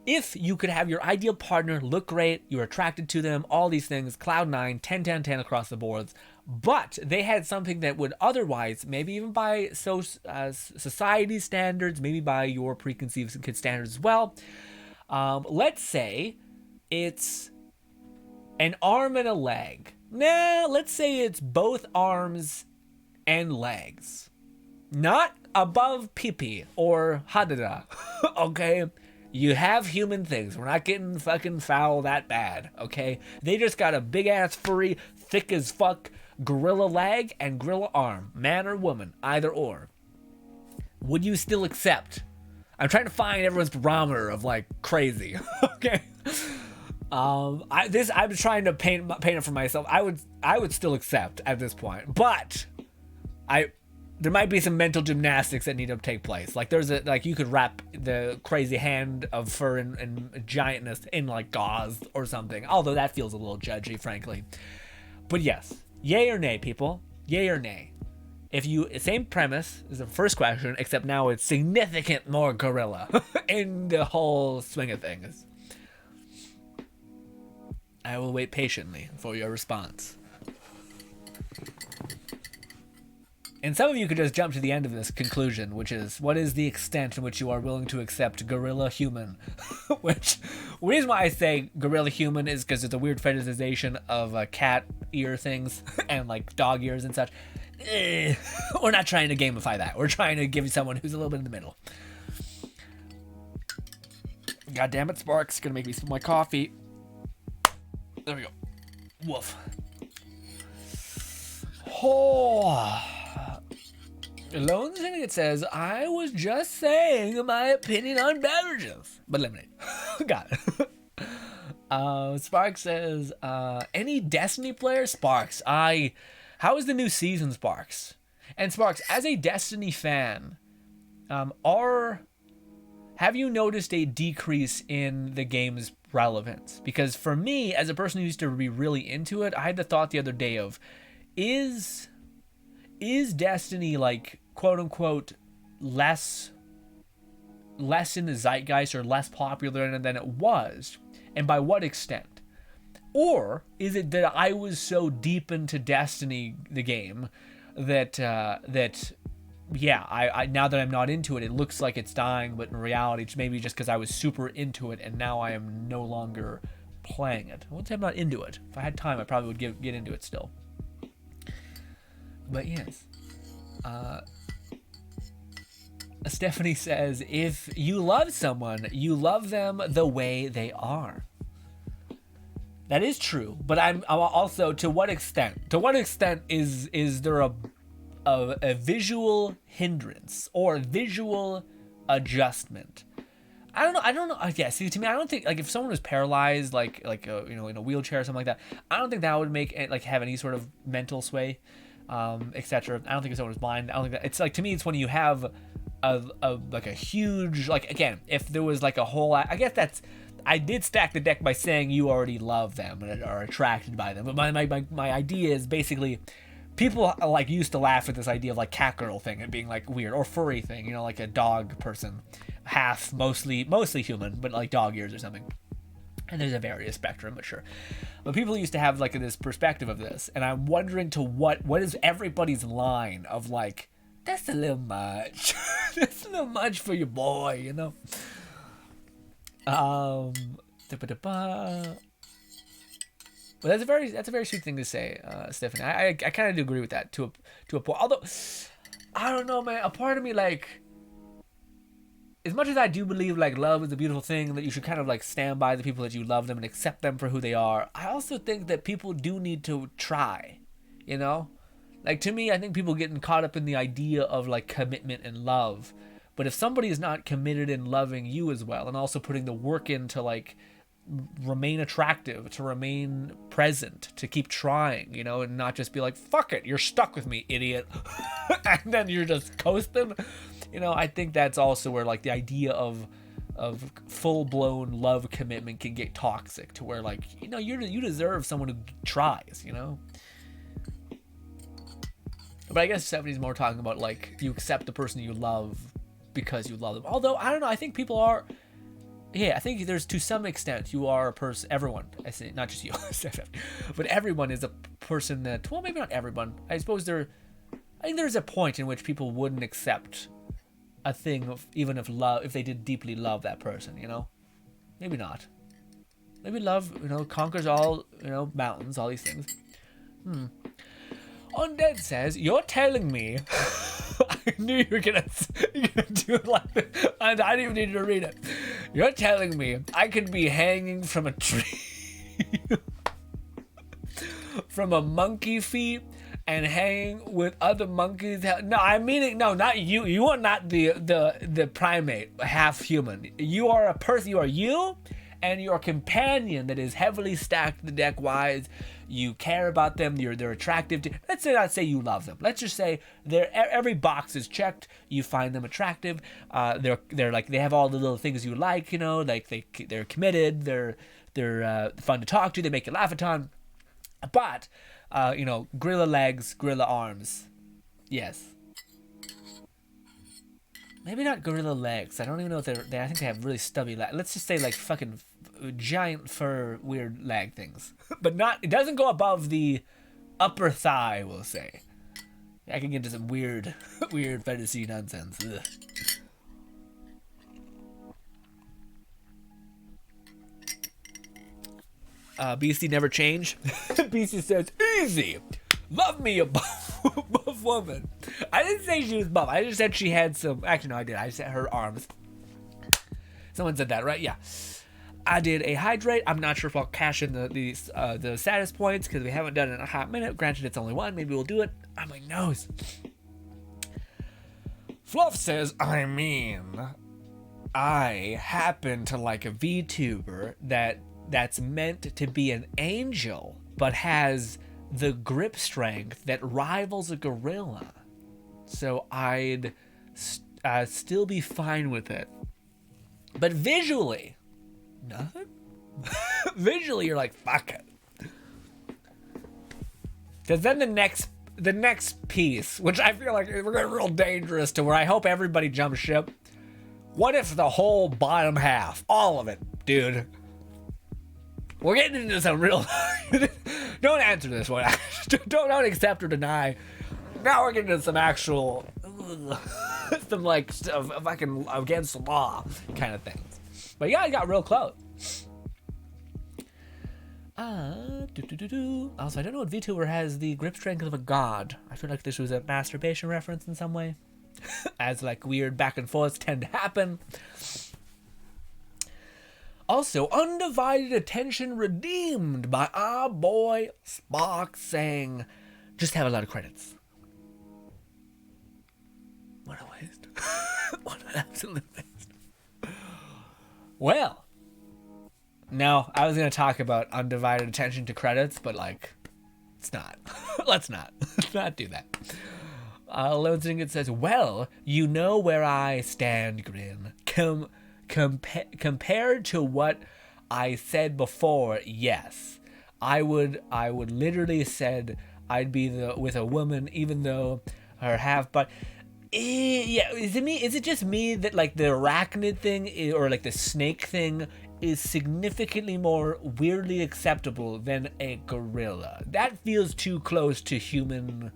if you could have your ideal partner look great, you're attracted to them, all these things, cloud 9, 10, 10, 10 across the boards, but they had something that would otherwise, maybe even by society standards, maybe by your preconceived standards as well. Let's say it's an arm and a leg. Nah, let's say it's both arms and legs. Not above pee-pee or hadada. Okay? You have human things. We're not getting fucking foul that bad, okay? They just got a big-ass, furry, thick as fuck gorilla leg and gorilla arm. Man or woman, either or. Would you still accept? I'm trying to find everyone's barometer of, like, crazy, okay? I'm trying to paint it for myself. I would still accept at this point, but there might be some mental gymnastics that need to take place. Like you could wrap the crazy hand of fur and giantness in like gauze or something. Although that feels a little judgy, frankly. But yes, yay or nay, people, yay or nay. Same premise as the first question, except now it's significant more gorilla in the whole swing of things. I will wait patiently for your response. And some of you could just jump to the end of this conclusion, which is, what is the extent in which you are willing to accept gorilla human? Which, the reason why I say gorilla human is because it's a weird fetishization of cat ear things and like dog ears and such. We're not trying to gamify that. We're trying to give you someone who's a little bit in the middle. God damn it, Sparks. Gonna make me spill my coffee. There we go. Woof. Oh. Lone thing it says, I was just saying my opinion on beverages. But lemonade. Got it. Sparks says, any Destiny player? Sparks, how is the new season, Sparks? And Sparks, as a Destiny fan, have you noticed a decrease in the game's relevance? Because for me, as a person who used to be really into it, I had the thought the other day of, is Destiny like quote unquote less in the zeitgeist or less popular than it was, and by what extent? Or is it that I was so deep into Destiny the game that I now that I'm not into it, it looks like it's dying, but in reality it's maybe just because I was super into it and now I am no longer playing it. I won't say I'm not into it. If I had time I probably would get into it still. But yes, Stephanie says, if you love someone, you love them the way they are. That is true, but I'm also, to what extent? To what extent is there a visual hindrance or visual adjustment? I don't know. Yeah, see, to me, I don't think, like, if someone was paralyzed, like in a wheelchair or something like that, I don't think that would make have any sort of mental sway. Etc. I don't think if someone was blind, I don't think that it's like, to me, it's when you have a huge, like, again, if there was like a whole, I guess I did stack the deck by saying you already love them and are attracted by them, but my idea is basically, people like used to laugh at this idea of like cat girl thing and being like weird, or furry thing, like a dog person, half mostly human, but like dog ears or something. And there's a various spectrum, but sure. But people used to have like this perspective of this, and I'm wondering to what is everybody's line of like, that's a little much. That's a little much for your boy, But that's a very sweet thing to say, Stephanie. I kind of do agree with that to a point. Although I don't know, man. A part of me, like, as much as I do believe like love is a beautiful thing, that you should kind of like stand by the people that you love them and accept them for who they are, I also think that people do need to try, you know? Like, to me, I think people getting caught up in the idea of like commitment and love. But if somebody is not committed in loving you as well and also putting the work in to like remain attractive, to remain present, to keep trying, you know, and not just be like, fuck it, you're stuck with me, idiot. And then you're just coasting. You know, I think that's also where like the idea of full-blown love commitment can get toxic, to where like, you know, you deserve someone who tries, you know. But I guess 70's more talking about like you accept the person you love because you love them. Although I don't know, I think people are, yeah, I think there's, to some extent, you are a person, everyone, I say, not just you, but everyone is a person that, well, maybe not everyone. I suppose I think there's a point in which people wouldn't accept a thing of, even if love, if they did deeply love that person, you know? Maybe not. Maybe love, you know, conquers all, you know, mountains, all these things. Undead says, you're telling me, I knew you were gonna do it like this, and I didn't even need to read it. You're telling me I could be hanging from a tree, from a monkey feet, and hang with other monkeys. No, I mean it. No, not you. You are not the primate, half human. You are a person. You are you and your companion that is heavily stacked the deck wise. You care about them. They're attractive to. Let's not say you love them. Let's just say every box is checked. You find them attractive. They're like, they have all the little things you like. You know, like they're committed. They're fun to talk to. They make you laugh a ton. But you know, gorilla legs, gorilla arms. Yes. Maybe not gorilla legs. I don't even know if I think they have really stubby legs. Let's just say like fucking giant fur weird leg things. But not, it doesn't go above the upper thigh, we'll say. I can get into some weird fantasy nonsense. BC never change. BC says, easy. Love me a buff woman. I didn't say she was buff. I just said she had some. Actually, no, I did. I said her arms. Someone said that, right? Yeah. I did a hydrate. I'm not sure if I'll cash in the status points because we haven't done it in a hot minute. Granted, it's only one. Maybe we'll do it. Oh, my nose. Fluff says, I mean, I happen to like a VTuber that's meant to be an angel, but has the grip strength that rivals a gorilla. So I'd still be fine with it. But visually, nothing? Visually, you're like, fuck it. Because then the next piece, which I feel like we're getting real dangerous to where I hope everybody jumps ship. What if the whole bottom half, all of it, dude? We're getting into some real. Don't answer this one. Don't accept or deny. Now we're getting into some actual, some like fucking against the law kind of things. But yeah, I got real close. Also, I don't know what VTuber has the grip strength of a god. I feel like this was a masturbation reference in some way, as like weird back and forths tend to happen. Also, undivided attention redeemed by our boy Spark saying, just have a lot of credits. What a waste. What an absolute waste. Well, no, I was going to talk about undivided attention to credits, but like, it's not. Let's not do that. Lone Singlet says, well, you know where I stand, Grin. Compared to what I said before, yes, I would literally said I'd be with a woman even though her half. But yeah, is it just me that like the arachnid thing or like the snake thing is significantly more weirdly acceptable than a gorilla? That feels too close to human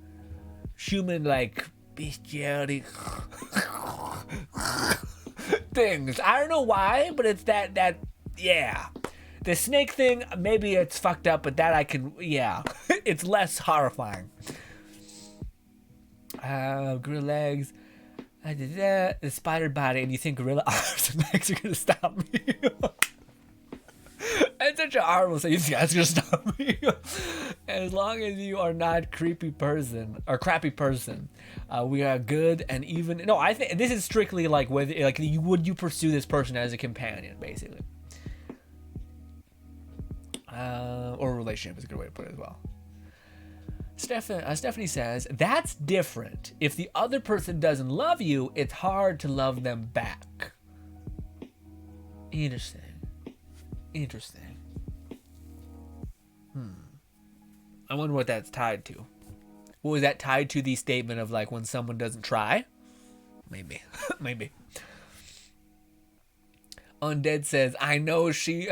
like bestiality. Things. I don't know why, but it's that yeah. The snake thing, maybe it's fucked up, but that I can, yeah. It's less horrifying. Gorilla legs. I did that. The spider body, and you think gorilla arms and legs are gonna stop me? It's such a horrible thing. You think that's gonna stop me? As long as you are not creepy person or crappy person, we are good and even. No, I think this is strictly like whether like would you pursue this person as a companion, basically, or a relationship is a good way to put it as well. Stephanie says, that's different. If the other person doesn't love you, it's hard to love them back. Interesting. I wonder what that's tied to. What was that tied to? The statement of like when someone doesn't try? Maybe. Maybe. Undead says, I know she's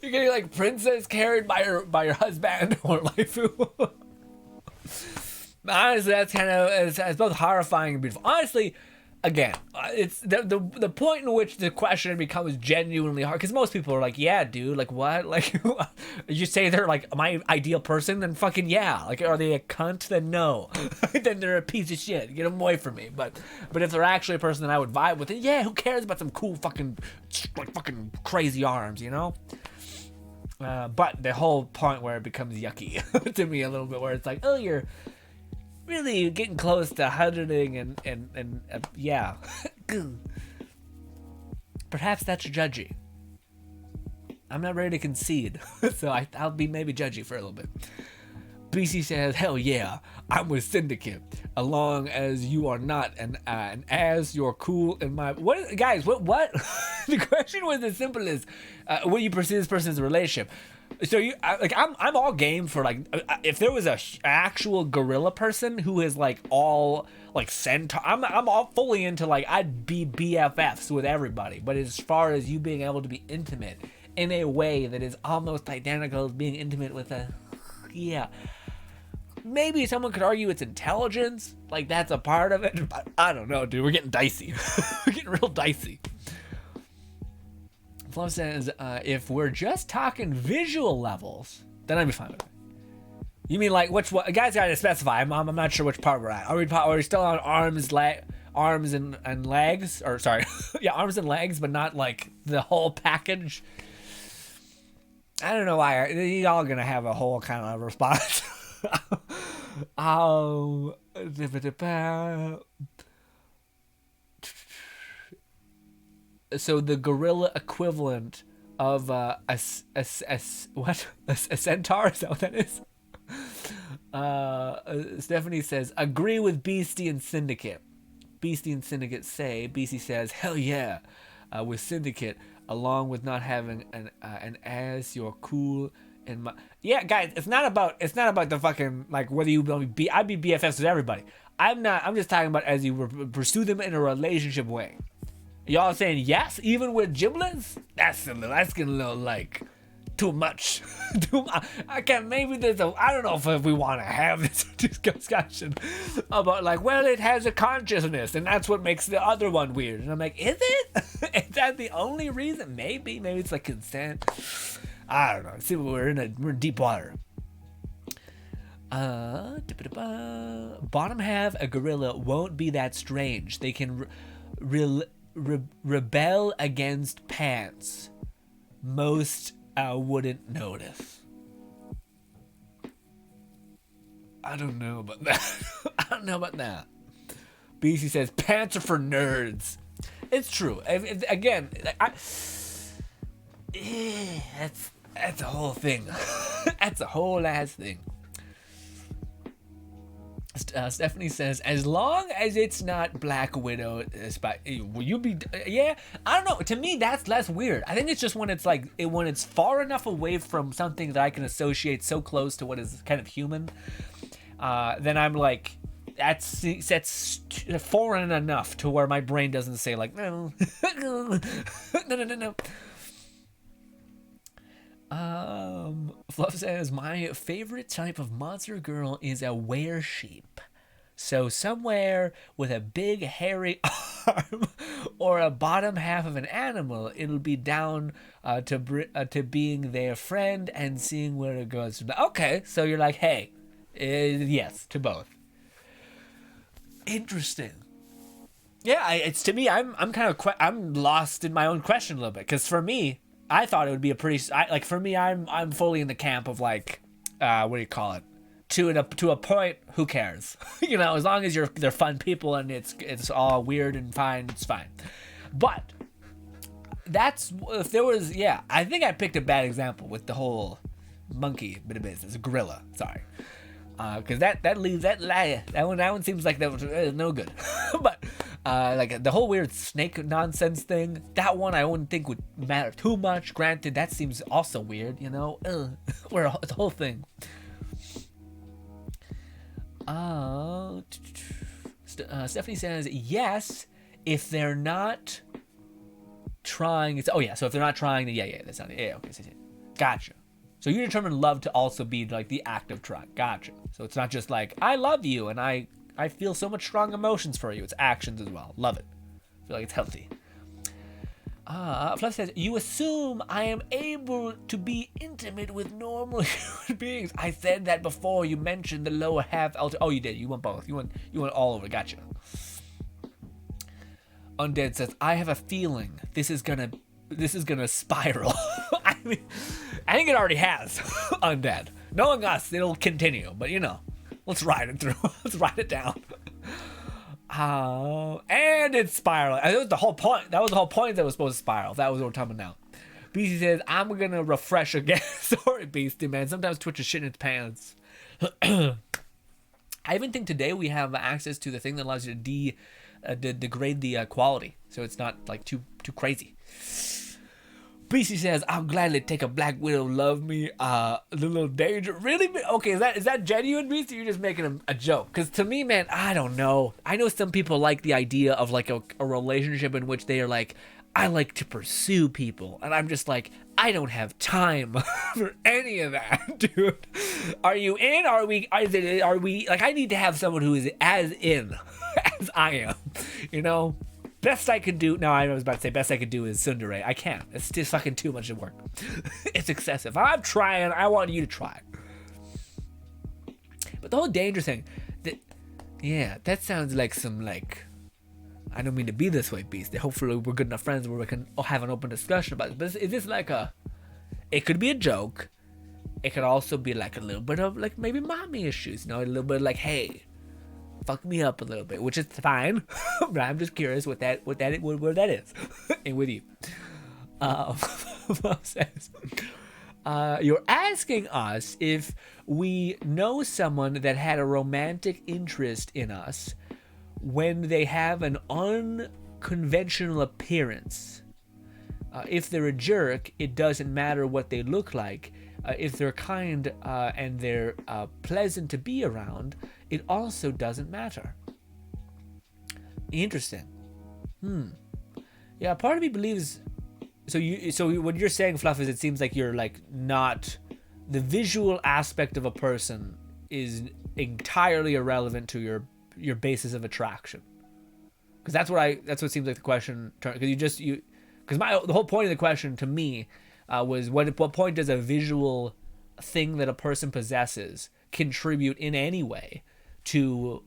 you're getting like princess carried by your husband or waifu. Honestly, that's kind of it's both horrifying and beautiful. Honestly, again, it's the point in which the question becomes genuinely hard, because most people are like, yeah, dude, like what? Like you say they're like my ideal person, then fucking yeah. Like are they a cunt? Then no. Then they're a piece of shit. Get them away from me. But if they're actually a person that I would vibe with, then yeah, who cares about some cool fucking crazy arms, you know? But the whole point where it becomes yucky to me a little bit, where it's like, oh, you're really getting close to hunting and yeah. Perhaps that's judgy. I'm not ready to concede, so I'll be maybe judgy for a little bit. BC says, hell yeah, I'm with Syndicate, as long as you are not, and as you're cool in my... What, guys, what? The question was as simple as, will you pursue this person's relationship? So I'm all game for like, if there was a actual gorilla person who is like all like centaur, I'm all fully into like, I'd be BFFs with everybody. But as far as you being able to be intimate in a way that is almost identical as being intimate with a... Yeah. Maybe someone could argue it's intelligence, like that's a part of it, but I don't know, dude. We're getting dicey. We're getting real dicey. Fluff says, if we're just talking visual levels, then I'd be fine with it. You mean like which one? Guys gotta specify. I'm not sure which part we're at. Are we still on arms and legs? Or sorry, yeah, arms and legs, but not like the whole package. I don't know why. Y'all gonna have a whole kind of response. So the gorilla equivalent of a centaur, is that what that is? Stephanie says, agree with Beastie and Syndicate. Beastie and Syndicate say, BC says, hell yeah, with Syndicate, along with not having an as you're cool in my... Yeah, guys, it's not about the fucking, like, whether you be... I'd be BFFs with everybody. I'm just talking about as you pursue them in a relationship way. Y'all saying yes, even with giblets? That's getting a little, like, too much. I can't, maybe there's a... I don't know if we want to have this discussion about, like, well, it has a consciousness, and that's what makes the other one weird. And I'm like, is it? Is that the only reason? Maybe it's like consent. I don't know. See, we're in deep water. Bottom half, a gorilla won't be that strange. They can rebel against pants. Most wouldn't notice. I don't know about that. BC says pants are for nerds. It's true. Again, that's a whole thing. That's a whole ass thing. Stephanie says, as long as it's not Black Widow, will you be... Yeah, I don't know. To me, that's less weird. I think it's just when it's like, when it's far enough away from something that I can associate so close to what is kind of human, then I'm like, that's foreign enough to where my brain doesn't say like, no. No. Fluff says, my favorite type of monster girl is a were-sheep. So somewhere with a big hairy arm or a bottom half of an animal, it'll be down to being their friend and seeing where it goes. Okay, so you're like, hey, yes to both. Interesting. Yeah, it's to me. I'm kind of I'm lost in my own question a little bit, because for me, I thought it would be a pretty like for me. I'm fully in the camp of like, what do you call it? To a point, who cares? You know, as long as they're fun people and it's all weird and fine, it's fine. But that's if there was, yeah. I think I picked a bad example with the whole monkey bit of business, gorilla. Sorry. Because that leaves that one seems like that was no good. But like the whole weird snake nonsense thing, that one I wouldn't think would matter too much. Granted, that seems also weird, you know. Where the whole thing. Stephanie says yes if they're not trying. So if they're not trying, yeah, that's not it. Yeah, okay, gotcha. So you determine love to also be like the act of trying. Gotcha. So it's not just like, I love you and I feel so much strong emotions for you. It's actions as well. Love it. I feel like it's healthy. Fluff says, you assume I am able to be intimate with normal human beings. I said that before. You mentioned the lower half. Oh, you did. You want both. You want all over. Gotcha. Undead says, I have a feeling this is gonna spiral. I think it already has. Undead. Knowing us, it'll continue. But you know, let's ride it through. Let's ride it down. And it's spiraling. That was the whole point. That was the whole point that was supposed to spiral. That was what we're talking about now. Beastie says, I'm gonna refresh again. Sorry, Beastie, man. Sometimes Twitch is shitting its pants. I even think today we have access to the thing that allows you to degrade the quality, so it's not like too crazy. Beastie says, I'll gladly take a Black Widow, love me, the little danger. Really? Okay, is that genuine, Beastie? You're just making a joke. Because to me, man, I don't know. I know some people like the idea of like a relationship in which they are like, I like to pursue people. And I'm just like, I don't have time for any of that, dude. Are you in? Are we, like, I need to have someone who is as in as I am, you know? Best I could do. No, I was about to say best I could do is tsundere. I can't. It's just fucking too much work. It's excessive. I'm trying. I want you to try. But the whole danger thing, that sounds like some like. I don't mean to be this way, Beast. Hopefully we're good enough friends where we can have an open discussion about it. But is this like a? It could be a joke. It could also be like a little bit of like maybe mommy issues. You know, a little bit like, hey, fuck me up a little bit, which is fine. But I'm just curious where that is, and with you. Says, you're asking us if we know someone that had a romantic interest in us when they have an unconventional appearance. If they're a jerk, it doesn't matter what they look like. If they're kind and they're pleasant to be around, it also doesn't matter. Interesting. Yeah, part of me believes. So what you're saying, Fluff, is it seems like you're like not the visual aspect of a person is entirely irrelevant to your basis of attraction. Because that's what seems like the question. Because the whole point of the question to me was what point does a visual thing that a person possesses contribute in any way to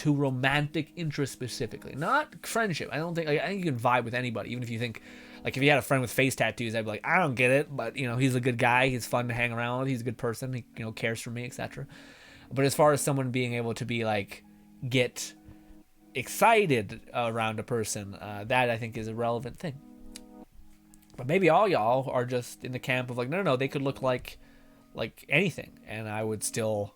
romantic interest specifically, not friendship. I think you can vibe with anybody, even if you think like if you had a friend with face tattoos, I'd be like, I don't get it, but you know, he's a good guy, he's fun to hang around with, he's a good person, he cares for me, etc. But as far as someone being able to be like get excited around a person, that I think is a relevant thing. But maybe all y'all are just in the camp of like, no, they could look like anything, and I would still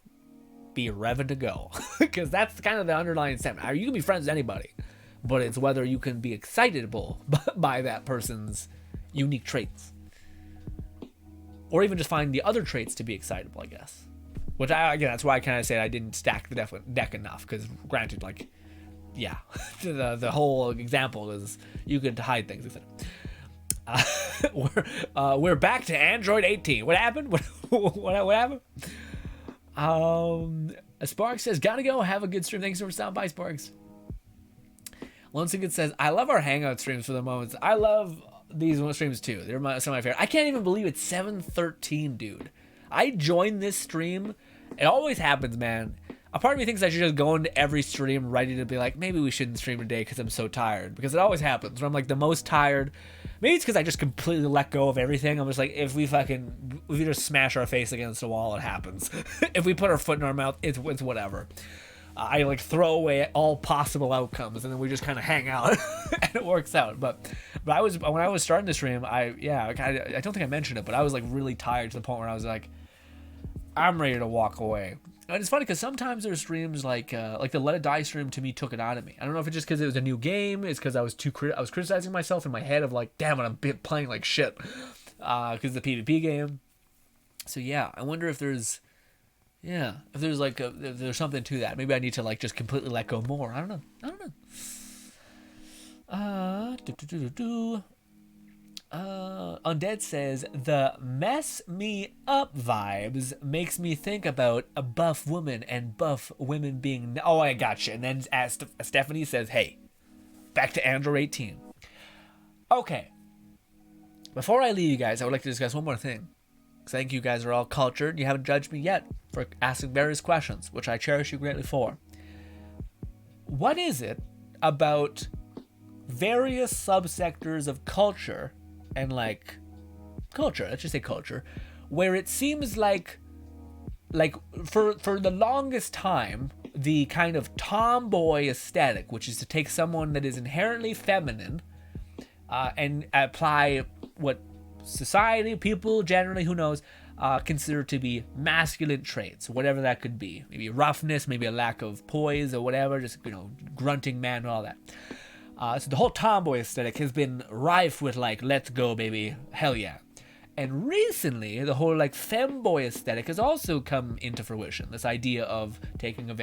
be revving to go. Because that's kind of the underlying sentiment. You can be friends with anybody, but it's whether you can be excitable by that person's unique traits. Or even just find the other traits to be excitable, I guess. Which, that's why I kind of said I didn't stack the deck enough, because granted, like, yeah, the whole example is you could hide things, etc. We're back to Android 18. What happened? What happened? Sparks says, gotta go. Have a good stream. Thanks for stopping by, Sparks. Lone Siggett says, I love our hangout streams for the moments. I love these streams too. They're some of my favorite. I can't even believe it's 7:13, dude. I joined this stream. It always happens, man. A part of me thinks I should just go into every stream ready to be like, maybe we shouldn't stream today because I'm so tired. Because it always happens when I'm like the most tired. Maybe it's because I just completely let go of everything. I'm just like, if we just smash our face against a wall, it happens. If we put our foot in our mouth, it's whatever. I like throw away all possible outcomes and then we just kind of hang out and it works out. But when I was starting to stream, I don't think I mentioned it, but I was like really tired to the point where I was like, I'm ready to walk away. And it's funny because sometimes there's streams like the Let It Die stream to me took it out of me. I don't know if it's just because it was a new game. It's because I was criticizing myself in my head of like, damn it, I'm playing like shit because the PvP game. So yeah, I wonder if there's something to that. Maybe I need to like just completely let go more. I don't know. Undead says, the mess me up vibes makes me think about a buff woman and buff women being... Oh, I gotcha. And then as Stephanie says, hey, back to Android 18. Okay. Before I leave you guys, I would like to discuss one more thing. Because I think you guys are all cultured. You haven't judged me yet for asking various questions, which I cherish you greatly for. What is it about various subsectors of culture... and like culture, let's just say culture, where it seems like for the longest time the kind of tomboy aesthetic, which is to take someone that is inherently feminine and apply what society, people generally, who knows, consider to be masculine traits, whatever that could be. Maybe roughness, maybe a lack of poise or whatever, just grunting man and all that. So the whole tomboy aesthetic has been rife with like, let's go, baby, hell yeah. And recently, the whole like femboy aesthetic has also come into fruition. This idea of taking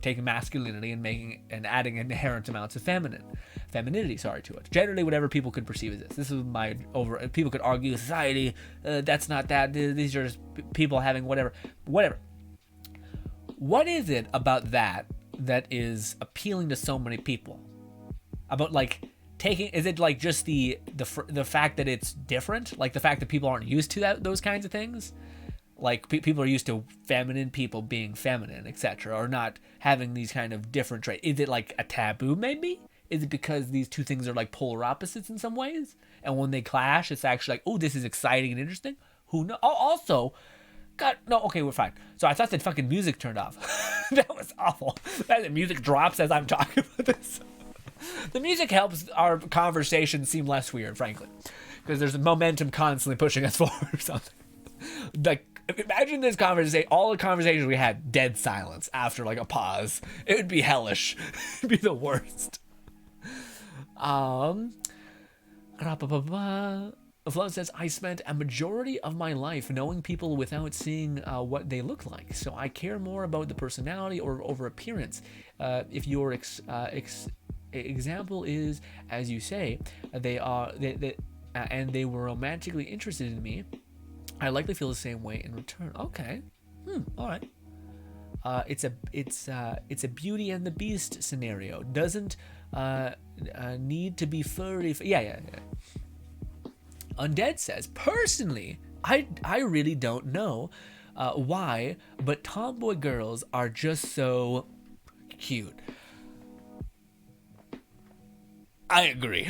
taking masculinity and adding inherent amounts of femininity to it. Generally, whatever people could perceive as this. This is people could argue society, that's not that. These are just people having whatever. What is it about that is appealing to so many people? About like is it like just the fact that it's different, like the fact that people aren't used to those kinds of things, like people are used to feminine people being feminine, etc., or not having these kind of different traits? Is it like a taboo? Maybe is it because these two things are like polar opposites in some ways, and when they clash, it's actually like, oh, this is exciting and interesting. Who knows? Also, God, no, okay, we're fine. So I thought that fucking music turned off. That was awful. The music drops as I'm talking about this. The music helps our conversation seem less weird, frankly, because there's momentum constantly pushing us forward or something. Like, imagine this conversation, all the conversations we had, dead silence after like a pause. It would be hellish. It'd be the worst. Flo says, I spent a majority of my life knowing people without seeing what they look like, so I care more about the personality or over appearance. If your example is, as you say, they were romantically interested in me, I likely feel the same way in return. Okay, all right. It's a Beauty and the Beast scenario. Doesn't need to be furry. Yeah. Undead says, personally, I really don't know why, but tomboy girls are just so cute. I agree.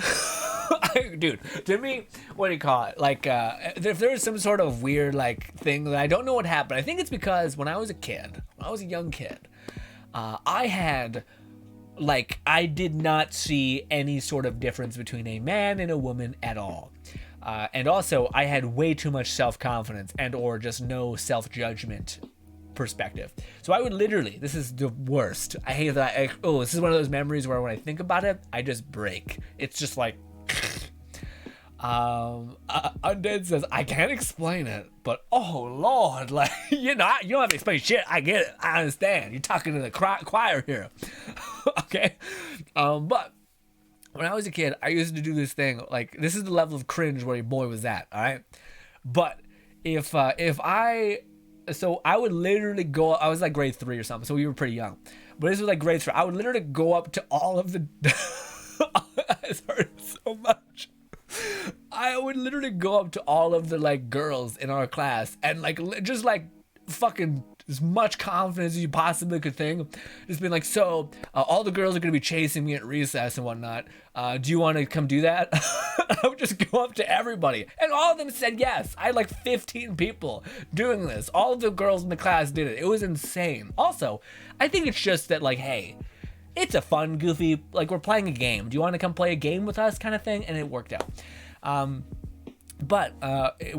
Dude, to me, what do you call it? Like, if there was some sort of weird, like, thing that I don't know what happened, I think it's because when I was a young kid, I did not see any sort of difference between a man and a woman at all. And also, I had way too much self-confidence and or just no self-judgment perspective. So I would literally, this is the worst. I hate that. This is one of those memories where when I think about it, I just break. It's just like, Undead says, I can't explain it, but oh Lord, like, you don't have to explain shit. I get it. I understand. You're talking to the choir here. Okay. But when I was a kid, I used to do this thing. Like, this is the level of cringe where your boy was at. All right. But if I So I would literally go. I was like grade 3 or something, so we were pretty young. But this was like grade 3. I would literally go up to all of the. It hurts so much. I would literally go up to all of the like girls in our class and like just like fucking as much confidence as you possibly could think. Just being like, so all the girls are gonna be chasing me at recess and whatnot. Do you want to come do that? I would just go up to everybody, and all of them said yes. I had like 15 people doing this. All of the girls in the class did it. It was insane. Also, I think it's just that like, hey, it's a fun, goofy, like we're playing a game. Do you want to come play a game with us, kind of thing? And it worked out. But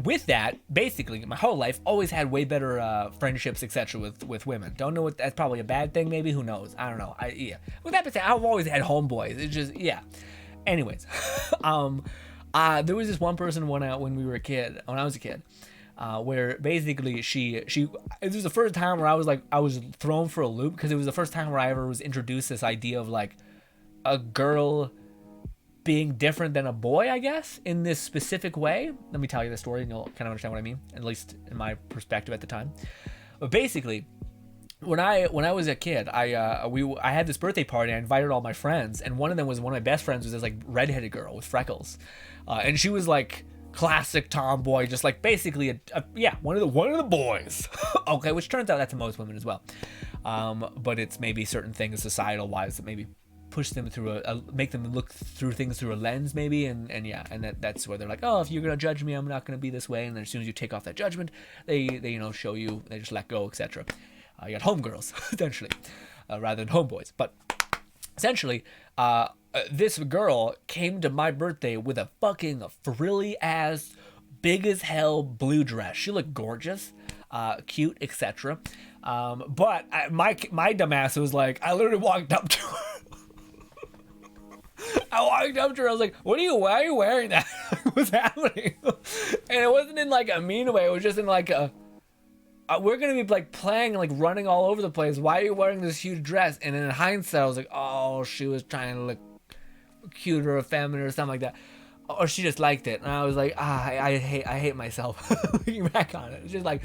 with that, basically, my whole life always had way better friendships, etc. with women. Don't know what that's probably a bad thing. Maybe, who knows? I don't know. Yeah. With that being said, I've always had homeboys. It's just yeah. Anyways, there was this one person when I was a kid, where basically it was the first time where I was thrown for a loop, because it was the first time where I ever was introduced this idea of like a girl being different than a boy, I guess, in this specific way. Let me tell you the story and you'll kind of understand what I mean, at least in my perspective at the time. But basically, when I was a kid, I had this birthday party. I invited all my friends, and one of them was one of my best friends, was this like redheaded girl with freckles, and she was like classic tomboy, just like basically one of the boys. Okay, which turns out that's to most women as well, but it's maybe certain things societal wise that maybe push them through make them look through things through a lens, maybe, and that's where they're like, oh, if you're gonna judge me, I'm not gonna be this way. And then as soon as you take off that judgment, they show you, they just let go, etc. You got homegirls essentially, rather than homeboys. But essentially, this girl came to my birthday with a fucking frilly ass, big as hell blue dress. She looked gorgeous, cute, etc. But my dumbass was like, I literally walked up to her. I walked up to her. I was like, why are you wearing that? What's happening? And it wasn't in like a mean way. It was just in like we're going to be like playing, like running all over the place. Why are you wearing this huge dress? And in hindsight, I was like, oh, she was trying to look cute or feminine or something like that. Or she just liked it. And I was like, I hate myself looking back on it. It's just like,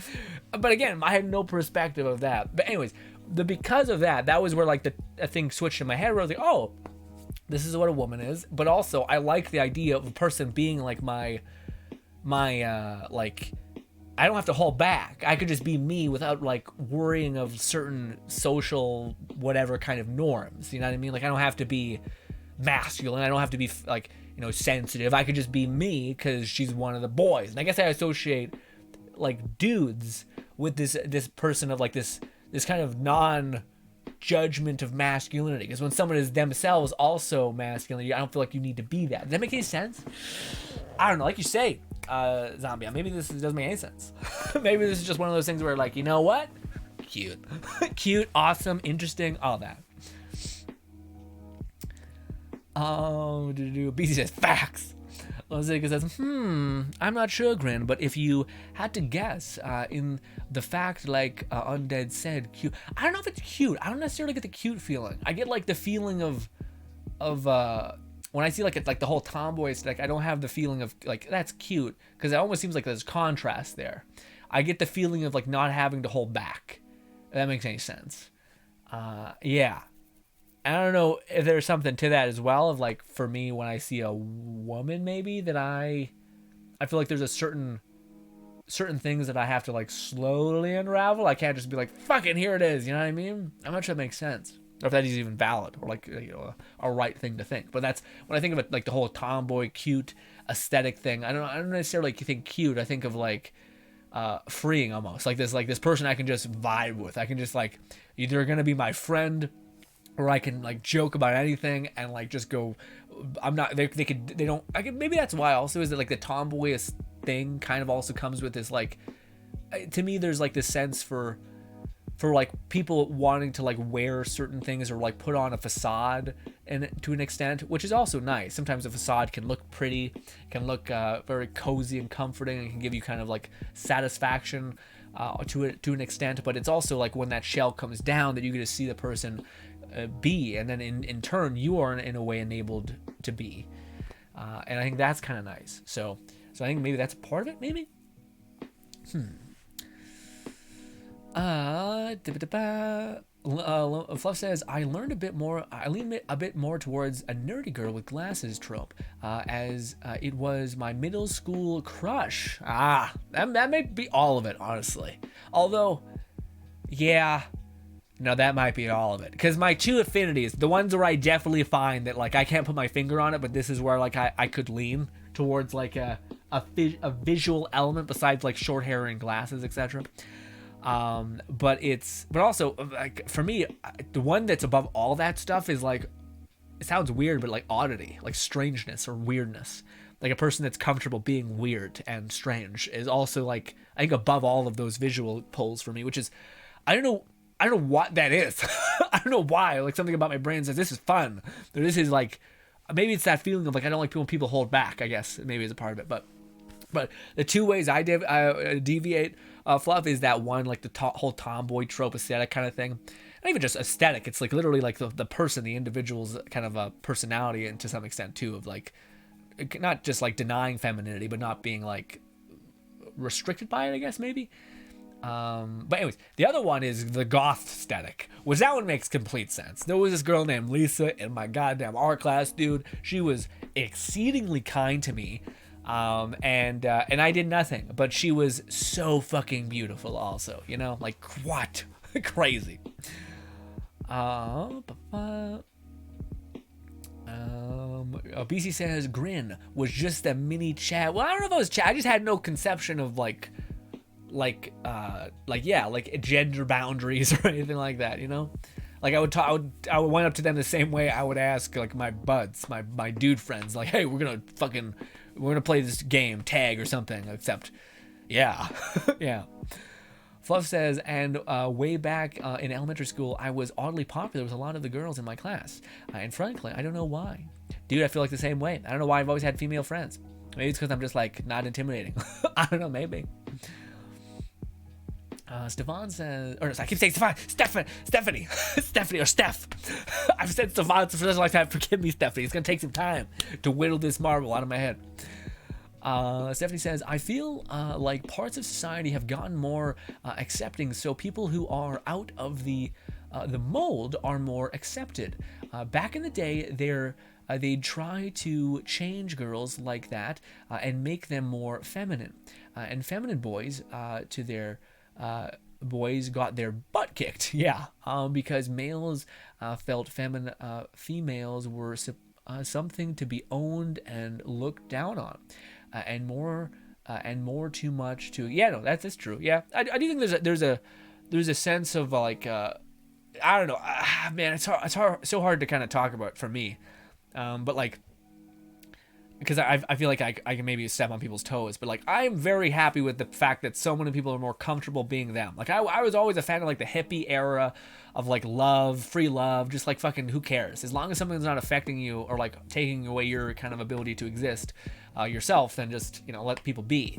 but again, I had no perspective of that. But anyways, because of that was where like the thing switched in my head, where I was like, oh, this is what a woman is. But also, I like the idea of a person being like my like, I don't have to hold back. I could just be me without like worrying of certain social whatever kind of norms. You know what I mean? Like, I don't have to be masculine. I don't have to be like, sensitive. I could just be me because she's one of the boys. And I guess I associate like dudes with this person of like this kind of non-judgment of masculinity. Because when someone is themselves also masculine, I don't feel like you need to be that. Does that make any sense? I don't know. Like you say, Zombie, maybe this doesn't make any sense. Maybe this is just one of those things where like, you know what? Cute. Cute, awesome, interesting, all that. BC says facts. Lozega says, I'm not sure, Grin, but if you had to guess, in the fact, like Undead said, cute. I don't know if it's cute. I don't necessarily get the cute feeling. I get like the feeling of when I see like the whole tomboy, it's like I don't have the feeling of like that's cute, because it almost seems like there's contrast there. I get the feeling of like not having to hold back. If that makes any sense. Yeah. I don't know if there's something to that as well, of like, for me, when I see a woman, maybe that I feel like there's a certain things that I have to like slowly unravel. I can't just be like, fucking here it is. You know what I mean? I'm not sure that makes sense, or if that is even valid, or like, a right thing to think. But that's when I think of it, like the whole tomboy cute aesthetic thing. I don't necessarily think cute. I think of like freeing, almost like this person I can just vibe with. I can just like, either gonna be my friend, or I can like joke about anything and like just go. I'm not. They don't. I can. Maybe that's why also is that like the tomboyish thing kind of also comes with this like. To me, there's like this sense for like people wanting to like wear certain things or like put on a facade, and to an extent, which is also nice. Sometimes a facade can look pretty, can look very cozy and comforting, and can give you kind of like satisfaction to an extent. But it's also like when that shell comes down, that you get to see the person be, and then in turn you are in a way enabled to be, and I think that's kind of nice. So I think maybe that's part of it, maybe. Fluff says, I learned a bit more. I lean a bit more towards a nerdy girl with glasses trope, as it was my middle school crush. That may be all of it, honestly. Although, yeah, no, that might be all of it. Because my two affinities, the ones where I definitely find that like I can't put my finger on it, but this is where like I could lean towards like a visual element besides like short hair and glasses, etc. But also like for me, the one that's above all that stuff is like, it sounds weird, but like oddity, like strangeness or weirdness. Like a person that's comfortable being weird and strange is also like, I think above all of those visual pulls for me, which is, I don't know what that is. I don't know why. Like something about my brain says this is fun. This is like, maybe it's that feeling of like I don't like when people hold back. I guess maybe is a part of it, but the two ways I deviate Fluff is that one, like the whole tomboy trope aesthetic kind of thing. Not even just aesthetic. It's like literally like the person, the individual's kind of a personality, and to some extent too of like, not just like denying femininity, but not being like restricted by it, I guess maybe. But anyways, the other one is the goth aesthetic, which that one makes complete sense. There was this girl named Lisa in my goddamn art class, dude. She was exceedingly kind to me. And I did nothing, but she was so fucking beautiful also, you know, like what? Crazy. BC says GRINN was just a mini chat. Well, I don't know if it was chat. I just had no conception of like gender boundaries or anything like that, you know? Like I would went up to them the same way I would ask like my buds, my dude friends, like, hey, we're gonna play this game, tag or something, except, yeah. Yeah. Fluff says, and way back in elementary school, I was oddly popular with a lot of the girls in my class. And frankly, I don't know why. Dude, I feel like the same way. I don't know why I've always had female friends. Maybe it's because I'm just like not intimidating. I don't know, maybe. Stefan says, or I keep saying Stephanie, or Steph. I've said Stefan for such a long time. Forgive me, Stephanie. It's gonna take some time to whittle this marble out of my head. Stephanie says, I feel like parts of society have gotten more accepting, so people who are out of the mold are more accepted. Back in the day, they'd try to change girls like that and make them more feminine. And feminine boys to their boys got their butt kicked. Yeah, because males felt females were something to be owned and looked down on, and more too much to. Yeah, no, that's true. Yeah, I do think there's a sense of like I don't know, man, it's so hard to kind of talk about for me, but like. Because I feel like I can maybe step on people's toes, but like I'm very happy with the fact that so many people are more comfortable being them. Like I was always a fan of like the hippie era of like love, free love, just like fucking who cares? As long as something's not affecting you or like taking away your kind of ability to exist yourself, then just, you know, let people be.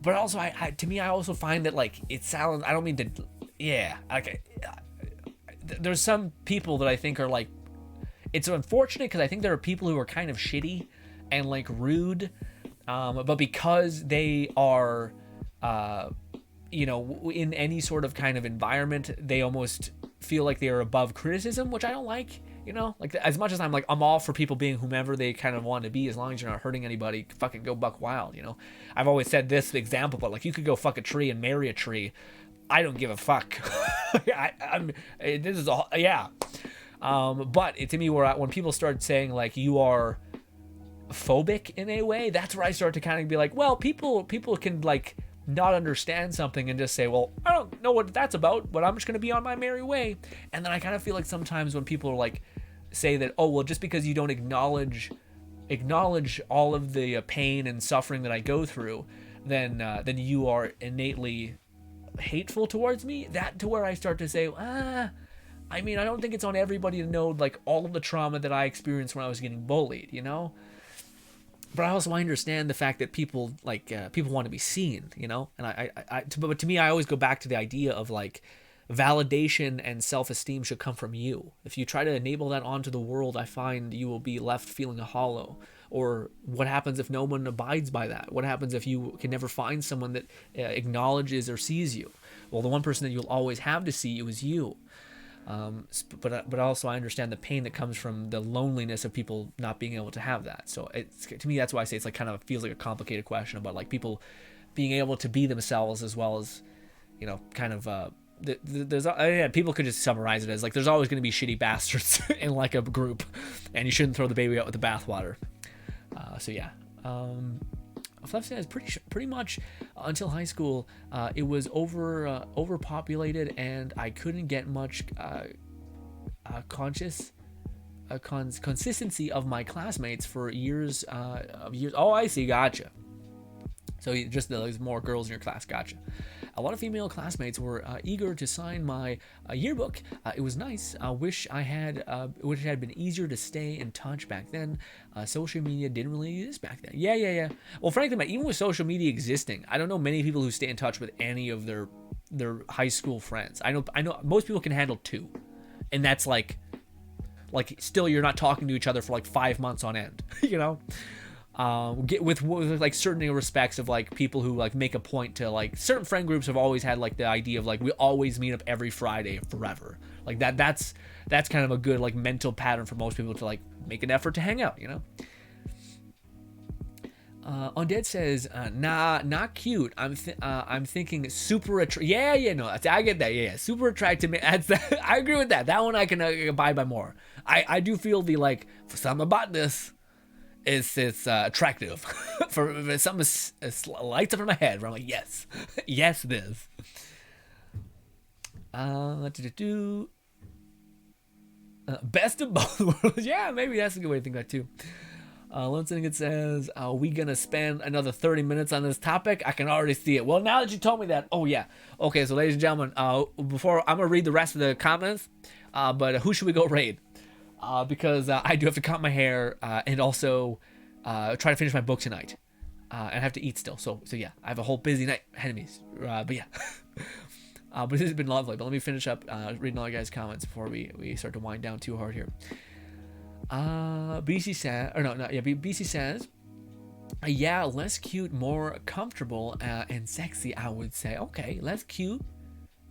But also to me I also find that like it sounds, I don't mean to, yeah, like there's some people that I think are like, it's unfortunate because I think there are people who are kind of shitty and like rude, but because they are, you know, in any sort of kind of environment, they almost feel like they are above criticism, which I don't like. You know, like as much as I'm all for people being whomever they kind of want to be, as long as you're not hurting anybody, fucking go buck wild. You know, I've always said this example, but like you could go fuck a tree and marry a tree. I don't give a fuck. This is all, yeah. But to me, when people start saying like you are phobic in a way, that's where I start to kind of be like, well, people can like not understand something and just say, well, I don't know what that's about, but I'm just gonna be on my merry way. And then I kind of feel like sometimes when people are like say that, oh well, just because you don't acknowledge all of the pain and suffering that I go through, then you are innately hateful towards me. That to where I start to say, I mean, I don't think it's on everybody to know like all of the trauma that I experienced when I was getting bullied, you know. But I also understand the fact that people people want to be seen, you know. And but to me, I always go back to the idea of like validation and self-esteem should come from you. If you try to enable that onto the world, I find you will be left feeling hollow. Or what happens if no one abides by that? What happens if you can never find someone that acknowledges or sees you? Well, the one person that you'll always have to see was you. But also I understand the pain that comes from the loneliness of people not being able to have that. So to me, that's why I say it's like kind of feels like a complicated question about like people being able to be themselves as well as, kind of, there's people could just summarize it as like there's always going to be shitty bastards in like a group, and you shouldn't throw the baby out with the bathwater. So yeah. Fluff says pretty much until high school, it was overpopulated, and I couldn't get much consistency of my classmates for years. Oh, I see, gotcha. So just there's more girls in your class, gotcha. A lot of female classmates were eager to sign my yearbook. It was nice. I wish it had been easier to stay in touch back then. Social media didn't really exist back then. Yeah. Well, frankly, man, even with social media existing, I don't know many people who stay in touch with any of their high school friends. I know most people can handle 2, and that's like still you're not talking to each other for like 5 months on end. With like certain respects of like people who like make a point to like certain friend groups have always had like the idea of like we always meet up every Friday forever, like that's kind of a good like mental pattern for most people to like make an effort to hang out. Undead says nah, not cute. I'm thinking super I get that. Yeah, super attractive. I agree with that one. I can abide by more. I do feel the like for something about this. It's attractive. for something lights up in my head where I'm like, yes, this. Best of both worlds. Yeah, maybe that's a good way to think about it too. It says, are we gonna spend another 30 minutes on this topic? I can already see it. Well, now that you told me that, oh yeah. Okay, so ladies and gentlemen, before I'm gonna read the rest of the comments, but who should we go raid? Because I do have to cut my hair and also try to finish my book tonight. And I have to eat still. So yeah, I have a whole busy night ahead of me. But yeah. But this has been lovely. But let me finish up reading all you guys' comments before we start to wind down too hard here. BC says, yeah, less cute, more comfortable and sexy, I would say. Okay, less cute.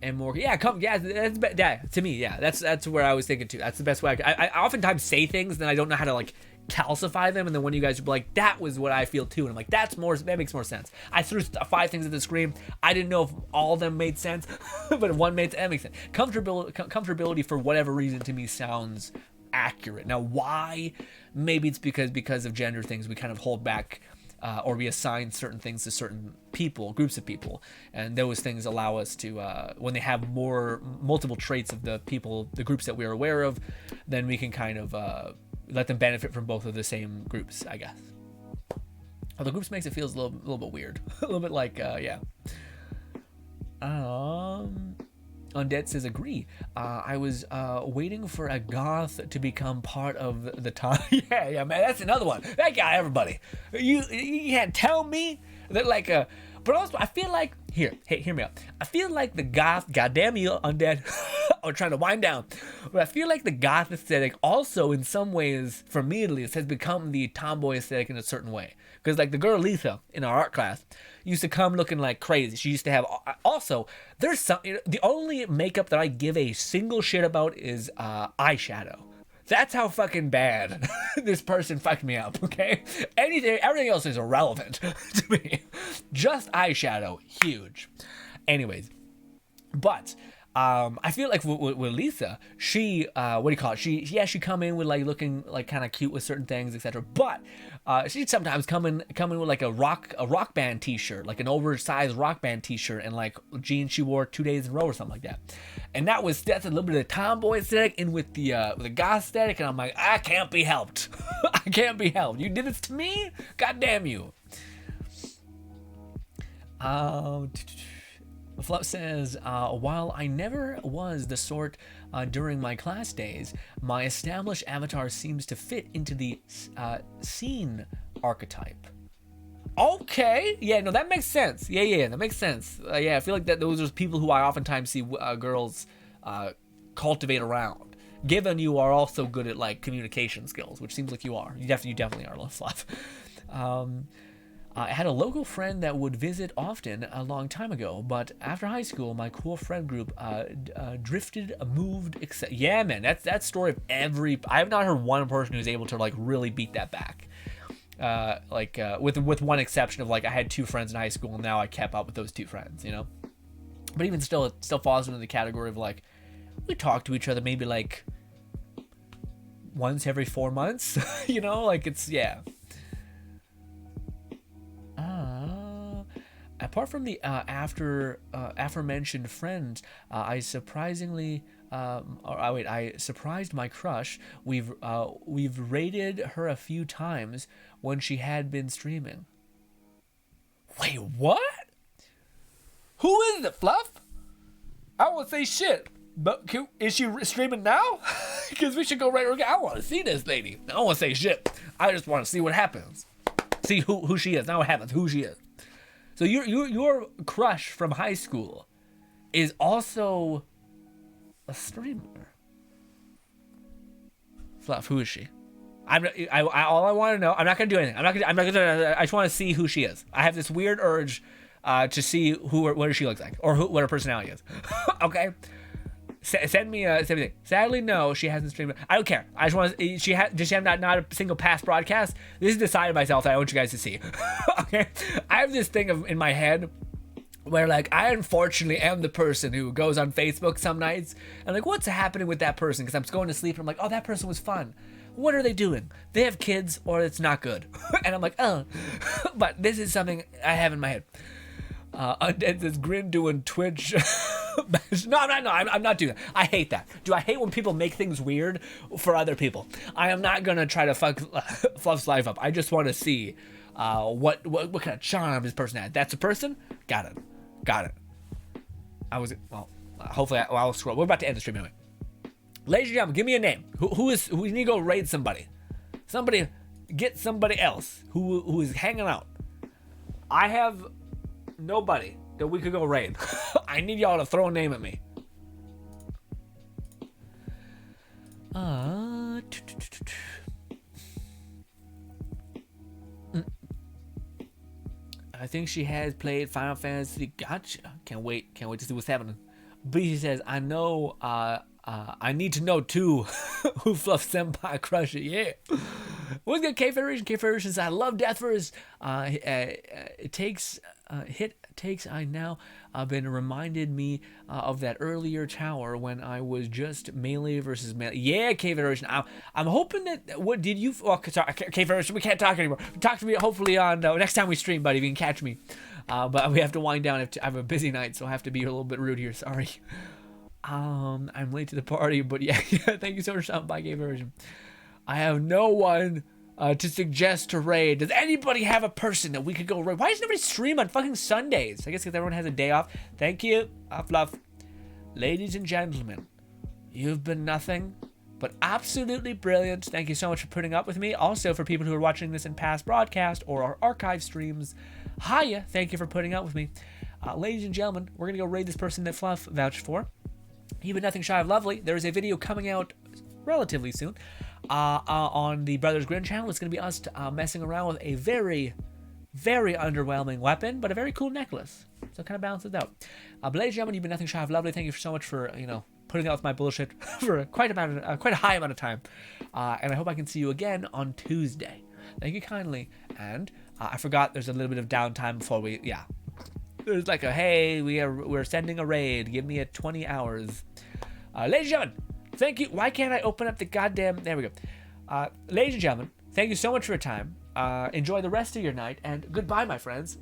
And more, to me, yeah, that's where I was thinking too. That's the best way. I oftentimes say things, then I don't know how to like calcify them, and then when you guys are like, that was what I feel too, and I'm like, that makes more sense. I threw 5 things at the screen. I didn't know if all of them made sense, but if one that makes sense. Comfortability for whatever reason to me sounds accurate. Now, why? Maybe it's because of gender things. We kind of hold back. Or we assign certain things to certain people, groups of people, and those things allow us to, when they have multiple traits of the groups that we're aware of, then we can kind of let them benefit from both of the same groups, I guess. Although groups makes it feels a little bit weird, a little bit like yeah. Undead says agree. I was waiting for a goth to become part of the time. yeah, man, that's another one. That got everybody. You can't tell me that like but also I feel like hear me out. I feel like the goth, goddamn you, Undead, I'm trying to wind down. But I feel like the goth aesthetic also in some ways, for me at least, has become the tomboy aesthetic in a certain way. Because like the girl Lisa in our art class used to come looking like crazy. She used to have also there's some the only makeup that I give a single shit about is eyeshadow. That's how fucking bad this person fucked me up. Okay, everything else is irrelevant to me. Just eyeshadow, huge. Anyways, but I feel like with Lisa, she what do you call it? She come in with like looking like kind of cute with certain things, etc. But she'd sometimes come in with like a rock band T-shirt, like an oversized rock band T-shirt, and like jeans she wore 2 days in a row or something like that. And that's a little bit of the tomboy aesthetic in with the goth aesthetic, and I'm like, I can't be helped. I can't be helped. You did this to me? God damn you. Fluff says, while I never was the sort during my class days, my established avatar seems to fit into the scene archetype. Okay, yeah, no, that makes sense. Yeah, that makes sense. Yeah, I feel like that those are people who I oftentimes see girls cultivate around. Given you are also good at like communication skills, which seems like you are. You definitely are, Fluff. I had a local friend that would visit often a long time ago, but after high school, my core friend group drifted, moved, etc. Yeah, man, that's story of every. I have not heard one person who's able to like really beat that back. With one exception of like I had 2 friends in high school, and now I kept up with those 2 friends, you know. But even still, it still falls into the category of like we talk to each other maybe like once every 4 months, you know, like it's yeah. Apart from the aforementioned friends, I surprised my crush. We've raided her a few times when she had been streaming. Wait, what? Who is it, Fluff? I won't say shit. But is she streaming now? Because we should go right. I want to see this lady. I don't want to say shit. I just want to see what happens. See who she is. Now what happens? Who she is. So your crush from high school is also a streamer. Fluff, who is she? All I want to know. I'm not gonna do anything. I'm not gonna. I just want to see who she is. I have this weird urge to see what she looks like or what her personality is. Okay. Send me everything. Sadly, no, she hasn't streamed. I don't care. I just want to. Does she have not a single past broadcast? This is decided myself that I want you guys to see. Okay, I have this thing in my head where like I unfortunately am the person who goes on Facebook some nights and like what's happening with that person because I'm going to sleep and I'm like, oh, that person was fun. What are they doing? They have kids or it's not good. And I'm like, oh. But this is something I have in my head. Undead says GRINN doing Twitch. No, I'm not doing that. I hate that. I hate when people make things weird for other people. I am not gonna try to fuck Fluff's life up. I just want to see what kind of charm this person had. That's a person. Got it. Hopefully I'll scroll. We're about to end the stream anyway. Ladies and gentlemen, give me a name. Who need to go raid somebody? Somebody get somebody else who is hanging out. I have nobody that we could go raid. I need y'all to throw a name at me. I think she has played Final Fantasy. Gotcha. Can't wait to see what's happening. B says, I know. I need to know too. Who Fluff Senpai crush it? Yeah. What's good, K Federation? K Federation says, I love Deathverse. It takes I now been reminded me of that earlier tower when I was just melee versus melee. Yeah, K Federation. I'm hoping that what did you? Oh, sorry, K Federation. We can't talk anymore. Talk to me hopefully on next time we stream, buddy. If you can catch me. But we have to wind down. I have a busy night, so I have to be a little bit rude here. Sorry. I'm late to the party, but yeah. Thank you so much for stopping by, K Federation. I have no one to suggest to raid. Does anybody have a person that we could go raid? Why does nobody stream on fucking Sundays? I guess because everyone has a day off. Thank you, Fluff. Ladies and gentlemen, you've been nothing but absolutely brilliant. Thank you so much for putting up with me. Also, for people who are watching this in past broadcast or our archive streams, hiya, thank you for putting up with me. Ladies and gentlemen, we're going to go raid this person that Fluff vouched for. You've been nothing shy of lovely. There is a video coming out relatively soon on the Brothers GRINN channel. It's going to be us messing around with a very, very underwhelming weapon, but a very cool necklace. So it kind of balances out. But ladies and gentlemen, you've been nothing shy of lovely. Thank you so much for, putting up with my bullshit for quite a high amount of time. And I hope I can see you again on Tuesday. Thank you kindly. And I forgot there's a little bit of downtime before there's like hey, we're sending a raid. Give me a 20 hours. Ladies and gentlemen, thank you. Why can't I open up the goddamn... There we go. Ladies and gentlemen, thank you so much for your time. Enjoy the rest of your night, and goodbye, my friends.